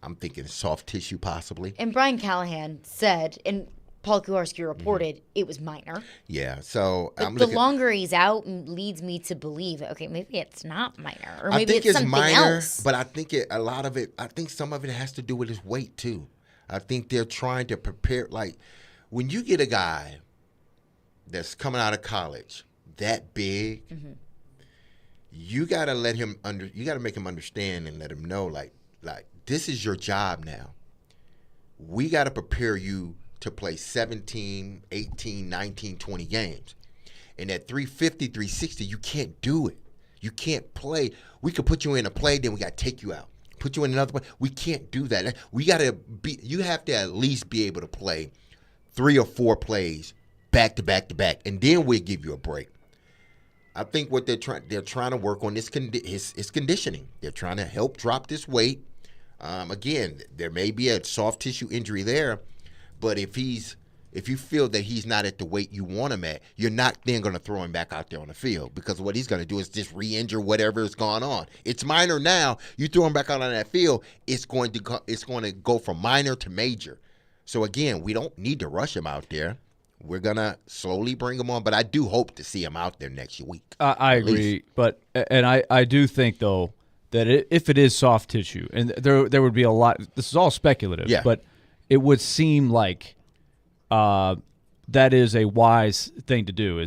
I'm thinking soft tissue possibly. And Brian Callahan said, and Paul Kuharski reported, it was minor. Yeah, so but the longer he's out leads me to believe, okay, maybe it's not minor, or maybe it's something minor, else. But I think I think some of it has to do with his weight too. I think they're trying to prepare. Like when you get a guy that's coming out of college that big. You gotta you gotta make him understand and let him know, like this is your job now. We gotta prepare you to play 17, 18, 19, 20 games. And at 350, 360, you can't do it. You can't play. We could put you in a play, then we gotta take you out. Put you in another play. We can't do that. You have to at least be able to play 3 or 4 plays back to back to back, and then we'll give you a break. I think what they're trying to work on is conditioning. They're trying to help drop this weight. Again, there may be a soft tissue injury there, but if you feel that he's not at the weight you want him at, you're not then going to throw him back out there on the field, because what he's going to do is just re-injure whatever is going on. It's minor now. You throw him back out on that field, it's going to go from minor to major. So again, we don't need to rush him out there. We're going to slowly bring him on, but I do hope to see him out there next week. I agree, but I do think, though, that if it is soft tissue, and there would be a lot – this is all speculative, but it would seem like that is a wise thing to do.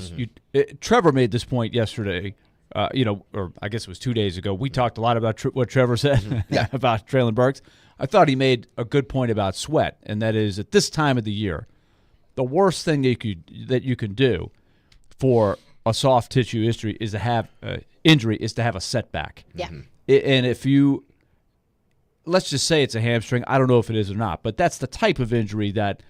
Trevor made this point yesterday, or I guess it was 2 days ago. We talked a lot about what Trevor said about Traylon Burks. I thought he made a good point about Sweat, and that is at this time of the year, the worst thing that you can do for a soft tissue injury is to have a setback. Yeah. And if you, let's just say it's a hamstring, I don't know if it is or not, but that's the type of injury that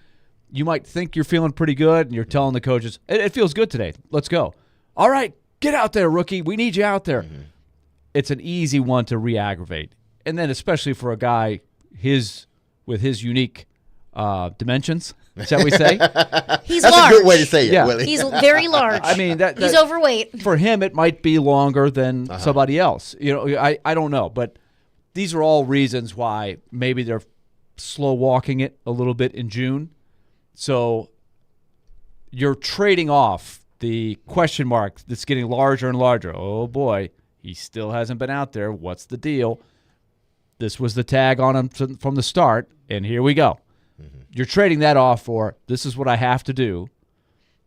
you might think you're feeling pretty good, and you're telling the coaches, it feels good today, let's go. All right, get out there, rookie. We need you out there. It's an easy one to re-aggravate. And then especially for a guy with his unique dimensions, shall we say? He's That's large. a good way to say it, Willy. He's very large. I mean, he's overweight. For him, it might be longer than somebody else. I don't know, but these are all reasons why maybe they're slow walking it a little bit in June. So you're trading off the question mark that's getting larger and larger. Oh boy, he still hasn't been out there. What's the deal? This was the tag on him from the start, and here we go. You're trading that off for, this is what I have to do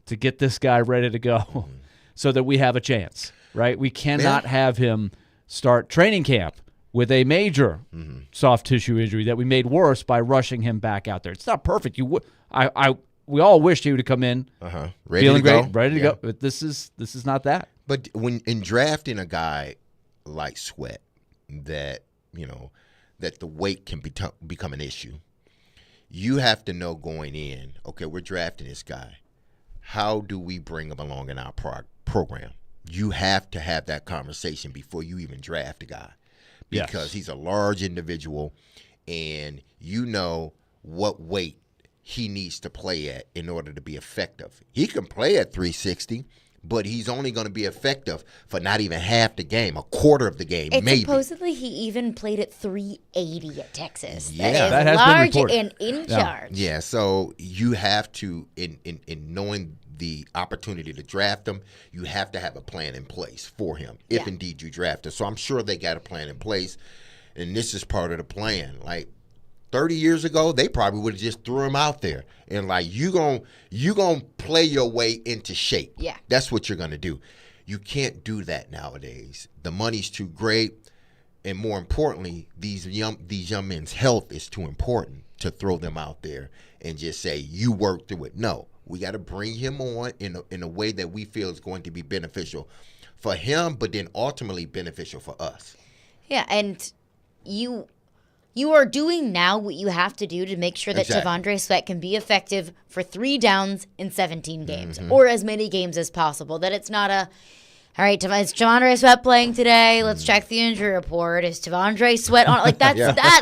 to get this guy ready to go so that we have a chance, right? We cannot have him start training camp with a major soft tissue injury that we made worse by rushing him back out there. It's not perfect. We all wished he would have come in feeling great, ready to go. But this is not that. But when in drafting a guy like Sweat, that that the weight can become an issue. You have to know going in, okay, we're drafting this guy. How do we bring him along in our program? You have to have that conversation before you even draft a guy, because he's a large individual, and you know what weight he needs to play at in order to be effective. He can play at 360, but he's only going to be effective for not even half the game, a quarter of the game, maybe. Supposedly he even played at 380 at Texas. Yeah, that is large and in charge. Yeah, so you have to, in knowing the opportunity to draft him, you have to have a plan in place for him, if indeed you draft him. So I'm sure they got a plan in place, and this is part of the plan. Like, 30 years ago, they probably would have just threw him out there and like you gonna play your way into shape. Yeah, that's what you're gonna do. You can't do that nowadays. The money's too great, and more importantly, these young men's health is too important to throw them out there and just say you work through it. No, we got to bring him on in a way that we feel is going to be beneficial for him, but then ultimately beneficial for us. Yeah, and you are doing now what you have to do to make sure that T'Vondre Sweat can be effective for 3 downs in 17 games or as many games as possible. That it's not all right, is T'Vondre Sweat playing today? Let's check the injury report. Is T'Vondre Sweat on? Like that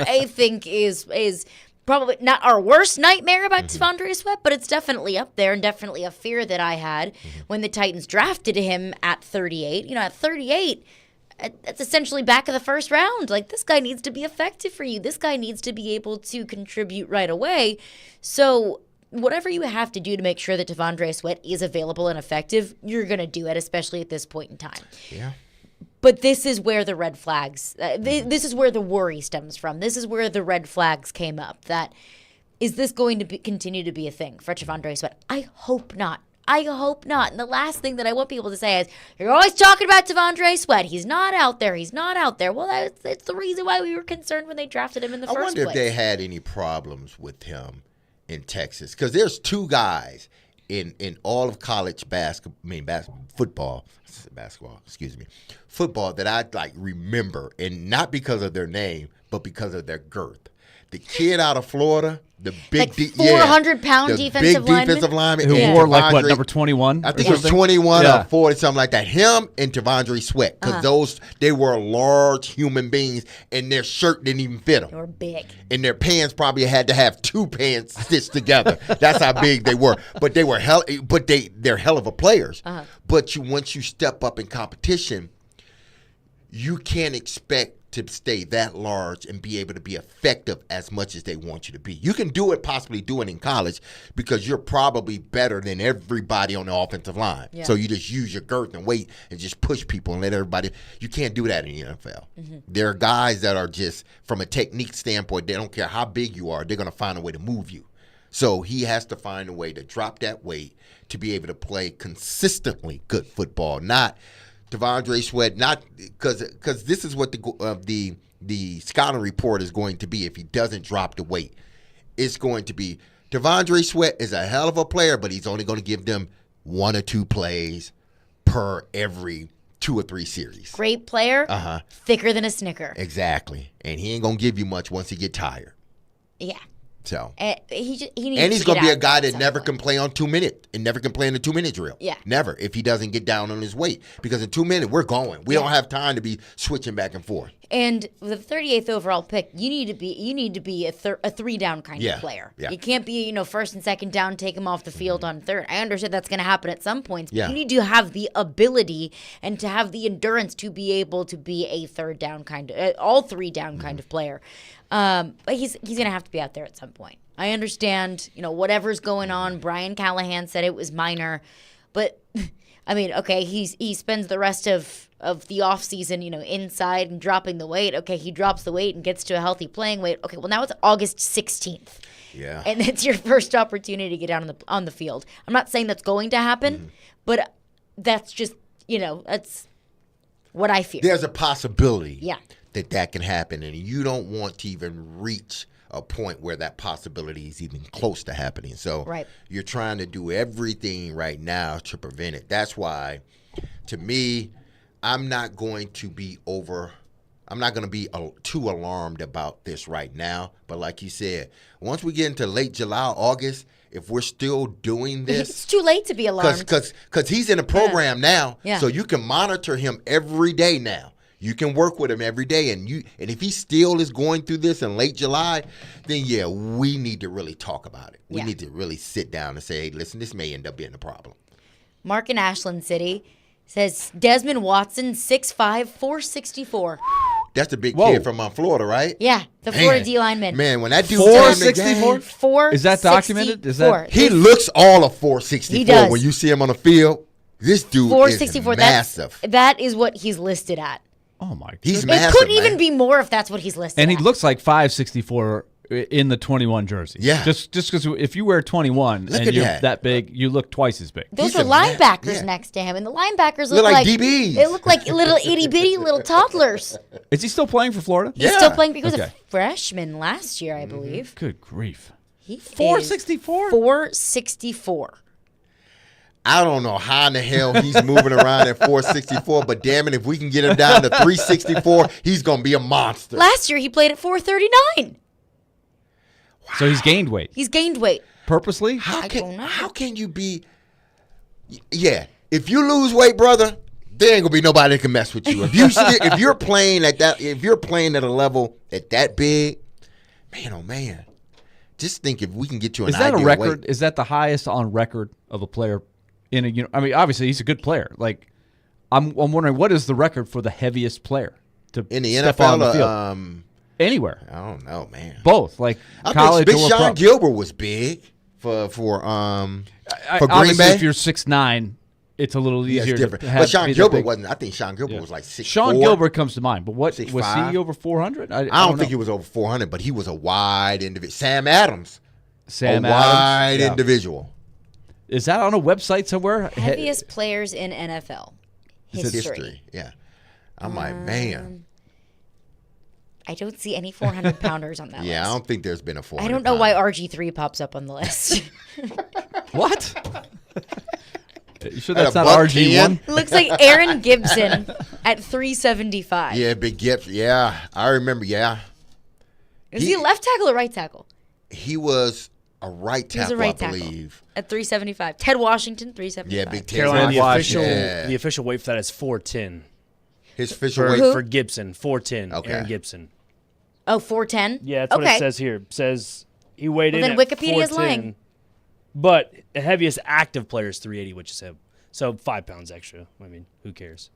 I think is probably not our worst nightmare about T'Vondre Sweat, but it's definitely up there and definitely a fear that I had when the Titans drafted him at 38. At 38, that's essentially back of the first round. Like, this guy needs to be effective for you. This guy needs to be able to contribute right away. So whatever you have to do to make sure that T'Vondre Sweat is available and effective, you're going to do it, especially at this point in time. Yeah. But this is where the red flags, this is where the worry stems from. This is where the red flags came up. That, is this going to continue to be a thing for T'Vondre Sweat? I hope not. I hope not. And the last thing that I want people to say is, you're always talking about T'Vondre Sweat. He's not out there. He's not out there. Well, that's the reason why we were concerned when they drafted him in the first place. I wonder if they had any problems with him in Texas. Because there's 2 guys in all of college football that I remember, and not because of their name, but because of their girth. The kid out of Florida, the big 400-pound defensive lineman who wore number 21. I think it was 21 or 40, something like that. Him and T'Vondre Sweat, because they were large human beings, and their shirt didn't even fit them. They were big, and their pants probably had to have 2 pants stitched together. That's how big they were. But they were they're hell of a players. But once you step up in competition, you can't expect to stay that large and be able to be effective as much as they want you to be. You can possibly do it in college because you're probably better than everybody on the offensive line. Yeah. So you just use your girth and weight and just push people and let everybody. You can't do that in the NFL. There are guys that are just, from a technique standpoint, they don't care how big you are, they're going to find a way to move you. So he has to find a way to drop that weight to be able to play consistently good football, not T'Vondre Sweat, not because this is what the scouting report is going to be if he doesn't drop the weight. It's going to be T'Vondre Sweat is a hell of a player, but he's only going to give them 1 or 2 plays per every 2 or 3 series. Great player, thicker than a Snicker. Exactly, and he ain't going to give you much once he get tired. Yeah. So he's going to be a guy that never can play on 2 minute and never can play in a 2 minute drill. Yeah, never, if he doesn't get down on his weight, because in 2 minutes we're going. We don't have time to be switching back and forth. And with the 38th overall pick, you need to be a 3-down kind of player. Yeah. You can't be first and second down, take him off the field on third. I understand that's going to happen at some points, but you need to have the ability and to have the endurance to be able to be a 3-down kind of all 3-down kind of player. But he's going to have to be out there at some point. I understand, whatever's going on. Brian Callahan said it was minor, but I mean, okay, he spends the rest of the offseason, inside and dropping the weight. Okay, he drops the weight and gets to a healthy playing weight. Okay, well, now it's August 16th. Yeah. And it's your first opportunity to get down on the field. I'm not saying that's going to happen, but that's just, that's what I fear. There's a possibility that can happen, and you don't want to even reach a point where that possibility is even close to happening. So you're trying to do everything right now to prevent it. That's why, to me, I'm not going to be too alarmed about this right now. But like you said, once we get into late July, August, if we're still doing this, it's too late to be alarmed. Because he's in a program now, so you can monitor him every day now. You can work with him every day, and if he still is going through this in late July, then we need to really talk about it. We need to really sit down and say, hey, listen, this may end up being a problem. Mark in Ashland City says Desmond Watson, 6'5", 464. That's the big kid from Florida, right? Yeah, the Florida D lineman. Man, when that dude 464, 464, is that documented? He looks all of 464. He does. When you see him on the field. This dude is massive. That is what he's listed at. Oh my God. He's massive. It couldn't even be more if that's what he's listed and at. He looks like 564 in the 21 jersey. Yeah. Just because if you wear 21 Look and at you're that. big, you look twice as big. Those were linebackers next to him, and the linebackers look like DBs. They look like little itty bitty little toddlers. Is he still playing for Florida? He's still playing because he was a freshman last year, I believe. Good grief. He 464? 464. I don't know how in the hell he's moving around at 464, but damn it, if we can get him down to 364, he's going to be a monster. Last year, he played at 439. So he's gained weight. He's gained weight. Purposely? How can you be? Yeah, if you lose weight, brother, there ain't gonna be nobody that can mess with you. If you're playing at that, if you're playing at a level at that big, man, oh man, just think if we can get you an Is that a ideal record? weight. Is that the highest on record of a player in a? I mean, obviously he's a good player. Like, I'm wondering what is the record for the heaviest player to in the step NFL? on the field? Anywhere. I don't know, man. Both, like I college think or Sean pro. Gilbert was big for Green Obviously, Bay. if you're 6'9", it's a little Yeah, easier. it's different. To have, But Sean be that Gilbert big. wasn't. I think Sean Gilbert was like 6'4". Sean Gilbert comes to mind, but what 6'5". was he over 400? I don't think know. he was over 400, but he was a wide individual. Sam Adams, Sam a Adams, wide yeah. individual. Is that on a website somewhere? Heaviest players in NFL history. Yeah, I'm like, man. I don't see any 400-pounders on that Yeah, list. I don't think there's been a 400. I don't know why RG3 pops up on the list. What? You sure At that's a not buck RG1? It looks like Aaron Gibson at 375. Yeah, Big Gibson. Yeah, I remember. Yeah, Is he a left tackle or right tackle? he was a right He was tackle, a right I tackle. believe. At 375. Ted Washington, 375. Yeah, Big Ted. Carolina, Washington. the official weight for that is 410. His official for, weight for Gibson, 410. Okay. Aaron Gibson. Oh, 410? Yeah, that's what it says here. It says he weighed in then at Wikipedia's 410, lying. But the heaviest active player is 380, which is him. So 5 pounds extra. I mean, who cares?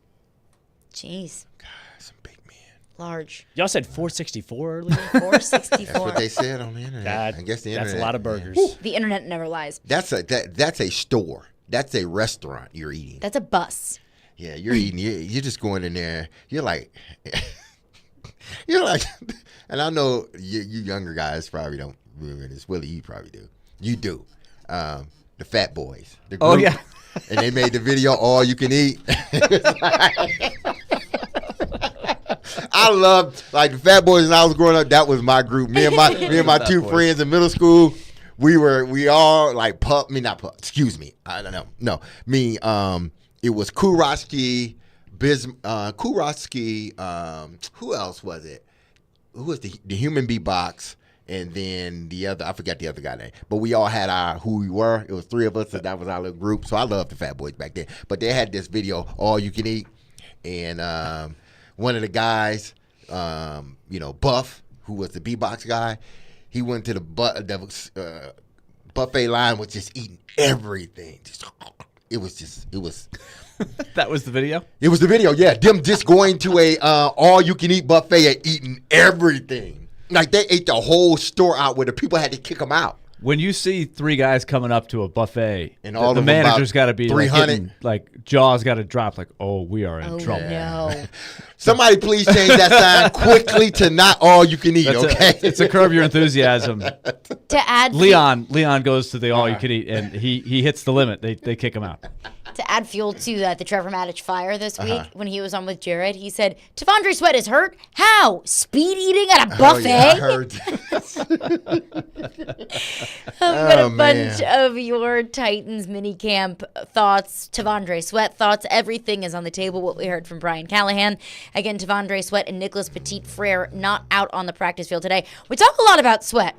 Jeez. God, some big man. Large. Y'all said 464 earlier? 464. That's what they said on the internet. I guess the internet. That's a lot of burgers. Yeah. The internet never lies. That's a store. That's a restaurant you're eating. That's a bus. Yeah, you're eating. You're just going in there. You're like, and I know you younger guys probably don't remember this. Willie, you probably do. You do. The Fat Boys. The group, Oh, yeah. And they made the video, All You Can Eat. I loved, like, the Fat Boys when I was growing up. That was my group. Me and my two friends in middle school. We all like I don't know. No, me. It was Kurosky, who else was it? Who was the Human Beatbox? And then the other, I forgot the other guy's name. But we all had our who we were. It was 3 of us, and that was our little group. So I loved the Fat Boys back then. But they had this video, All You Can Eat. And one of the guys, Buff, who was the beatbox guy, he went to the buffet line, was just eating everything. It was That was the video? It was the video, yeah. Them just going to a all-you-can-eat buffet and eating everything. Like, they ate the whole store out where the people had to kick them out. When you see 3 guys coming up to a buffet, And all the of them manager's about got to be 300. like jaws got to drop. Like, oh, we are in trouble. No. Somebody please change that sign quickly to not all you can eat, okay? It's a Curb Your Enthusiasm. To add Leon goes to the all you can eat, and he hits the limit. They kick him out. To add fuel to the Trevor Maddich fire this week, when he was on with Jared, he said, Tavondre Sweat is hurt? How? Speed eating at a buffet? Yeah, I heard. I've got a bunch of your Titans minicamp thoughts, Tavondre Sweat thoughts. Everything is on the table, what we heard from Brian Callahan. Again, Tavondre Sweat and Nicholas Petit-Frere not out on the practice field today. We talk a lot about Sweat.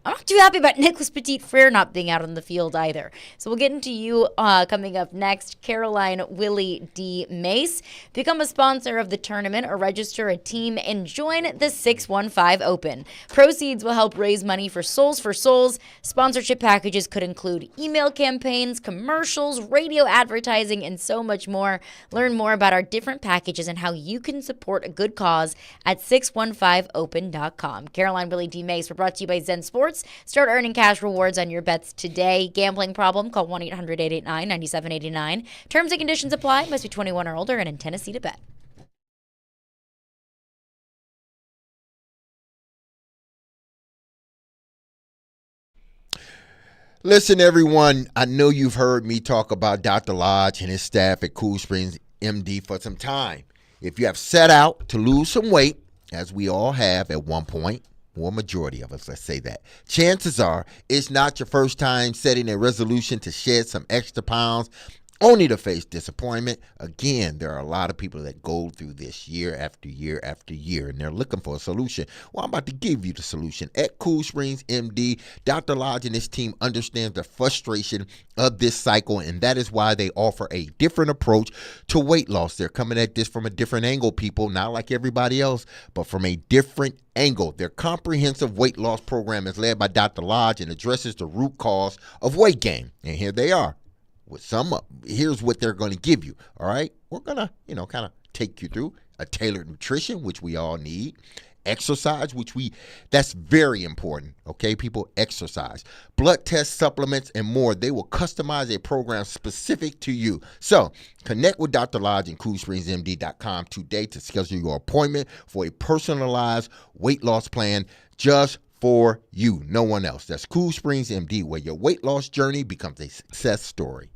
I'm not too happy about Nicholas Petit-Frere not being out on the field either. So we'll get into you coming up next. Caroline, Willy, D-Mase. Become a sponsor of the tournament or register a team and join the 615 Open. Proceeds will help raise money for Souls for Souls. Sponsorship packages could include email campaigns, commercials, radio advertising, and so much more. Learn more about our different packages and how you can support a good cause at 615open.com. Caroline, Willy, D-Mase were brought to you by Zen Sports. Start earning cash rewards on your bets today. Gambling problem? Call 1-800-889-9789. Terms and conditions apply. Must be 21 or older and in Tennessee to bet. Listen, everyone, I know you've heard me talk about Dr. Lodge and his staff at Cool Springs MD for some time. If you have set out to lose some weight, as we all have at one point, or majority of us, let's say that, chances are it's not your first time setting a resolution to shed some extra pounds only to face disappointment. Again, there are a lot of people that go through this year after year after year, and they're looking for a solution. Well, I'm about to give you the solution. At Cool Springs MD, Dr. Lodge and his team understand the frustration of this cycle, and that is why they offer a different approach to weight loss. They're coming at this from a different angle, people, not like everybody else, but from a different angle. Their comprehensive weight loss program is led by Dr. Lodge and addresses the root cause of weight gain. And here they are. Here's what they're going to give you. All right, we're gonna kind of take you through a tailored nutrition, which we all need, exercise, that's very important. Okay, people, exercise, blood tests, supplements, and more. They will customize a program specific to you. So connect with Dr. Lodge and CoolSpringsMD.com today to schedule your appointment for a personalized weight loss plan just for you, no one else. That's Cool Springs MD, where your weight loss journey becomes a success story.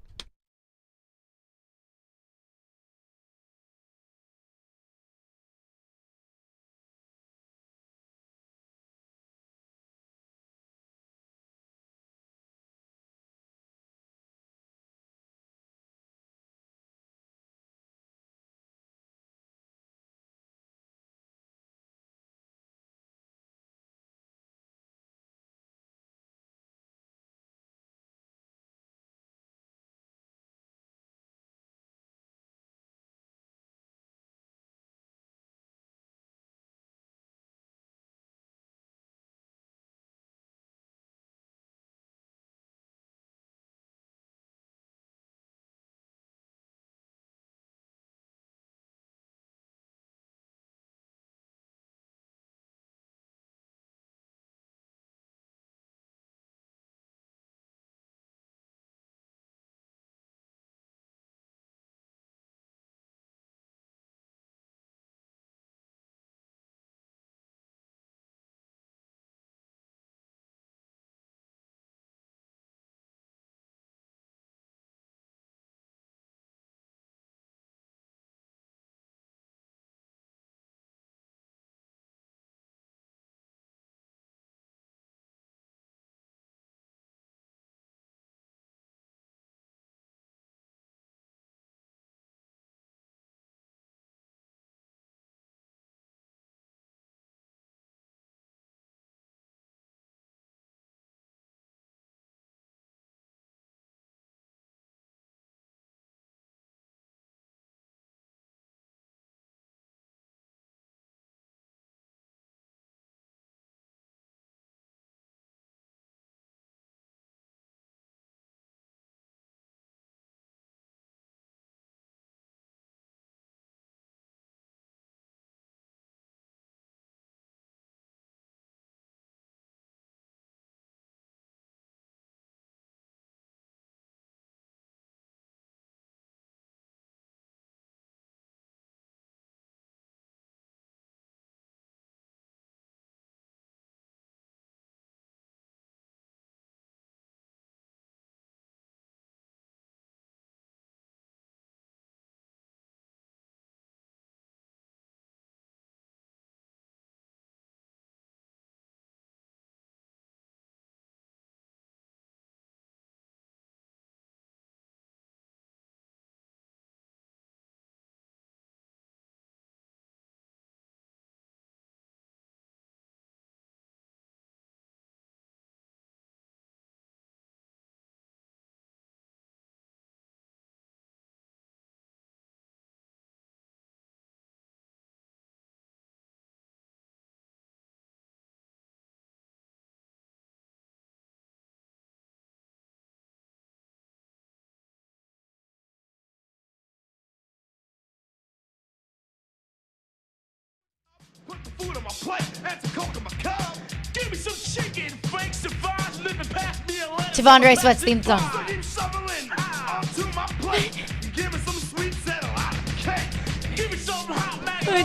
Put the food on my plate and some coke in my cup. Give me some chicken, fake survive, living past me and let Tavondre Sweat's theme song.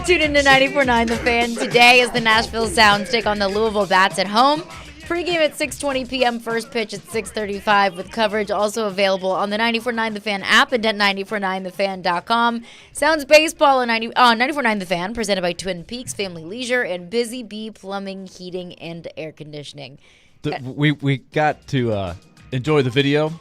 Tune in to 94.9 The Fan. Today as the Nashville Sounds take on the Louisville Bats at home. Pre-game at 6:20 p.m., first pitch at 6:35 with coverage also available on the 94.9 The Fan app and at 949thefan.com. Sounds Baseball on 94.9 The Fan, presented by Twin Peaks Family Leisure and Busy Bee Plumbing, Heating, and Air Conditioning. We got to enjoy the video.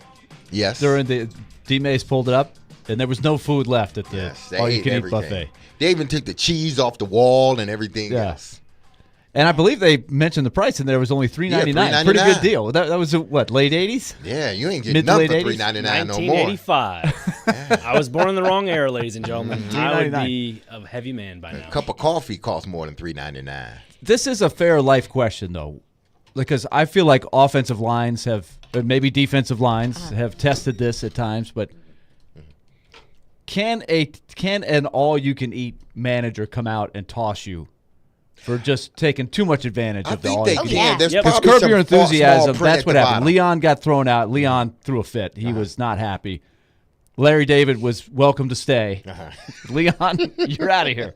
Yes. During the D-Mase pulled it up, and there was no food left at the all-you-can-eat buffet. They even took the cheese off the wall and everything else. And I believe they mentioned the price, and there was only $3.99. $3.99. Pretty good deal. That was what, late '80s? Yeah, you ain't getting nothing for $3.99 no more. 1985. I was born in the wrong era, ladies and gentlemen. I would be a heavy man by now. A cup of coffee costs more than $3.99. This is a fair life question, though, because I feel like offensive lines have, maybe defensive lines have tested this at times, but can an all-you-can-eat manager come out and toss you for just taking too much advantage of the all-you-can-eat? Yeah. There's Because probably Curb some Your Enthusiasm, small print that's at what the happened. bottom. Leon got thrown out. Leon threw a fit. He was not happy. Larry David was welcome to stay. Leon, you're out of here.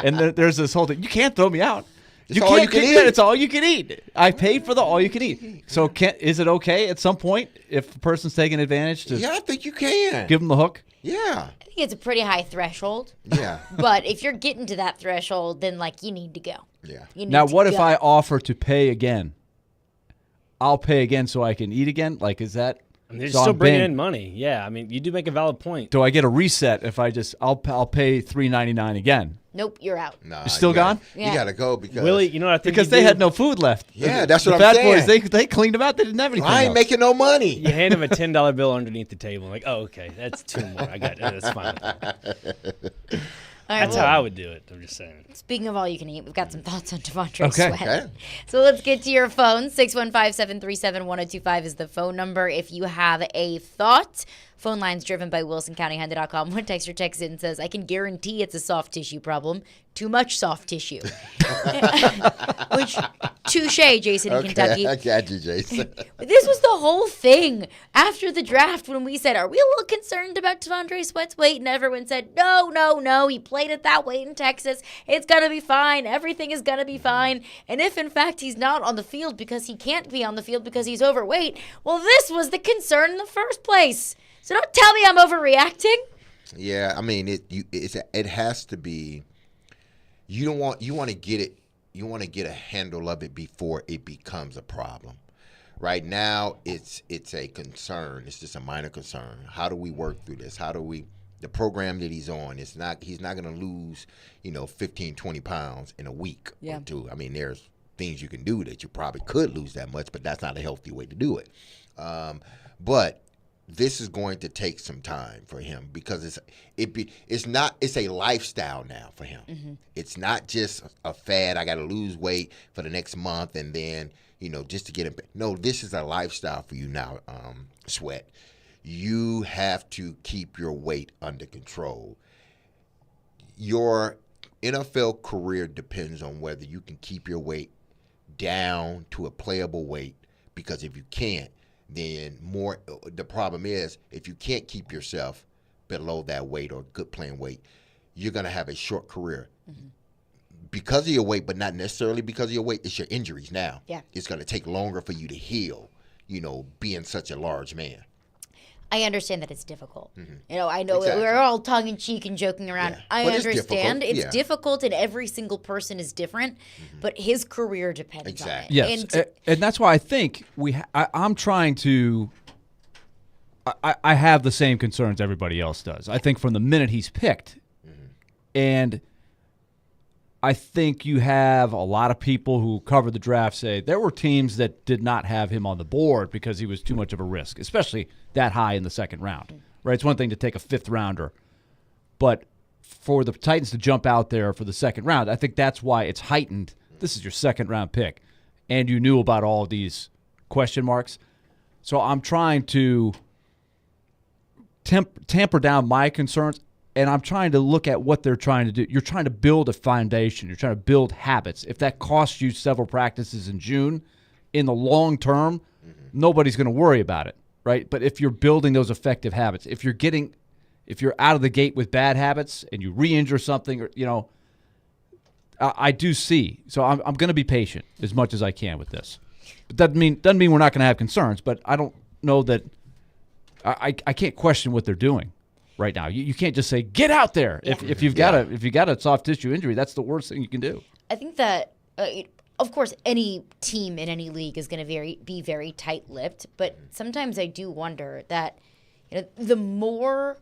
And there's this whole thing. You can't throw me out. It's You all can't you can kick eat. me out. It's all you can eat. I paid for the all you can eat. So is it okay at some point if the person's taking advantage to Yeah, I think you can. give them the hook? Yeah. I think it's a pretty high threshold. Yeah. But if you're getting to that threshold, then, like, you need to go. Yeah. You need Now, to what if go. I offer to pay again? I'll pay again so I can eat again? Like, is that? I mean, they're so still I'm bringing paying- in money. Yeah, I mean, you do make a valid point. Do I get a reset if I'll pay $3.99 again? Nope, you're out. Nah, You're still you gotta- gone? Yeah. You got to go because Willie, you know what I think Because you they do? had no food left. Yeah, that's the what Fat I'm saying. Boys, they cleaned them out. They didn't have anything I ain't else. making no money. You hand him a $10 bill underneath the table. Like, oh, okay, that's two more. I got it. That's fine. All right, That's well, how I would do it. I'm just saying. Speaking of all you can eat, we've got some thoughts on Devontae Okay. Sweat. Okay. So let's get to your phone. 615-737-1025 is the phone number. If you have a thought, phone line's driven by WilsonCountyHonda.com. One texter texts in and says, I can guarantee it's a soft tissue problem. Too much soft tissue. Which, touche, Jason in Okay, Kentucky. I got you, Jason. This was the whole thing after the draft when we said, are we a little concerned about Devontae Sweat's weight? And everyone said, no. He played at that weight in Texas. It's going to be fine. Everything is going to be fine. And if, in fact, he's not on the field because he can't be on the field because he's overweight, well, this was the concern in the first place. So don't tell me I'm overreacting. Yeah, I mean it has to be. You want to get it. You want to get a handle of it before it becomes a problem. Right now, it's a concern. It's just a minor concern. How do we work through this? How do we? The program that he's on, he's not going to lose, 15, 20 pounds in a week or two. I mean, there's things you can do that you probably could lose that much, but that's not a healthy way to do it. But this is going to take some time for him because it's a lifestyle now for him. Mm-hmm. It's not just a fad. I got to lose weight for the next month and then just to get him. No, this is a lifestyle for you now, Sweat. You have to keep your weight under control. Your NFL career depends on whether you can keep your weight down to a playable weight, because if you can't, then the problem is if you can't keep yourself below that weight or good playing weight, you're going to have a short career. Mm-hmm. Because of your weight, but not necessarily because of your weight. It's your injuries now. Yeah. It's going to take longer for you to heal, being such a large man. I understand that it's difficult. Mm-hmm. I know Exactly. we're all tongue-in-cheek and joking around. Yeah. I But it's understand difficult. it's Yeah. difficult and every single person is different, but his career depends Exactly. on it. Yes, and that's why I think I'm trying to. I have the same concerns everybody else does. I think from the minute he's picked, and I think you have a lot of people who cover the draft say there were teams that did not have him on the board because he was too much of a risk, especially that high in the second round. Right? It's one thing to take a fifth rounder, but for the Titans to jump out there for the second round, I think that's why it's heightened. This is your second round pick, and you knew about all these question marks. So I'm trying to tamper down my concerns, and I'm trying to look at what they're trying to do. You're trying to build a foundation. You're trying to build habits. If that costs you several practices in June, in the long term, nobody's going to worry about it, right? But if you're building those effective habits, if you're out of the gate with bad habits and you re-injure something, or I do see. So I'm going to be patient as much as I can with this. But doesn't mean we're not going to have concerns. But I don't know that I can't question what they're doing right now. You can't just say get out there if you've got a soft tissue injury. That's the worst thing you can do. I think that of course any team in any league is going to be very tight-lipped, but sometimes I do wonder that the more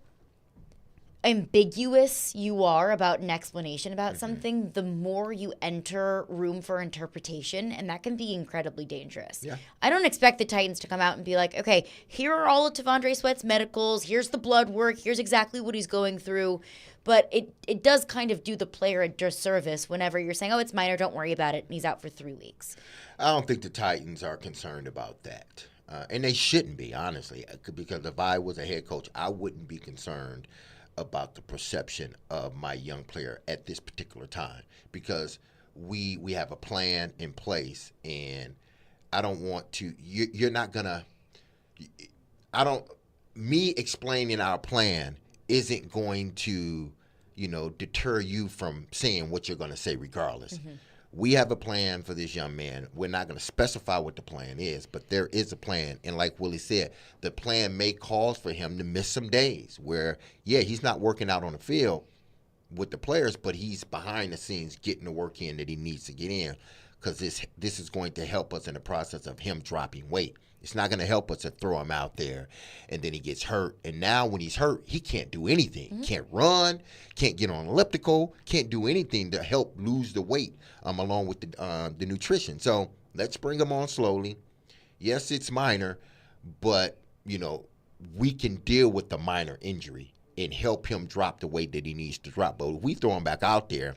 ambiguous you are about an explanation about something, the more you enter room for interpretation, and that can be incredibly dangerous. Yeah. I don't expect the Titans to come out and be like, okay, here are all of Tavondre Sweat's medicals, here's the blood work, here's exactly what he's going through. But it does kind of do the player a disservice whenever you're saying, oh, it's minor, don't worry about it, and he's out for 3 weeks. I don't think the Titans are concerned about that. And they shouldn't be, honestly, because if I was a head coach, I wouldn't be concerned about the perception of my young player at this particular time, because we have a plan in place, and I don't want to. You're not gonna. Me explaining our plan isn't going to, deter you from saying what you're going to say regardless. Mm-hmm. We have a plan for this young man. We're not going to specify what the plan is, but there is a plan. And like Willie said, the plan may cause for him to miss some days where, he's not working out on the field with the players, but he's behind the scenes getting the work in that he needs to get in, because this is going to help us in the process of him dropping weight. It's not going to help us to throw him out there and then he gets hurt. And now when he's hurt, he can't do anything. Mm-hmm. Can't run, can't get on elliptical, can't do anything to help lose the weight along with the nutrition. So let's bring him on slowly. Yes, it's minor, but, we can deal with the minor injury and help him drop the weight that he needs to drop. But if we throw him back out there,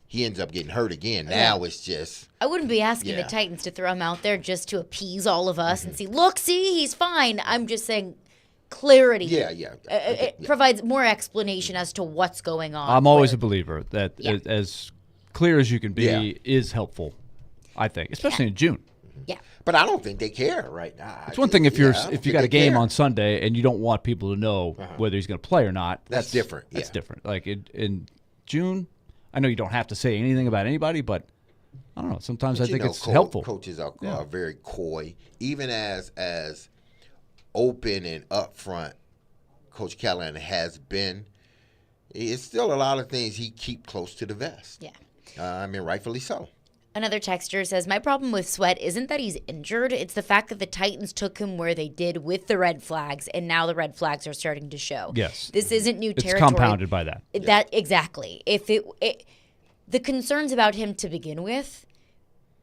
he ends up getting hurt again. Now it's just... I wouldn't be asking the Titans to throw him out there just to appease all of us and see, look, he's fine. I'm just saying clarity. It provides more explanation as to what's going on. I'm always a believer that as clear as you can be is helpful, I think, especially in June. Yeah. But I don't think they care right now. It's one thing if you got a game on Sunday and you don't want people to know whether he's going to play or not. That's different. That's different. Like in June... I know you don't have to say anything about anybody, but I don't know. Sometimes I think it's helpful. Coaches are very coy. Even as open and upfront Coach Callahan has been, it's still a lot of things he keep close to the vest. Yeah. Rightfully so. Another texter says, my problem with Sweat isn't that he's injured. It's the fact that the Titans took him where they did with the red flags, and now the red flags are starting to show. Yes. This isn't new territory. It's compounded by that. Exactly. If the concerns about him to begin with,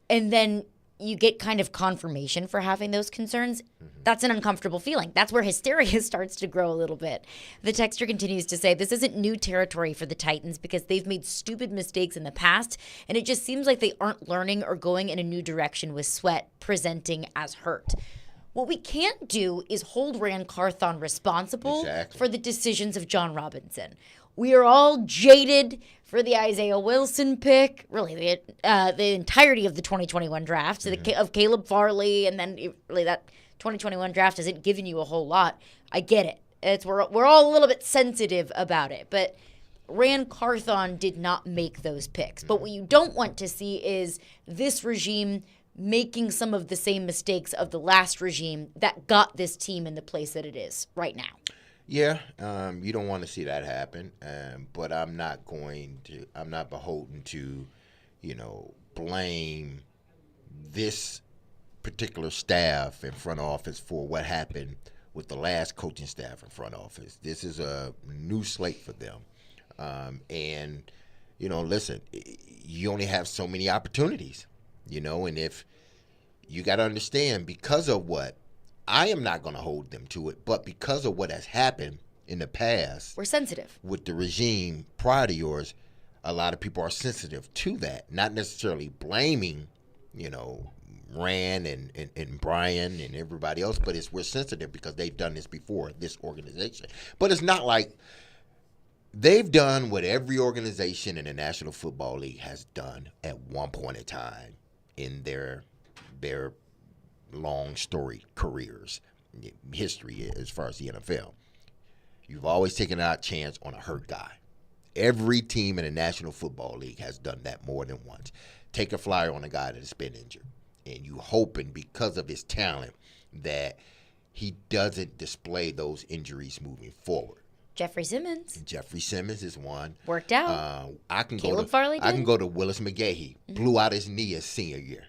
and then you get kind of confirmation for having those concerns, that's an uncomfortable feeling. That's where hysteria starts to grow a little bit. The texter continues to say, this isn't new territory for the Titans because they've made stupid mistakes in the past, and it just seems like they aren't learning or going in a new direction with Sweat presenting as hurt. What we can't do is hold Ran Carthon responsible for the decisions of John Robinson. We are all jaded for the Isaiah Wilson pick, really the entirety of the 2021 draft, of Caleb Farley, and then really that 2021 draft hasn't given you a whole lot. I get it. We're all a little bit sensitive about it, but Ran Carthon did not make those picks. But what you don't want to see is this regime making some of the same mistakes of the last regime that got this team in the place that it is right now. Yeah, you don't want to see that happen, but I'm not beholden to, blame this particular staff in front office for what happened with the last coaching staff in front office. This is a new slate for them. And, listen, you only have so many opportunities, and if you got to understand, because of what, I am not going to hold them to it, but because of what has happened in the past, we're sensitive with the regime prior to yours. A lot of people are sensitive to that, not necessarily blaming, Rand and Brian and everybody else, but we're sensitive because they've done this before, this organization. But it's not like they've done what every organization in the National Football League has done at one point in time in their long story careers, history as far as the NFL. You've always taken a chance on a hurt guy. Every team in the National Football League has done that more than once. Take a flyer on a guy that has been injured. and you hoping because of his talent that he doesn't display those injuries moving forward. Jeffrey Simmons. Jeffrey Simmons is one. Worked out. I can Caleb Farley I did. can go to Willis McGahee. Blew out his knee his senior year.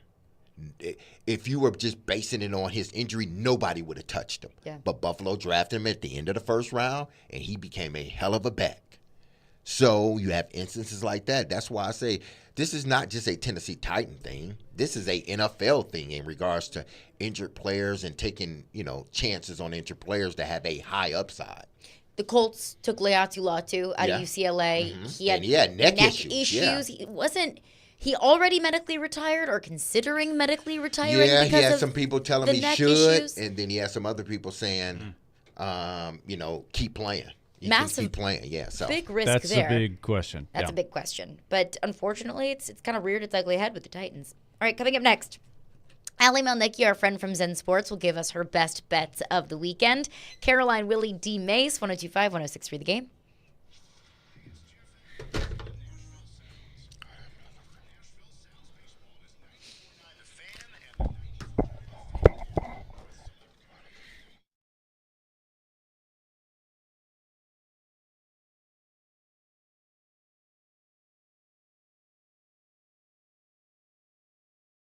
If you were just basing it on his injury, nobody would have touched him. Yeah. But Buffalo drafted him at the end of the first round, and he became a hell of a back. So you have instances like that. That's why I say this is not just a Tennessee Titan thing. This is a NFL thing in regards to injured players and taking, chances on injured players to have a high upside. The Colts took Leatu Latu out of UCLA. Mm-hmm. He had neck issues. Yeah. He already medically retired or considering medically retiring? Yeah, because he had of some people telling the him he neck should, issues? and then he had some other people saying, keep playing. You Massive, can keep playing. Yeah, so big risk That's there. a big question. That's a big question. But unfortunately, it's kind of reared its ugly head with the Titans. All right, coming up next. Allie Melnicki, our friend from Zen Sports, will give us her best bets of the weekend. Caroline, Willy, D-Mase, 102.5, 106.3 The Game.